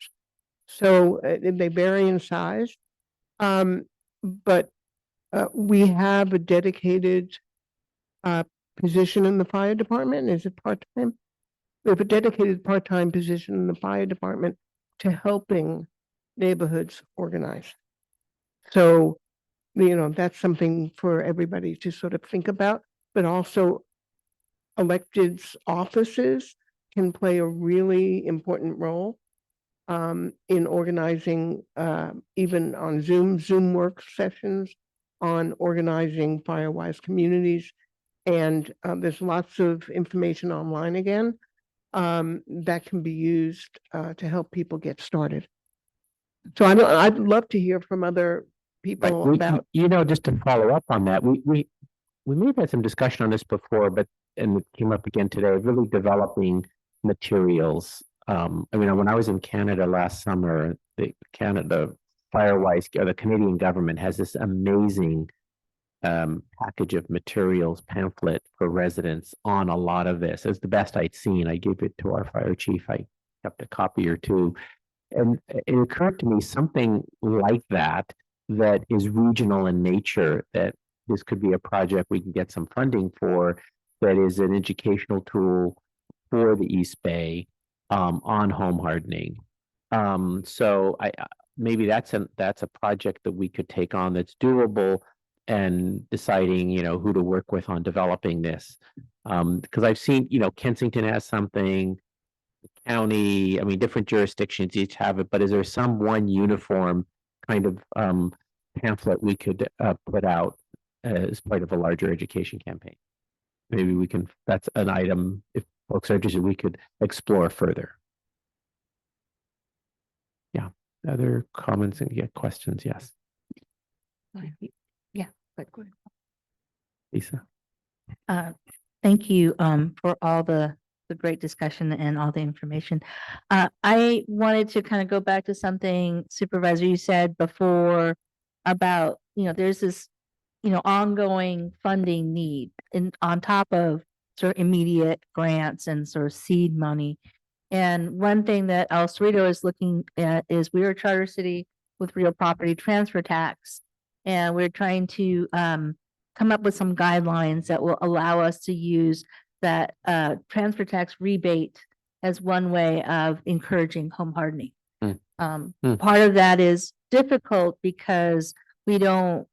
So they vary in size. But we have a dedicated position in the fire department. Is it part-time? We have a dedicated part-time position in the fire department to helping neighborhoods organize. So, that's something for everybody to sort of think about, but also electeds offices can play a really important role in organizing, even on Zoom work sessions, on organizing Firewise communities. And there's lots of information online again that can be used to help people get started. So I'd love to hear from other people about. Just to follow up on that, we may have had some discussion on this before, and it came up again today, really developing materials. When I was in Canada last summer, the Firewise, or the Canadian government has this amazing package of materials pamphlet for residents on a lot of this. It's the best I'd seen. I gave it to our fire chief. I kept a copy or two. And it occurred to me something like that is regional in nature, that this could be a project we can get some funding for, that is an educational tool for the East Bay on home hardening. So maybe that's a project that we could take on that's doable, and deciding, who to work with on developing this. Because I've seen, Kensington has something, county, different jurisdictions each have it, but is there some one uniform kind of pamphlet we could put out as part of a larger education campaign? Maybe we can, that's an item, if folks are interested, we could explore further. Yeah, other comments and questions? Yes. Yeah, but go ahead. Lisa. Thank you for all the great discussion and all the information. I wanted to kind of go back to something, Supervisor, you said before about, there's this, ongoing funding need on top of sort of immediate grants and sort of seed money. And one thing that El Cerrito is looking at is we are a charter city with real property transfer tax. And we're trying to come up with some guidelines that will allow us to use that transfer tax rebate as one way of encouraging home hardening. Part of that is difficult because we don't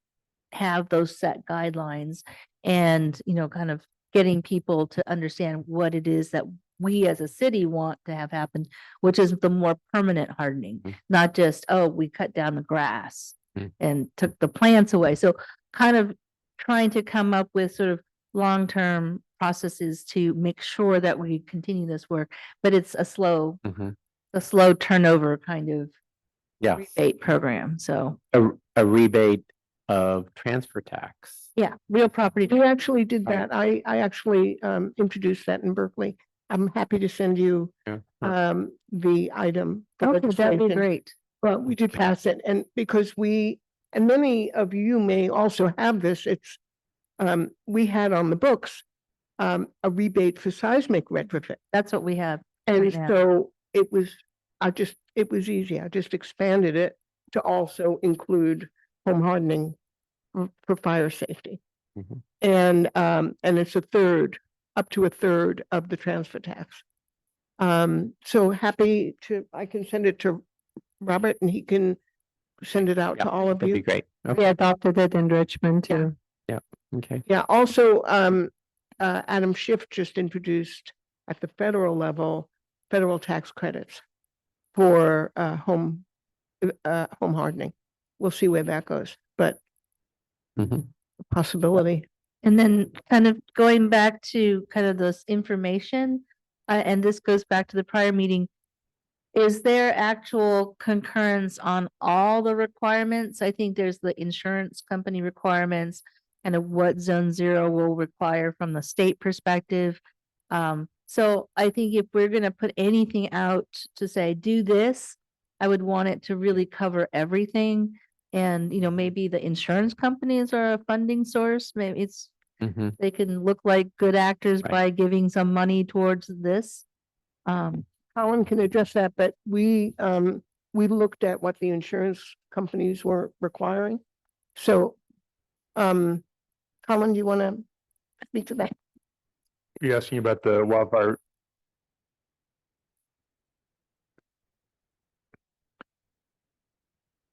have those set guidelines, and kind of getting people to understand what it is that we as a city want to have happen, which is the more permanent hardening, not just, oh, we cut down the grass and took the plants away. So kind of trying to come up with sort of long-term processes to make sure that we continue this work, but it's a slow turnover kind of rebate program. So a rebate of transfer tax. Yeah, real property. We actually did that. I actually introduced that in Berkeley. I'm happy to send you the item. for Okay, that'd be legislation. great. Well, we did pass it, and because and many of you may also have this, we had on the books a rebate for seismic retrofit. That's what we have. And now. so it was easy. I just expanded it to also include home hardening for fire safety. And it's up to a third of the transfer tax. So happy I can send it to Robert and he can send it out to all of That'd you. be great. We Okay. adopted it in Richmond too. Yeah. Okay. Yeah, also, Adam Schiff just introduced at the federal level, federal tax credits for home hardening. We'll see where that goes, but possibility. And then kind of going back to kind of this information, and this goes back to the prior meeting. Is there actual concurrence on all the requirements? I think there's the insurance company requirements and of what zone zero will require from the state perspective. So I think if we're gonna put anything out to say, do this, I would want it to really cover everything. And, maybe the insurance companies are a funding source. Maybe they can look like good actors by giving some money towards this. Colin can address that, but we looked at what the insurance companies were requiring. So, Colin, do you want to speak to that? You're asking about the wildfire.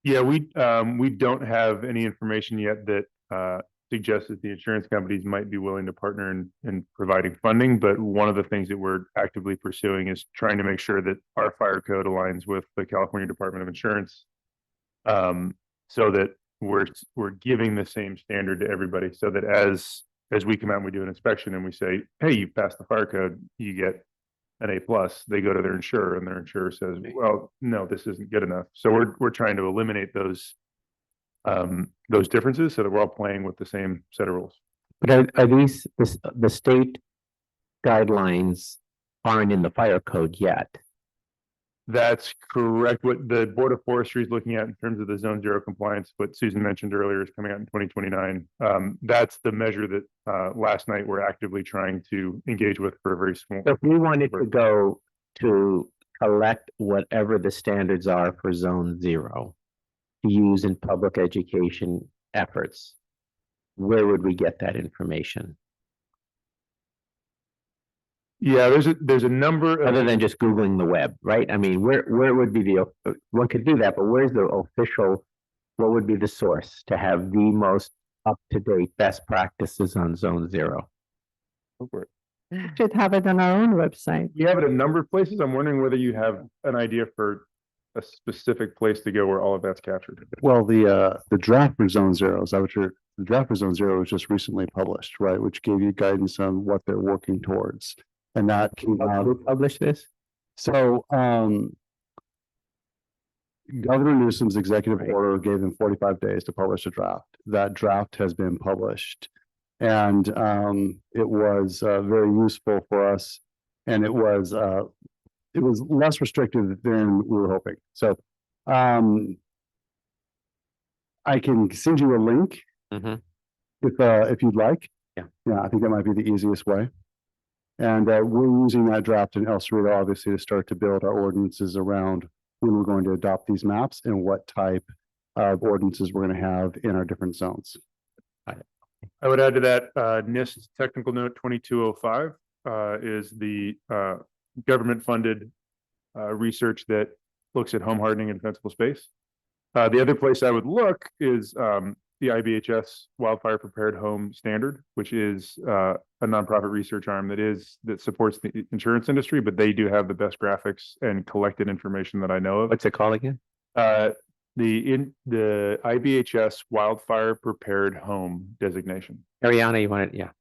Yeah, we don't have any information yet that suggests that the insurance companies might be willing to partner in providing funding. But one of the things that we're actively pursuing is trying to make sure that our fire code aligns with the California Department of Insurance, so that we're giving the same standard to everybody, so that as we come out and we do an inspection and we say, hey, you passed the fire code, you get an A+, they go to their insurer and their insurer says, well, no, this isn't good enough. So we're trying to eliminate those differences so that we're all playing with the same set of rules. But are these, the state guidelines aren't in the fire code yet? That's correct. What the Board of Forestry is looking at in terms of the zone zero compliance, what Susan mentioned earlier, is coming out in 2029. That's the measure that last night we're actively trying to engage with for a very small. So if we wanted to go to collect whatever the standards are for zone zero to use in public education efforts, where would we get that information? Yeah, there's a number other than just Googling the web, right? I mean, where would be one could do that, but where's the official, what would be the source to have the most up-to-date best practices on zone zero? Should have it on our own website. You have it a number of places. I'm wondering whether you have an idea for a specific place to go where all of that's captured. Well, the draft for zone zero, the draft for zone zero was just recently published, right? Which gave you guidance on what they're working towards. And that came out. Who published this? So, Governor Newsom's executive order gave them 45 days to publish a draft. That draft has been published. And it was very useful for us. And it was less restrictive than we were hoping. So I can send you a link if you'd like. Yeah, I think that might be the easiest way. And we're using that draft in El Cerrito, obviously, to start to build our ordinances around when we're going to adopt these maps and what type of ordinances we're going to have in our different zones. I would add to that, NIST Technical Note 2205 is the government-funded research that looks at home hardening and defensible space. The other place I would look is the IBHS Wildfire Prepared Home Standard, which is a nonprofit research arm that supports the insurance industry, but they do have the best graphics and collected information that I know of. What's it called again? The IBHS Wildfire Prepared Home designation. Ariana, you want it? Yeah.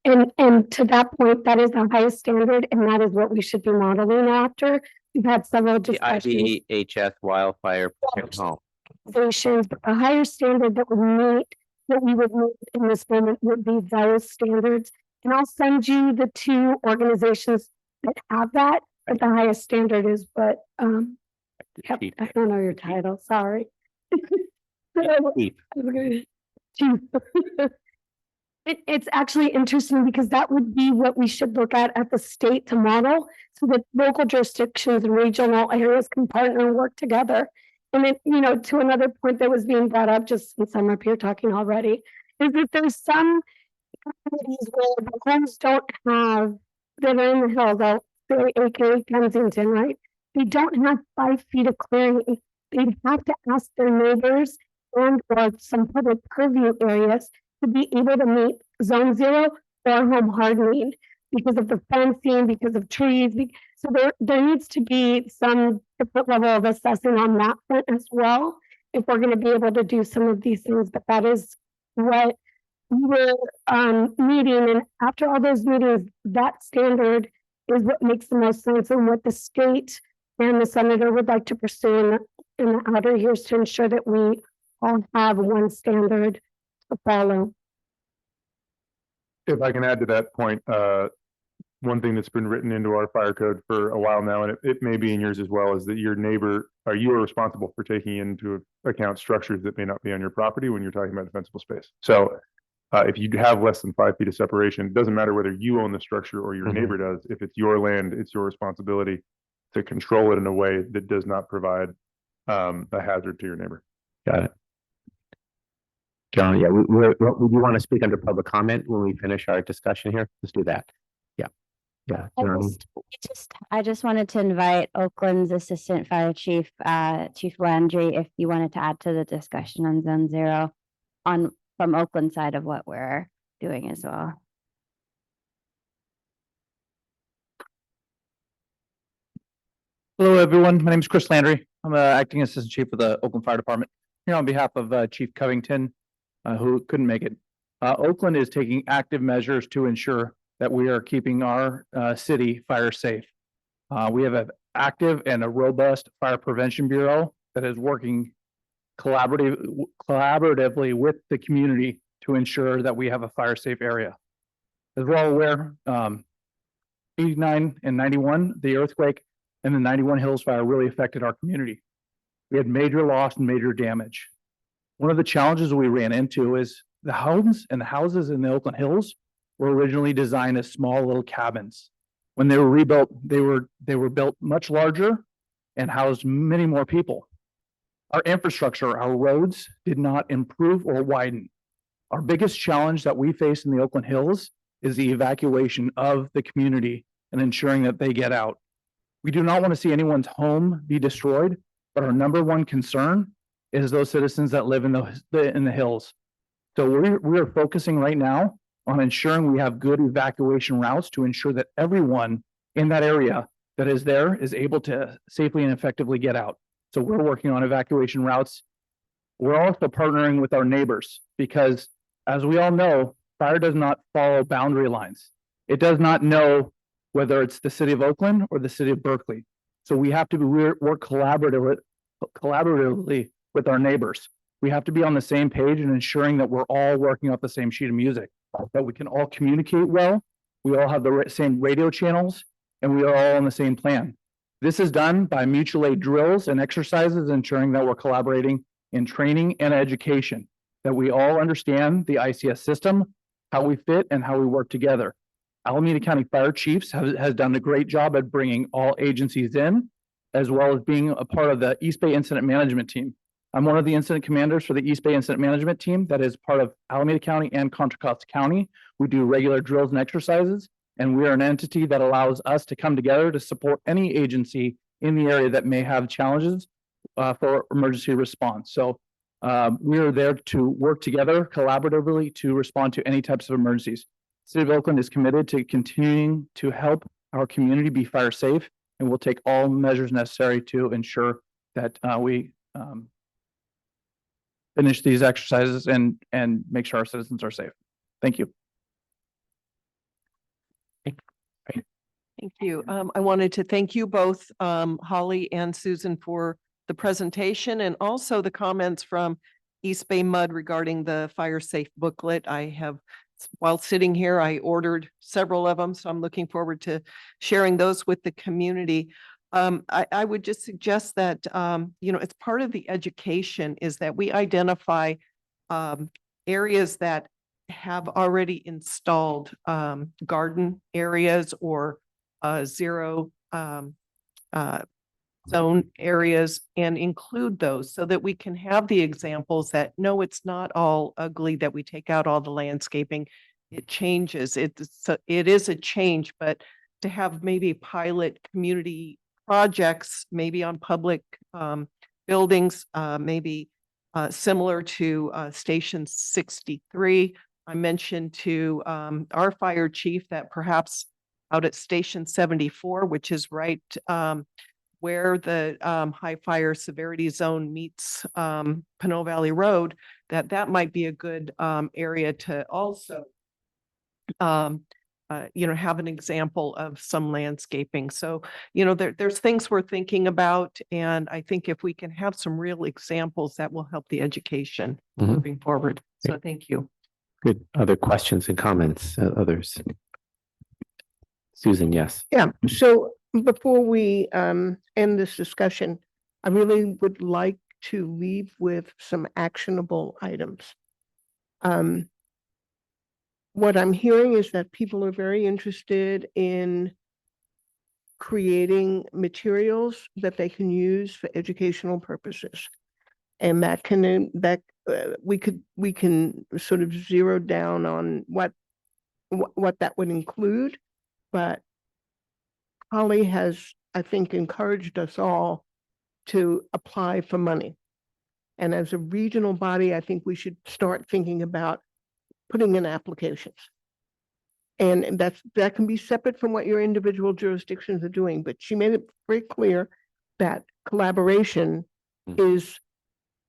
And to that point, that is the highest standard, and that is what we should be modeling after. We've had several The discussions. IBHS Wildfire Prepared Home. Organizations, but a higher standard that we would meet in this moment would be those standards. And I'll send you the two organizations that have that, but the highest standard is what, yep, Chief. I don't know your title, sorry. Chief. Chief. It's actually interesting because that would be what we should look at the state to model, so that local jurisdictions and regional areas can partner and work together. And it, you know, to another point that was being brought up, just since I'm up here talking already, is that there's some communities where the homes don't have, that are in the hills, out say AKA Kensington, right? They don't have 5 feet of clearing. They'd have to ask their neighbors and or some public purview areas to be able to meet zone 0 or home hardening because of the fencing, because of trees. So there needs to be some different level of assessing on that front as well, if we're going to be able to do some of these things. But that is what we're meeting, and after all those meetings, that standard is what makes the most sense and what the state and the senator would like to pursue in the outer years to ensure that we all have one standard to follow. If I can add to that point, one thing that's been written into our fire code for a while now, and it may be in yours as well, is that your neighbor, you are responsible for taking into account structures that may not be on your property when you're talking about defensible space. So if you have less than 5 feet of separation, it doesn't matter whether you own the structure or your neighbor does. If it's your land, it's your responsibility to control it in a way that does not provide a hazard to your neighbor. Got it. John, yeah, would you want to speak under public comment when we finish our discussion here? Let's do that. Yeah. Yeah. I just wanted to invite Oakland's Assistant Fire Chief, Chief Landry, if you wanted to add to the discussion on Zone 0 from Oakland side of what we're doing as well. Hello, everyone. My name is Chris Landry. I'm an acting assistant chief of the Oakland Fire Department here on behalf of Chief Covington, who couldn't make it. Oakland is taking active measures to ensure that we are keeping our city fire safe. We have an active and a robust fire prevention bureau that is working collaboratively with the community to ensure that we have a fire safe area. As we're all aware, 89 and 91, the earthquake and the 91 Hills fire really affected our community. We had major loss and major damage. One of the challenges we ran into is the homes and the houses in the Oakland Hills were originally designed as small little cabins. When they were rebuilt, they were built much larger and housed many more people. Our infrastructure, our roads did not improve or widen. Our biggest challenge that we face in the Oakland Hills is the evacuation of the community and ensuring that they get out. We do not want to see anyone's home be destroyed, but our number one concern is those citizens that live in the hills. So we are focusing right now on ensuring we have good evacuation routes to ensure that everyone in that area that is there is able to safely and effectively get out. So we're working on evacuation routes. We're also partnering with our neighbors because, as we all know, fire does not follow boundary lines. It does not know whether it's the city of Oakland or the city of Berkeley. So we have to work collaboratively with our neighbors. We have to be on the same page and ensuring that we're all working off the same sheet of music, that we can all communicate well. We all have the same radio channels and we are all on the same plan. This is done by mutual aid drills and exercises, ensuring that we're collaborating in training and education, that we all understand the ICS system, how we fit and how we work together. Alameda County Fire Chiefs has done a great job at bringing all agencies in, as well as being a part of the East Bay Incident Management Team. I'm one of the incident commanders for the East Bay Incident Management Team that is part of Alameda County and Contra Costa County. We do regular drills and exercises, and we are an entity that allows us to come together to support any agency in the area that may have challenges for emergency response. So we are there to work together collaboratively to respond to any types of emergencies. City of Oakland is committed to continuing to help our community be fire safe, and we'll take all measures necessary to ensure that we finish these exercises and make sure our citizens are safe. Thank you. Thank you. I wanted to thank you both, Holly and Susan, for the presentation and also the comments from East Bay Mud regarding the fire safe booklet. I have while sitting here, I ordered several of them, so I'm looking forward to sharing those with the community. I would just suggest that, it's part of the education is that we identify areas that have already installed garden areas or zero zone areas and include those so that we can have the examples that, no, it's not all ugly, that we take out all the landscaping. It changes. It is a change, but to have maybe pilot community projects, maybe on public buildings, maybe similar to Station 63. I mentioned to our fire chief that perhaps out at Station 74, which is right where the high fire severity zone meets Pinot Valley Road, that might be a good area to also have an example of some landscaping. So, there's things we're thinking about. And I think if we can have some real examples, that will help the education moving forward. So thank you. Good. Other questions and comments, others? Susan, yes. Yeah, so before we end this discussion, I really would like to leave with some actionable items. What I'm hearing is that people are very interested in creating materials that they can use for educational purposes. And that we can sort of zero down on what that would include. But Holly has, I think, encouraged us all to apply for money. And as a regional body, I think we should start thinking about putting in applications. And that can be separate from what your individual jurisdictions are doing, but she made it very clear that collaboration is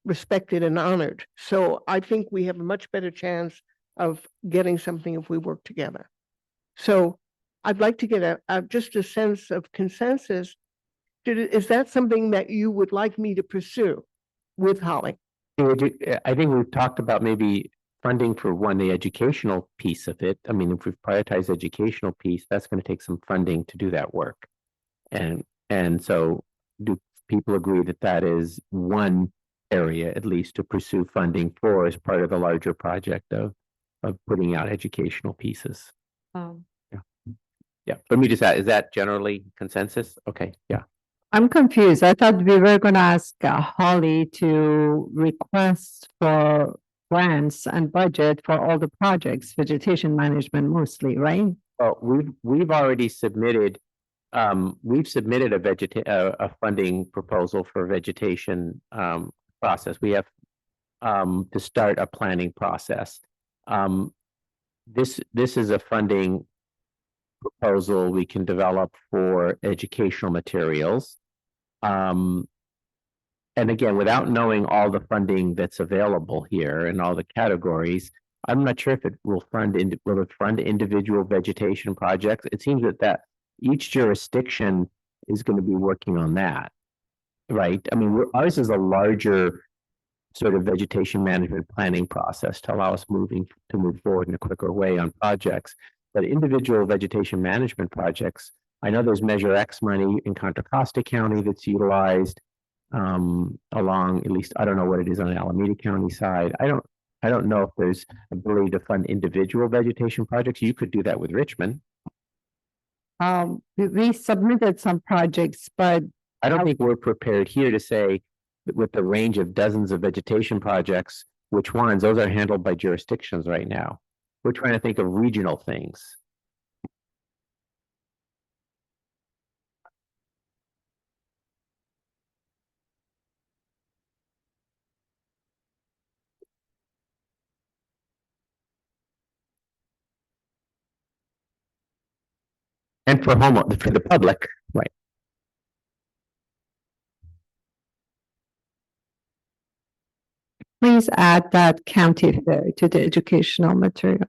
respected and honored. So I think we have a much better chance of getting something if we work together. So I'd like to get just a sense of consensus. Is that something that you would like me to pursue with Holly? I think we've talked about maybe funding for the educational piece of it. I mean, if we prioritize educational piece, that's going to take some funding to do that work. And so do people agree that that is one area at least to pursue funding for as part of the larger project of putting out educational pieces? Yeah. Let me just add, is that generally consensus? Okay. Yeah. I'm confused. I thought we were going to ask Holly to request for grants and budget for all the projects, vegetation management mostly, right? Well, we've already submitted. We've submitted a funding proposal for vegetation process. We have to start a planning process. This is a funding proposal we can develop for educational materials. And again, without knowing all the funding that's available here and all the categories, I'm not sure if it will fund individual vegetation projects. It seems that each jurisdiction is going to be working on that, right? I mean, ours is a larger sort of vegetation management planning process to allow us to move forward in a quicker way on projects. But individual vegetation management projects, I know there's Measure X money in Contra Costa County that's utilized along, at least I don't know what it is on the Alameda County side. I don't know if there's ability to fund individual vegetation projects. You could do that with Richmond. We submitted some projects, but I don't think we're prepared here to say that with the range of dozens of vegetation projects, which ones. Those are handled by jurisdictions right now. We're trying to think of regional things. And for the public, right? please add that county fair to the educational material.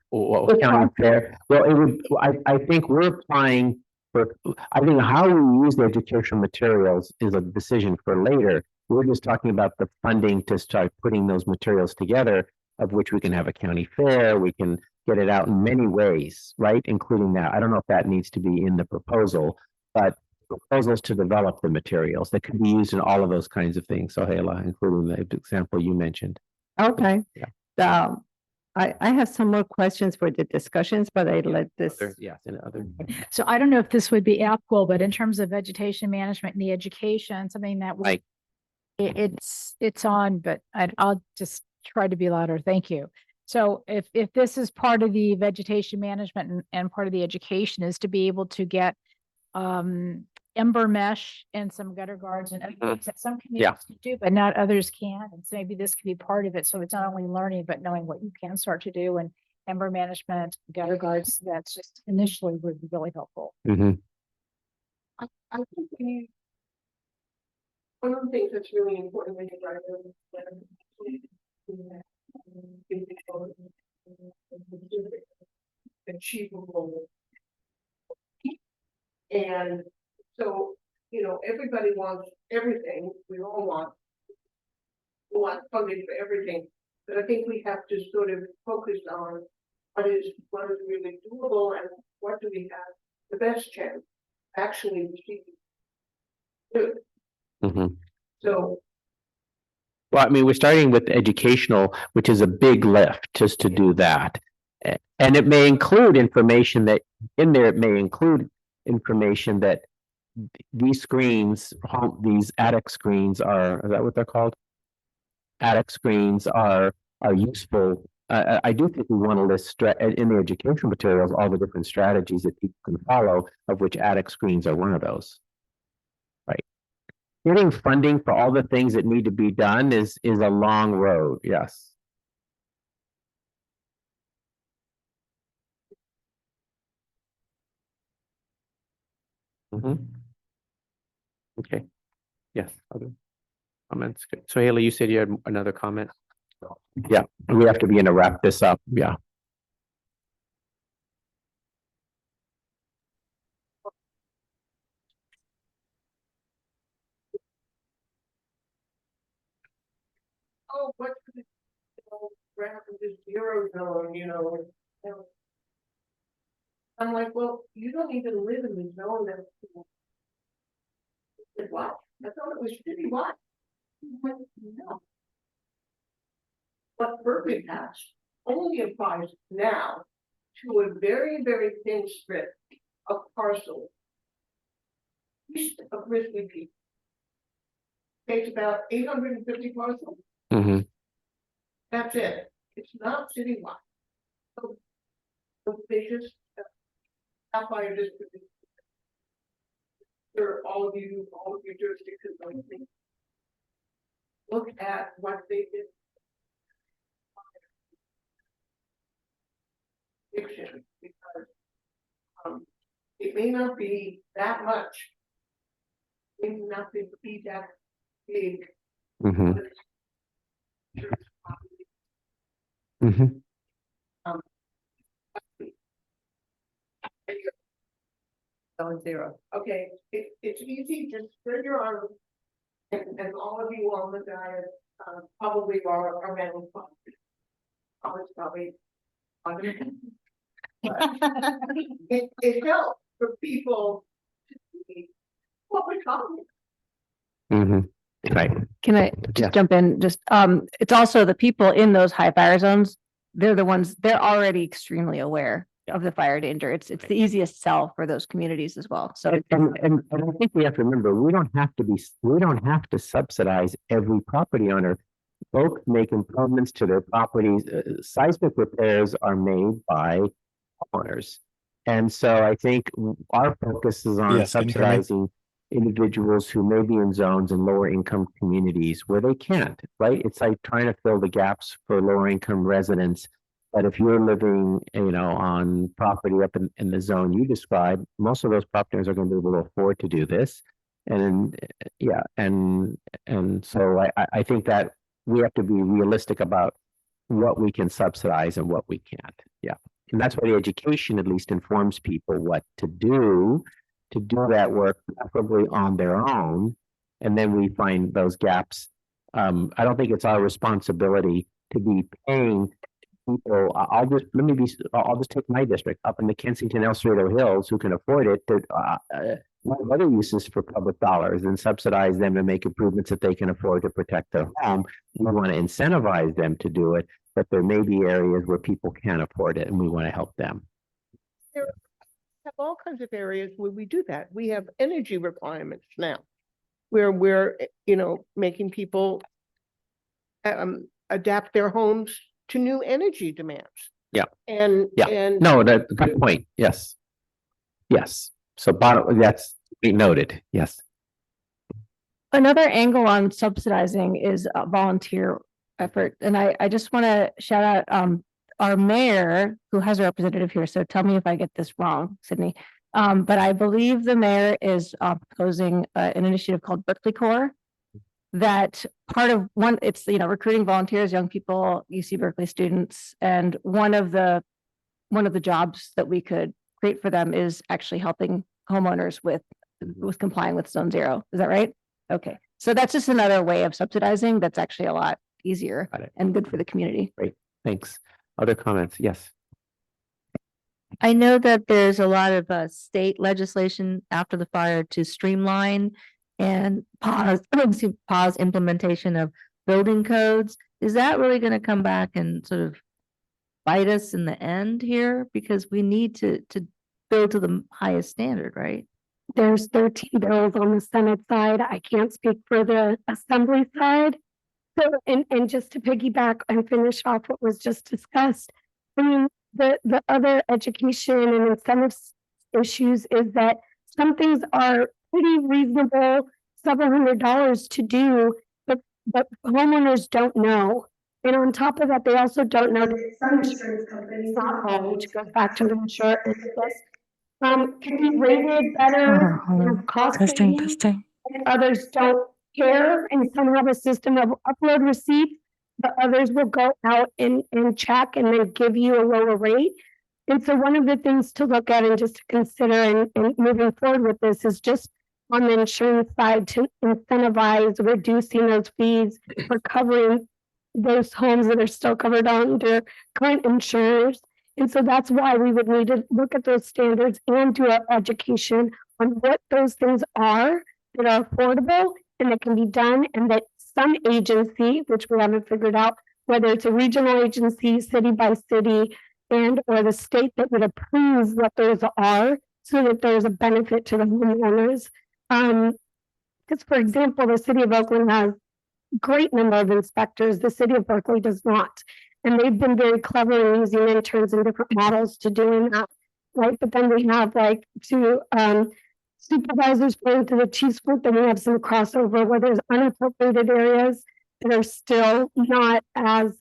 What county fair? Well, it would. I think we're applying for. I think how we use the educational materials is a decision for later. We're just talking about the funding to start putting those materials together. of which we can have a county fair, we can get it out in many ways, right? Including that. I don't know if that needs to be in the proposal, but proposals to develop the materials that could be used in all of those kinds of things. So Hela, including the example you mentioned. Okay. Yeah. I have some more questions for the discussions, but I let this. Yes, and other. So I don't know if this would be applicable, but in terms of vegetation management and the education, something that Like, it's on, but I'll just try to be louder. Thank you. So if this is part of the vegetation management and part of the education is to be able to get ember mesh and some gutter guards and other things that some communities can do, but not others can. And so maybe this could be part of it. So it's not only learning, but knowing what you can start to do, and ember management, gutter guards, that's just initially would be really helpful. Mhm. I think we need. One of the things that's really important when you're achievable. And so, everybody wants everything. We all want funding for everything. But I think we have to sort of focus on what is really doable and what do we have the best chance actually achieving. Mhm. So. Well, I mean, we're starting with educational, which is a big lift just to do that. And it may include information that in there, it may include information that these screens, these attic screens is that what they're called? Attic screens are useful. I do think we want to list in the educational materials, all the different strategies that people can follow, of which attic screens are one of those. Right. Getting funding for all the things that need to be done is a long road. Yes. Okay. Yes. Other comments? Good. So Haley, you said you had another comment? Yeah, we have to begin to wrap this up. Yeah. Oh, what could it, grab this zero zone, I'm like, well, you don't even live in the zone that. What? I thought it was citywide. No. What Berkeley has only applies now to a very, very thin strip of parcel east of Grizzly Peak. Takes about 850 parcels. Mm-hmm. That's it. It's not citywide. So they just Wildfire district. For all of your jurisdictions, I think. Look at what they did. Because it may not be that much. It may not be that big. Mm-hmm. Mm-hmm. Zero. Okay, it's easy, just spread your arms. And all of you on the diet probably are around. Probably. It helps for people to see what we're talking about. Mm-hmm. Right. Can I just jump in? Just, it's also the people in those high fire zones. They're the ones, they're already extremely aware of the fire danger. It's the easiest sell for those communities as well. So. And I think we have to remember, we don't have to subsidize every property owner. Folks make improvements to their properties. Seismic repairs are made by homeowners. And so I think our focus is on subsidizing individuals who may be in zones in lower income communities where they can't, right? It's like trying to fill the gaps for lower income residents. But if you're living, on property up in the zone you described, most of those property owners are going to be able to afford to do this. And yeah, and so I think that we have to be realistic about what we can subsidize and what we can't. Yeah. And that's why the education at least informs people what to do that work, preferably on their own. And then we find those gaps. I don't think it's our responsibility to be paying people. I'll just take my district up in the Kensington El Cerrito Hills who can afford it to, have other uses for public dollars and subsidize them to make improvements that they can afford to protect their home. We want to incentivize them to do it, but there may be areas where people can't afford it and we want to help them. There have all kinds of areas where we do that. We have energy requirements now, where we're, making people adapt their homes to new energy demands. Yeah. And No, that's a good point. Yes. Yes. So that's noted. Yes. Another angle on subsidizing is a volunteer effort. And I just want to shout out our mayor, who has a representative here. So tell me if I get this wrong, Sydney. But I believe the mayor is proposing an initiative called Berkeley Corps. That part of it's recruiting volunteers, young people, UC Berkeley students, and one of the jobs that we could create for them is actually helping homeowners with complying with Zone Zero. Is that right? Okay, so that's just another way of subsidizing that's actually a lot easier and good for the community. Great, thanks. Other comments? Yes. I know that there's a lot of state legislation after the fire to streamline and pause implementation of building codes. Is that really going to come back and sort of bite us in the end here? Because we need to build to the highest standard, right? There's 13 bills on the Senate side. I can't speak for the Assembly side. So, and just to piggyback and finish off what was just discussed, I mean, the other education and incentives issues is that some things are pretty reasonable, several $100s to do, but homeowners don't know. And on top of that, they also don't know that some insurance companies, not all, which goes back to the insurance, can be rated better, cost saving, and others don't care, and some have a system of upload receipts, but others will go out and check and then give you a lower rate. And so one of the things to look at and just to consider and moving forward with this is just on the insurance side to incentivize reducing those fees for covering those homes that are still covered under current insurers. And so that's why we would need to look at those standards and do an education on what those things are that are affordable and that can be done, and that some agency, which we haven't figured out, whether it's a regional agency, city by city, and or the state that would approve what those are, so that there's a benefit to the homeowners. Because for example, the city of Oakland has a great number of inspectors. The city of Berkeley does not. And they've been very clever in using interns and different models to doing that, right? But then we have supervisors going to the chief's group, then we have some crossover where there's unappropriated areas that are still not as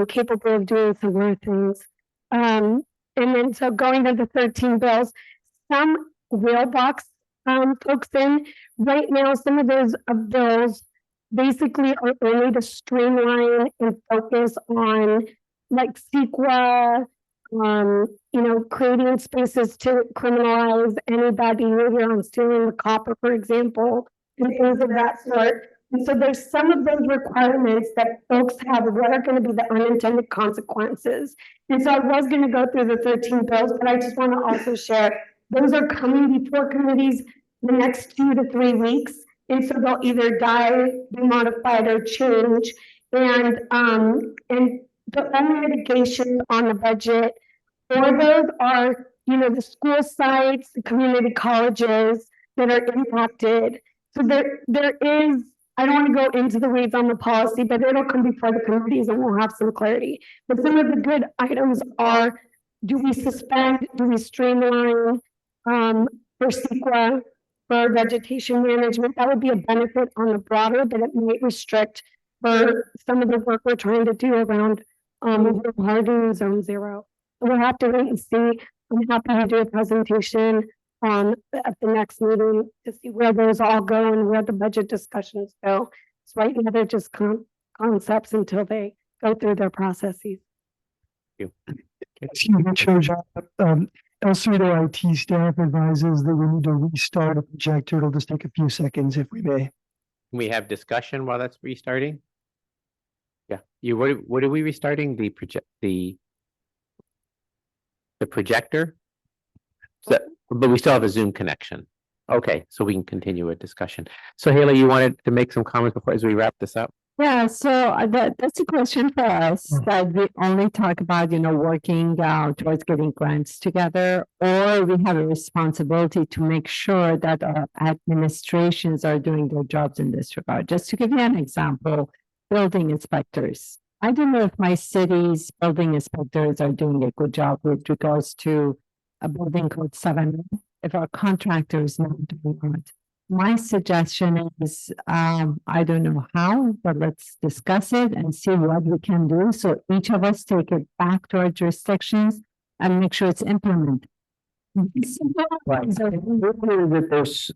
capable of doing some more things. And then so going to the 13 bills, some wheelbox folks in right now, some of those bills basically are only to streamline and focus on like CEQA, creating spaces to criminalize any bad behavior on stealing the copper, for example, and things of that sort. And so there's some of those requirements that folks have, what are going to be the unintended consequences. And so I was going to go through the 13 bills, but I just want to also share, those are coming before committees the next 2 to 3 weeks. And so they'll either die, be modified, or change. And the only mitigation on the budget for those are, the school sites, the community colleges that are impacted. So there is, I don't want to go into the weeds on the policy, but it'll come before the committees and we'll have some clarity. But some of the good items are, do we suspend, do we streamline for CEQA, for vegetation management? That would be a benefit on the broader, but it might restrict for some of the work we're trying to do around hardening Zone Zero. We'll have to wait and see. I'm happy to do a presentation at the next meeting to see where those all go and where the budget discussions go. So right now they're just concepts until they go through their processes. Excuse me, Chair John. El Cerrito IT staff advises that we need to restart a projector. It'll just take a few seconds if we may. Can we have discussion while that's restarting? Yeah, what are we restarting the projector? So, but we still have a Zoom connection. Okay, so we can continue a discussion. So Haley, you wanted to make some comments before as we wrap this up? Yeah, so that's a question for us that we only talk about, working towards getting grants together, or we have a responsibility to make sure that our administrations are doing their jobs in this regard. Just to give you an example, building inspectors. I don't know if my city's building inspectors are doing a good job with regards to a building code 7, if our contractors not doing it. My suggestion is, I don't know how, but let's discuss it and see what we can do. So each of us take it back to our jurisdictions and make sure it's implemented. Right. So that there's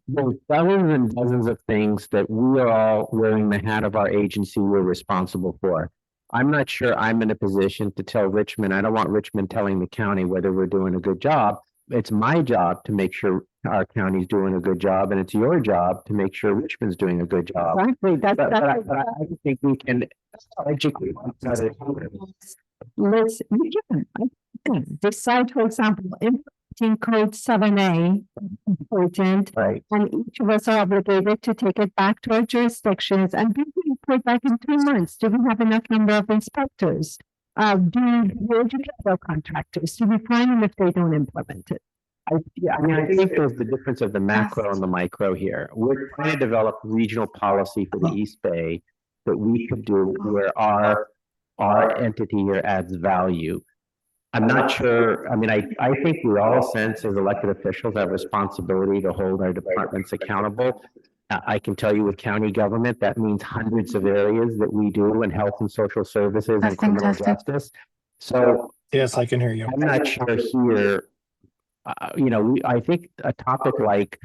dozens and dozens of things that we are all wearing the hat of our agency we're responsible for. I'm not sure I'm in a position to tell Richmond, I don't want Richmond telling the county whether we're doing a good job. It's my job to make sure our county's doing a good job, and it's your job to make sure Richmond's doing a good job. Exactly, But I think we can educate. Let's decide, for example, implementing code 7A, important. Right. And each of us are obligated to take it back to our jurisdictions and we can report back in 3 months. Do we have enough number of inspectors? Do we educate our contractors? Do we find them if they don't implement it? I think there's the difference of the macro and the micro here. We're trying to develop regional policy for the East Bay that we could do where our entity here adds value. I'm not sure, I think we all sense as elected officials have responsibility to hold our departments accountable. I can tell you with county government, that means hundreds of areas that we do in health and social services and criminal justice. So. Yes, I can hear you. I'm not sure here, I think a topic like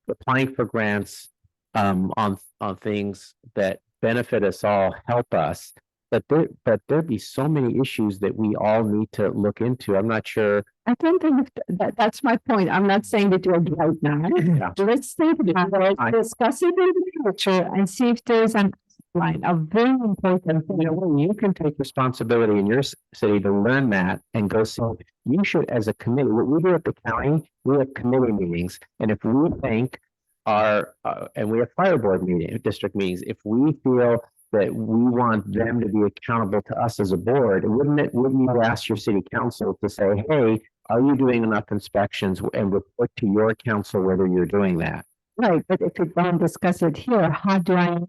applying for grants on things that benefit us all, help us. But there'd be so many issues that we all need to look into. I'm not sure. I don't think that's my point. I'm not saying to do it right now. Yeah. Let's think about it, discuss it in the future and see if there's an line, a very important thing. You can take responsibility in your city to learn that and go see. You should, as a committee, what we do at the county, we have committee meetings. And if we think and we have fire board district meetings, if we feel that we want them to be accountable to us as a board, wouldn't you ask your city council to say, hey, are you doing enough inspections, and report to your council whether you're doing that? Right, but if we don't discuss it here, how do I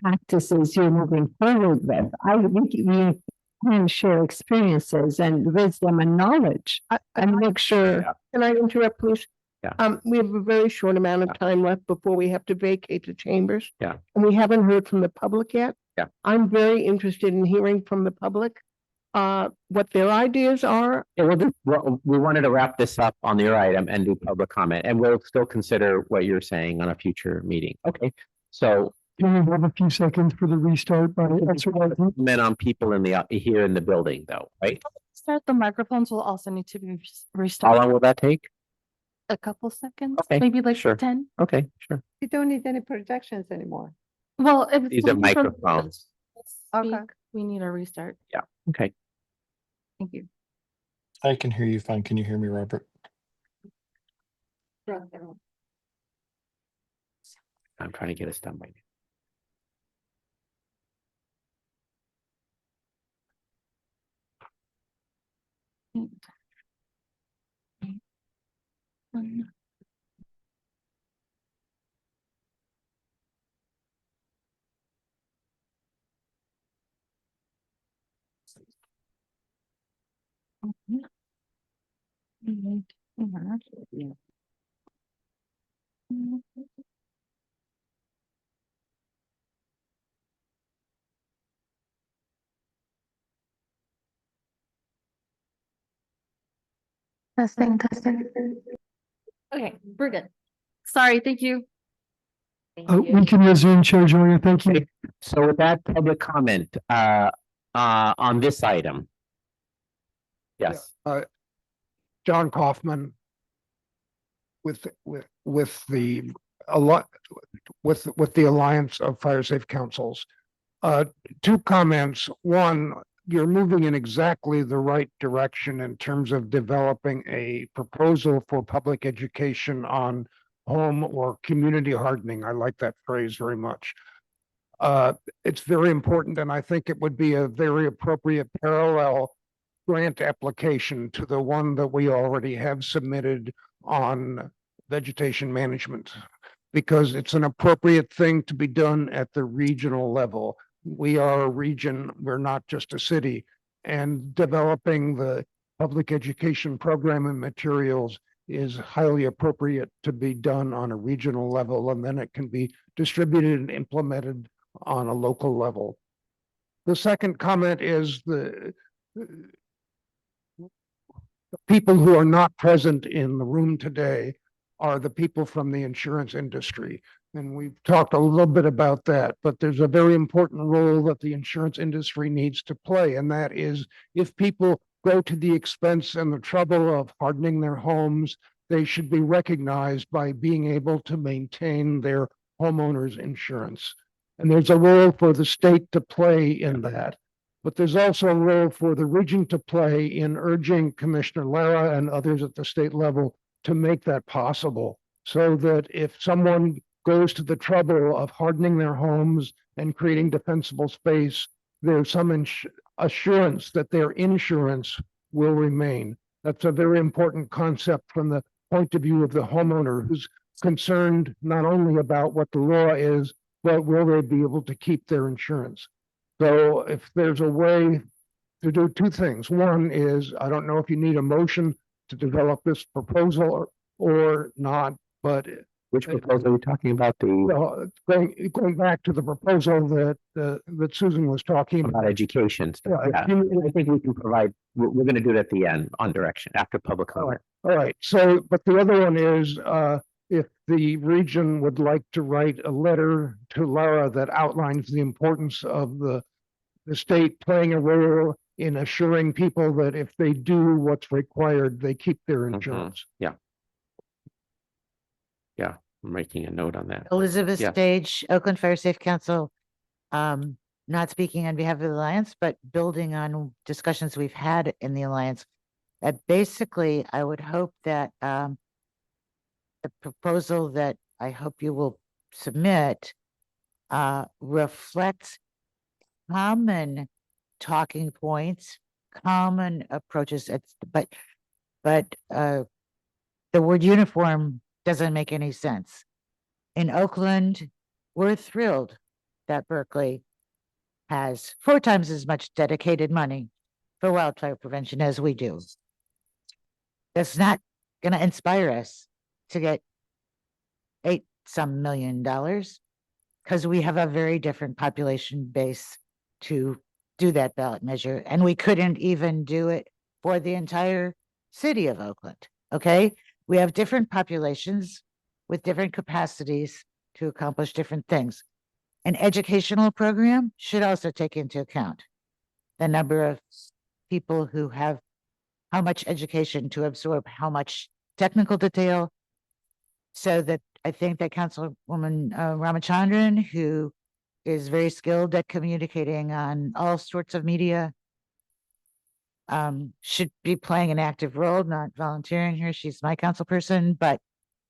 practices you're moving forward with? We can share experiences and wisdom and knowledge and make sure. Can I interrupt, please? Yeah. We have a very short amount of time left before we have to vacate the chambers. Yeah. And we haven't heard from the public yet. Yeah. I'm very interested in hearing from the public, what their ideas are. Yeah, we wanted to wrap this up on your item and do public comment, and we'll still consider what you're saying on a future meeting. Okay, so. Can we have a few seconds for the restart? But that's what I meant on people here in the building though, right? Start the microphones will also need to be How restarted. long will that take? A couple seconds, Okay, maybe like sure. 10. Okay, sure. You don't need any projections anymore. Well, if These are microphones. Okay. We need a restart. Yeah, okay. Thank you. I can hear you fine. Can you hear me, Robert? I'm trying to get us done by Testing. Okay, we're good. Sorry, thank you. we can resume, Chair Julia. Thank you. So with that public comment, on this item. Yes. John Kaufman with the Alliance of Fire Safe Councils. Two comments. One, you're moving in exactly the right direction in terms of developing a proposal for public education on home or community hardening. I like that phrase very much. It's very important, and I think it would be a very appropriate parallel grant application to the one that we already have submitted on vegetation management, because it's an appropriate thing to be done at the regional level. We are a region, we're not just a city, and developing the public education program and materials is highly appropriate to be done on a regional level, and then it can be distributed and implemented on a local level. The second comment is the people who are not present in the room today are the people from the insurance industry. And we've talked a little bit about that, but there's a very important role that the insurance industry needs to play. And that is, if people go to the expense and the trouble of hardening their homes, they should be recognized by being able to maintain their homeowners insurance. And there's a role for the state to play in that. But there's also a role for the region to play in urging Commissioner Lara and others at the state level to make that possible, so that if someone goes to the trouble of hardening their homes and creating defensible space, there's some assurance that their insurance will remain. That's a very important concept from the point of view of the homeowner, who's concerned not only about what the law is, but will they be able to keep their insurance? So if there's a way to do two things. One is, I don't know if you need a motion to develop this proposal or not, but Which proposal are you talking about? The going back to the proposal that Susan was talking about education stuff. Yeah, I think we can provide. We're going to do it at the end on direction after public comment. All right. So, but the other one is, if the region would like to write a letter to Lara that outlines the importance of the state playing a role in assuring people that if they do what's required, they keep their insurance. Yeah. Yeah, I'm making a note on that. Elizabeth Yeah. Stage, Oakland Fire Safe Council. Not speaking on behalf of the Alliance, but building on discussions we've had in the Alliance. Basically, I would hope that the proposal that I hope you will submit reflects common talking points, common approaches, but the word uniform doesn't make any sense. In Oakland, we're thrilled that Berkeley has 4 times as much dedicated money for wildfire prevention as we do. That's not going to inspire us to get $8 some million because we have a very different population base to do that ballot measure, and we couldn't even do it for the entire city of Oakland. Okay, we have different populations with different capacities to accomplish different things. An educational program should also take into account the number of people who have how much education to absorb how much technical detail, so that I think that Councilwoman Ramachandran, who is very skilled at communicating on all sorts of media, should be playing an active role, not volunteering here. She's my council person, but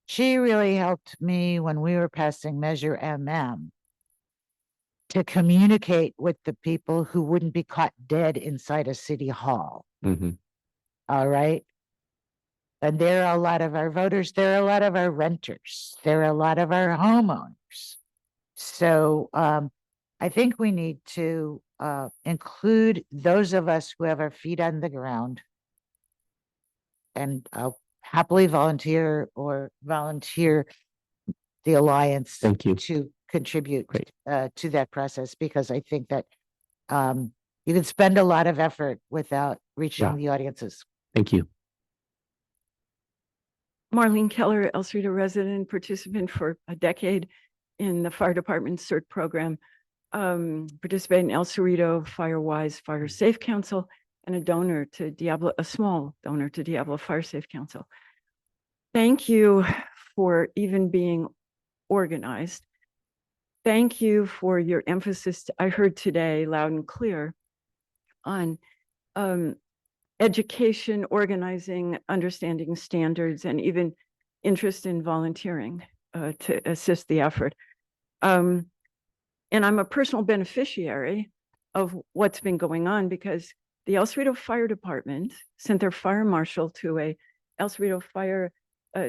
she really helped me when we were passing Measure MM to communicate with the people who wouldn't be caught dead inside a city hall. All right. And there are a lot of our voters, there are a lot of our renters, there are a lot of our homeowners. So I think we need to include those of us who have our feet on the ground. And I'll happily volunteer the Alliance. Thank you. To contribute to that process, because I think that you can spend a lot of effort without reaching the audiences. Thank you. Marlene Keller, El Cerrito resident, participant for a decade in the fire department CERT program, participate in El Cerrito Firewise Fire Safe Council, and a small donor to Diablo Fire Safe Council. Thank you for even being organized. thank you for your emphasis. I heard today loud and clear on education, organizing, understanding standards, and even interest in volunteering to assist the effort. And I'm a personal beneficiary of what's been going on because the El Cerrito Fire Department sent their fire marshal to a El Cerrito Fire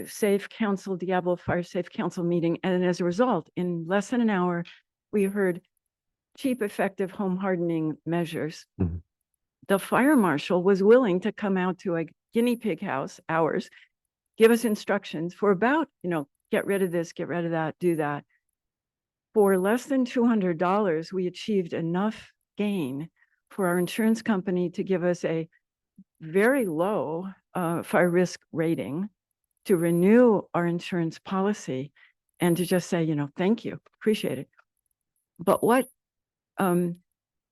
Safe Council, Diablo Fire Safe Council meeting. And as a result, in less than an hour, we heard cheap, effective home hardening measures. Mm-hmm. The fire marshal was willing to come out to a guinea pig house, ours, give us instructions for about, get rid of this, get rid of that, do that. For less than $200, we achieved enough gain for our insurance company to give us a very low fire risk rating, to renew our insurance policy, and to just say, thank you, appreciate it. But what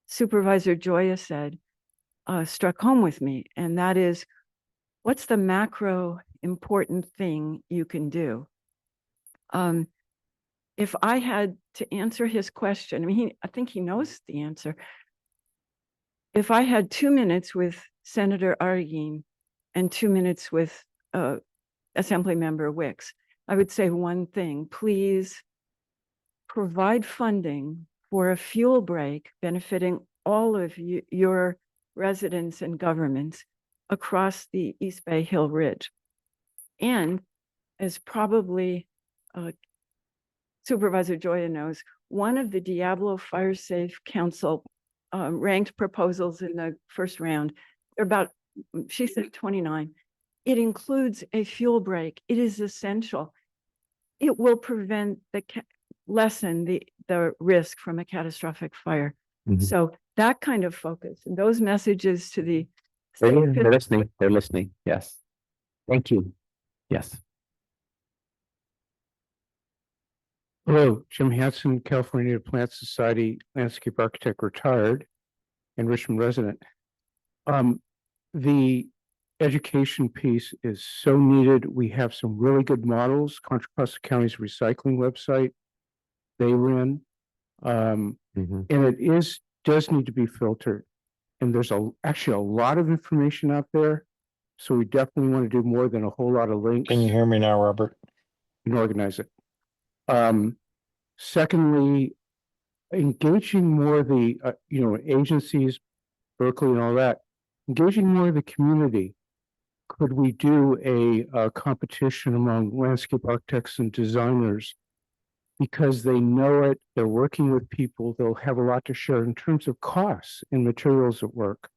Supervisor Joya said struck home with me, and that is, what's the macro important thing you can do? If I had to answer his question, I think he knows the answer. If I had 2 minutes with Senator Arguin and 2 minutes with Assemblymember Wicks, I would say one thing: please provide funding for a fuel break benefiting all of your residents and governments across the East Bay Hill Ridge. And as probably Supervisor Joya knows, one of the Diablo Fire Safe Council ranked proposals in the first round, she said 29. It includes a fuel break. It is essential. It will lessen the risk from a catastrophic fire. Mm-hmm. So that kind of focus and those messages to the They're listening. They're listening. Yes. Thank you. Yes. Hello, Jim Hanson, California Plant Society landscape architect, retired, and Richmond resident. The education piece is so needed. We have some really good models. Contra Costa County's recycling website they ran, and it does need to be filtered. And there's actually a lot of information out there, so we definitely want to do more than a whole lot of links. Can you hear me now, Robert? And organize it. Secondly, engaging more the agencies, Berkeley and all that, engaging more of the community. Could we do a competition among landscape architects and designers? Because they know it, they're working with people, they'll have a lot to share in terms of costs and materials at work.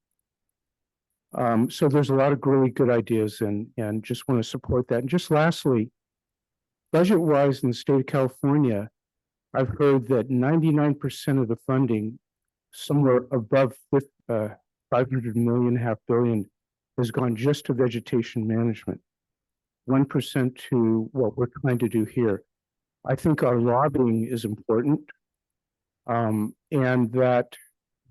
So there's a lot of really good ideas, and just want to support that. And just lastly, budget-wise in the state of California, I've heard that 99% of the funding, somewhere above 500 million, $500 billion, has gone just to vegetation management. 1% to what we're trying to do here. I think our lobbying is important, and that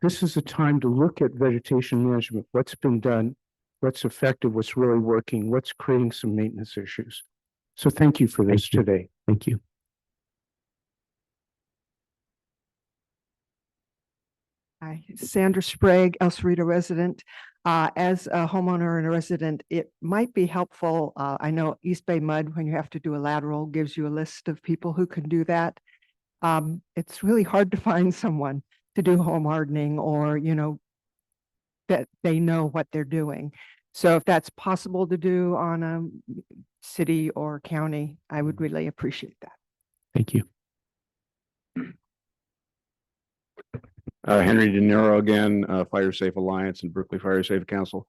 this is a time to look at vegetation management, what's been done, what's effective, what's really working, what's creating some maintenance issues. So thank you for this today. Thank you. Hi, Sandra Sprague, El Cerrito resident. As a homeowner and a resident, it might be helpful. I know East Bay Mud, when you have to do a lateral, gives you a list of people who can do that. It's really hard to find someone to do home hardening, or, that they know what they're doing. So if that's possible to do on a city or county, I would really appreciate that. Thank you. Henry De Niro again, Fire Safe Alliance and Berkeley Fire Safe Council.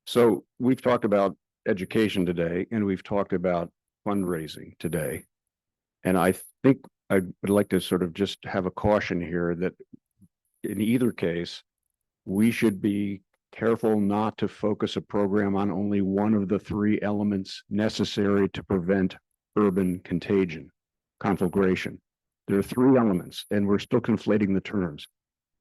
So we've talked about education today, and we've talked about fundraising today. And I think I would like to sort of just have a caution here that in either case, we should be careful not to focus a program on only one of the three elements necessary to prevent urban contagion, conflagration. There are three elements, and we're still conflating the terms.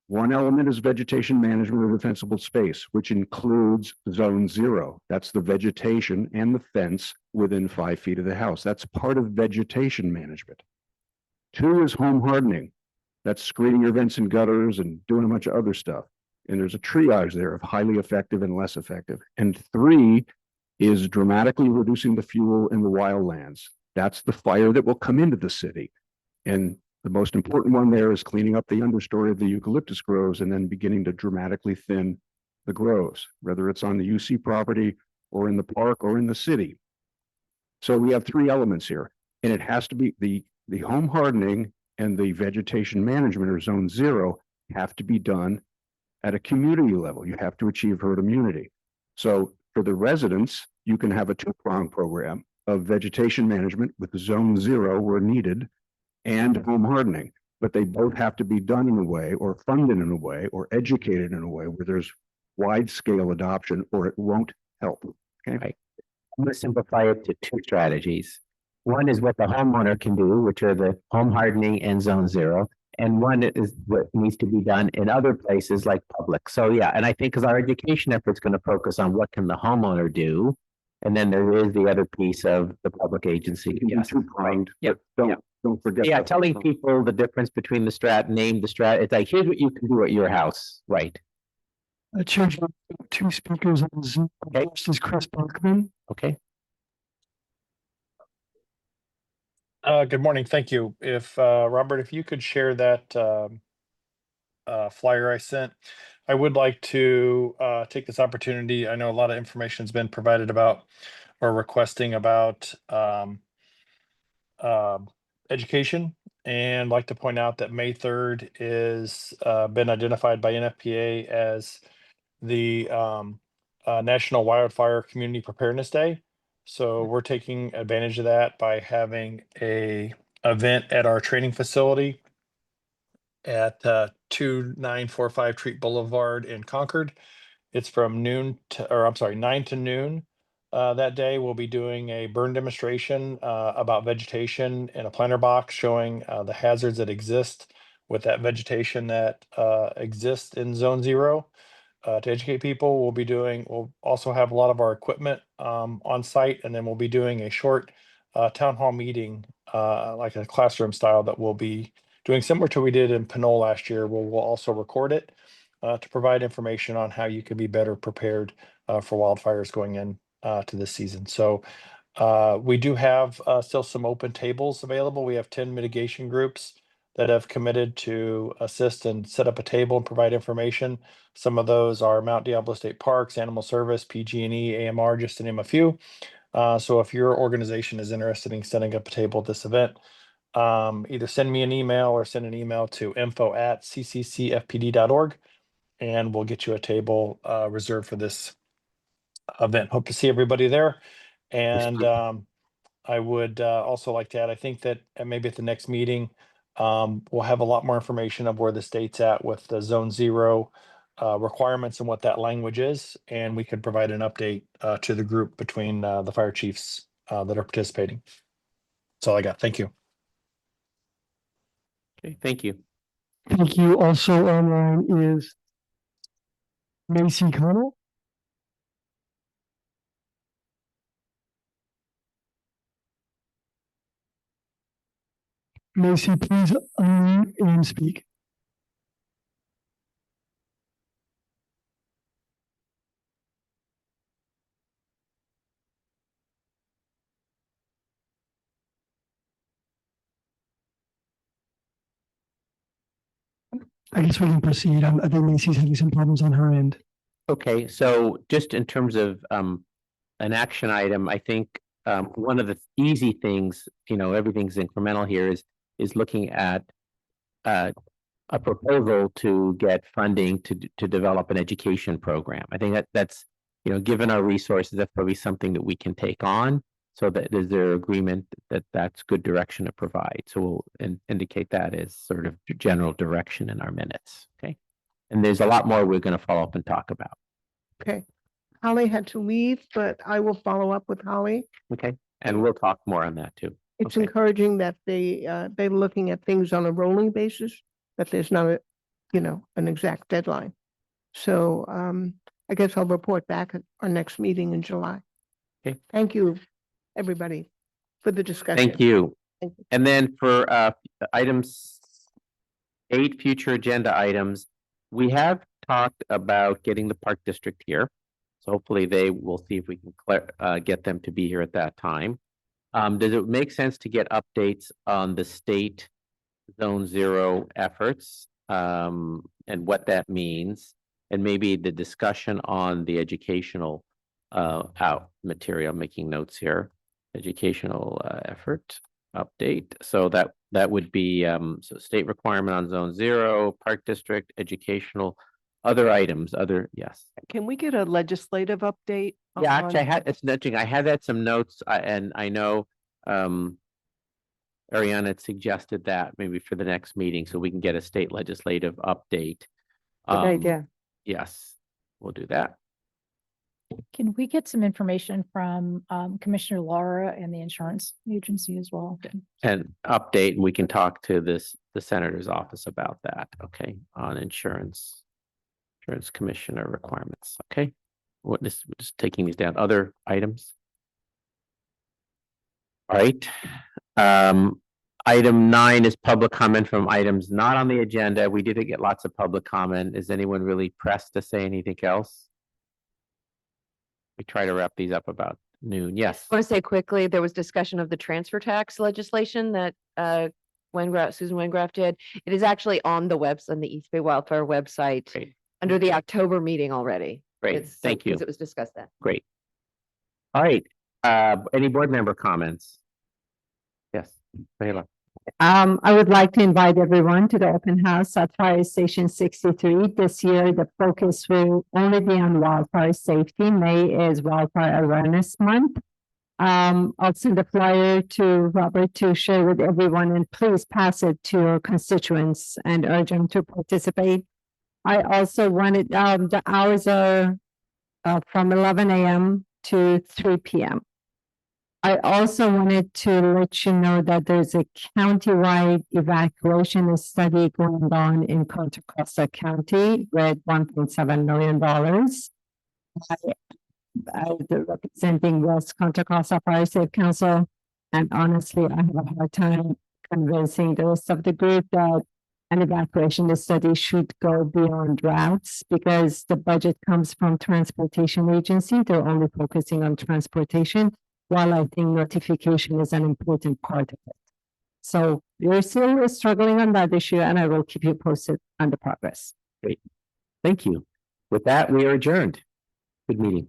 One element is vegetation management of defensible space, which includes zone 0. That's the vegetation and the fence within 5 feet of the house. That's part of vegetation management. 2 is home hardening. That's screening your vents and gutters and doing a bunch of other stuff. And there's a triage there of highly effective and less effective. And 3 is dramatically reducing the fuel in the wildlands. That's the fire that will come into the city. And the most important one there is cleaning up the understory of the eucalyptus groves and then beginning to dramatically thin the groves, whether it's on the UC property or in the park or in the city. So we have 3 elements here, and it has to be the home hardening and the vegetation management or zone 0 have to be done at a community level. You have to achieve herd immunity. So for the residents, you can have a 2-pronged program of vegetation management with zone 0 where needed and home hardening, but they both have to be done in a way or funded in a way or educated in a way where there's wide scale adoption or it won't help. Okay. Right. I'm going to simplify it to 2 strategies. One is what the homeowner can do, which are the home hardening and zone 0. And one is what needs to be done in other places like public. So yeah, and I think because our education effort is going to focus on what can the homeowner do. And then there is the other piece of the public agency. Yes. Right. Yep. Don't forget. Yeah, telling people the difference between the name the strat. It's like, here's what you can do at your house. Right. Chair, 2 speakers on Zoom. Okay. First is Chris Parkman. Okay. Good morning. Thank you. If Robert, if you could share that flyer I sent, I would like to take this opportunity. I know a lot of information has been provided about or requesting about education, and like to point out that May 3rd is been identified by NFPA as the National Wildfire Community Preparedness Day. So we're taking advantage of that by having a event at our training facility at 2945 Treat Boulevard in Concord. It's from 9 to noon. That day we'll be doing a burn demonstration about vegetation in a planter box showing the hazards that exist with that vegetation that exists in zone 0. To educate people, we'll also have a lot of our equipment on site, and then we'll be doing a short town hall meeting, like a classroom style that we'll be doing similar to what we did in Pinole last year, where we'll also record it to provide information on how you can be better prepared for wildfires going in to this season. So we do have still some open tables available. We have 10 mitigation groups that have committed to assist and set up a table and provide information. Some of those are Mount Diablo State Parks, Animal Service, PG&E, AMR, just to name a few. So if your organization is interested in setting up a table at this event, either send me an email or send an email to info@cccfpd.org, and we'll get you a table reserved for this event. Hope to see everybody there. And I would also like to add, I think that maybe at the next meeting, we'll have a lot more information of where the state's at with the zone 0 requirements and what that language is. And we could provide an update to the group between the fire chiefs that are participating. That's all I got. Thank you. Okay, thank you. Thank you. Also online is Macy Connell. Macy, please unmute and speak. I guess we can proceed. I think Macy's having some problems on her end. Okay, so just in terms of an action item, I think one of the easy things, everything's incremental here, is looking at a proposal to get funding to develop an education program. I think that's given our resources, that's probably something that we can take on. So that is there agreement that that's good direction to provide. So we'll indicate that as sort of general direction in our minutes. Okay, and there's a lot more we're going to follow up and talk about. Okay. Holly had to leave, but I will follow up with Holly. Okay, and we'll talk more on that too. It's encouraging that they're looking at things on a rolling basis, that there's not an exact deadline. So I guess I'll report back at our next meeting in July. Okay. Thank you, everybody, for the discussion. Thank you. Thank you. And then for items 8 future agenda items. We have talked about getting the Park District here. So hopefully we'll see if we can get them to be here at that time. Does it make sense to get updates on the state Zone 0 efforts, and what that means? And maybe the discussion on the educational material, making notes here, educational effort update. So that would be so state requirement on Zone 0, Park District, educational, other items, yes. Can we get a legislative update? Yeah, actually, on- it's nudging. I had some notes, and I know Ariana had suggested that maybe for the next meeting, so we can get a state legislative update. Good idea. Yes, we'll do that. Can we get some information from Commissioner Laura and the insurance agency as well? And update, and we can talk to the senator's office about that, okay, on insurance commissioner requirements, okay? We're just taking these down. Other items? All right. Item 9 is public comment from items not on the agenda. We did get lots of public comment. Is anyone really pressed to say anything else? We try to wrap these up about noon. Yes. I want to say quickly, there was discussion of the transfer tax legislation that Susan Wengraf did. It is actually on the on the East Bay Wildfire website. Great. Under the October meeting already. Great, thank you. Because it was discussed then. Great. All right, any board member comments? Yes, Rahela. I would like to invite everyone to the open house at Fire Station 63. This year, the focus will only be on wildfire safety. May is Wildfire Awareness Month. I'll send a flyer to Robert to share with everyone, and please pass it to your constituents and urge them to participate. I also wanted, the hours are from 11 a.m. to 3 p.m. I also wanted to let you know that there's a countywide evacuation study going on in Contra Costa County with $1.7 million. I representing West Contra Costa Fire Safe Council, and honestly, I have a hard time convincing the rest of the group that an evacuation study should go beyond routes, because the budget comes from transportation agency. They're only focusing on transportation, while I think notification is an important part of it. So we're still struggling on that issue, and I will keep you posted on the progress. Great. Thank you. With that, we are adjourned. Good meeting.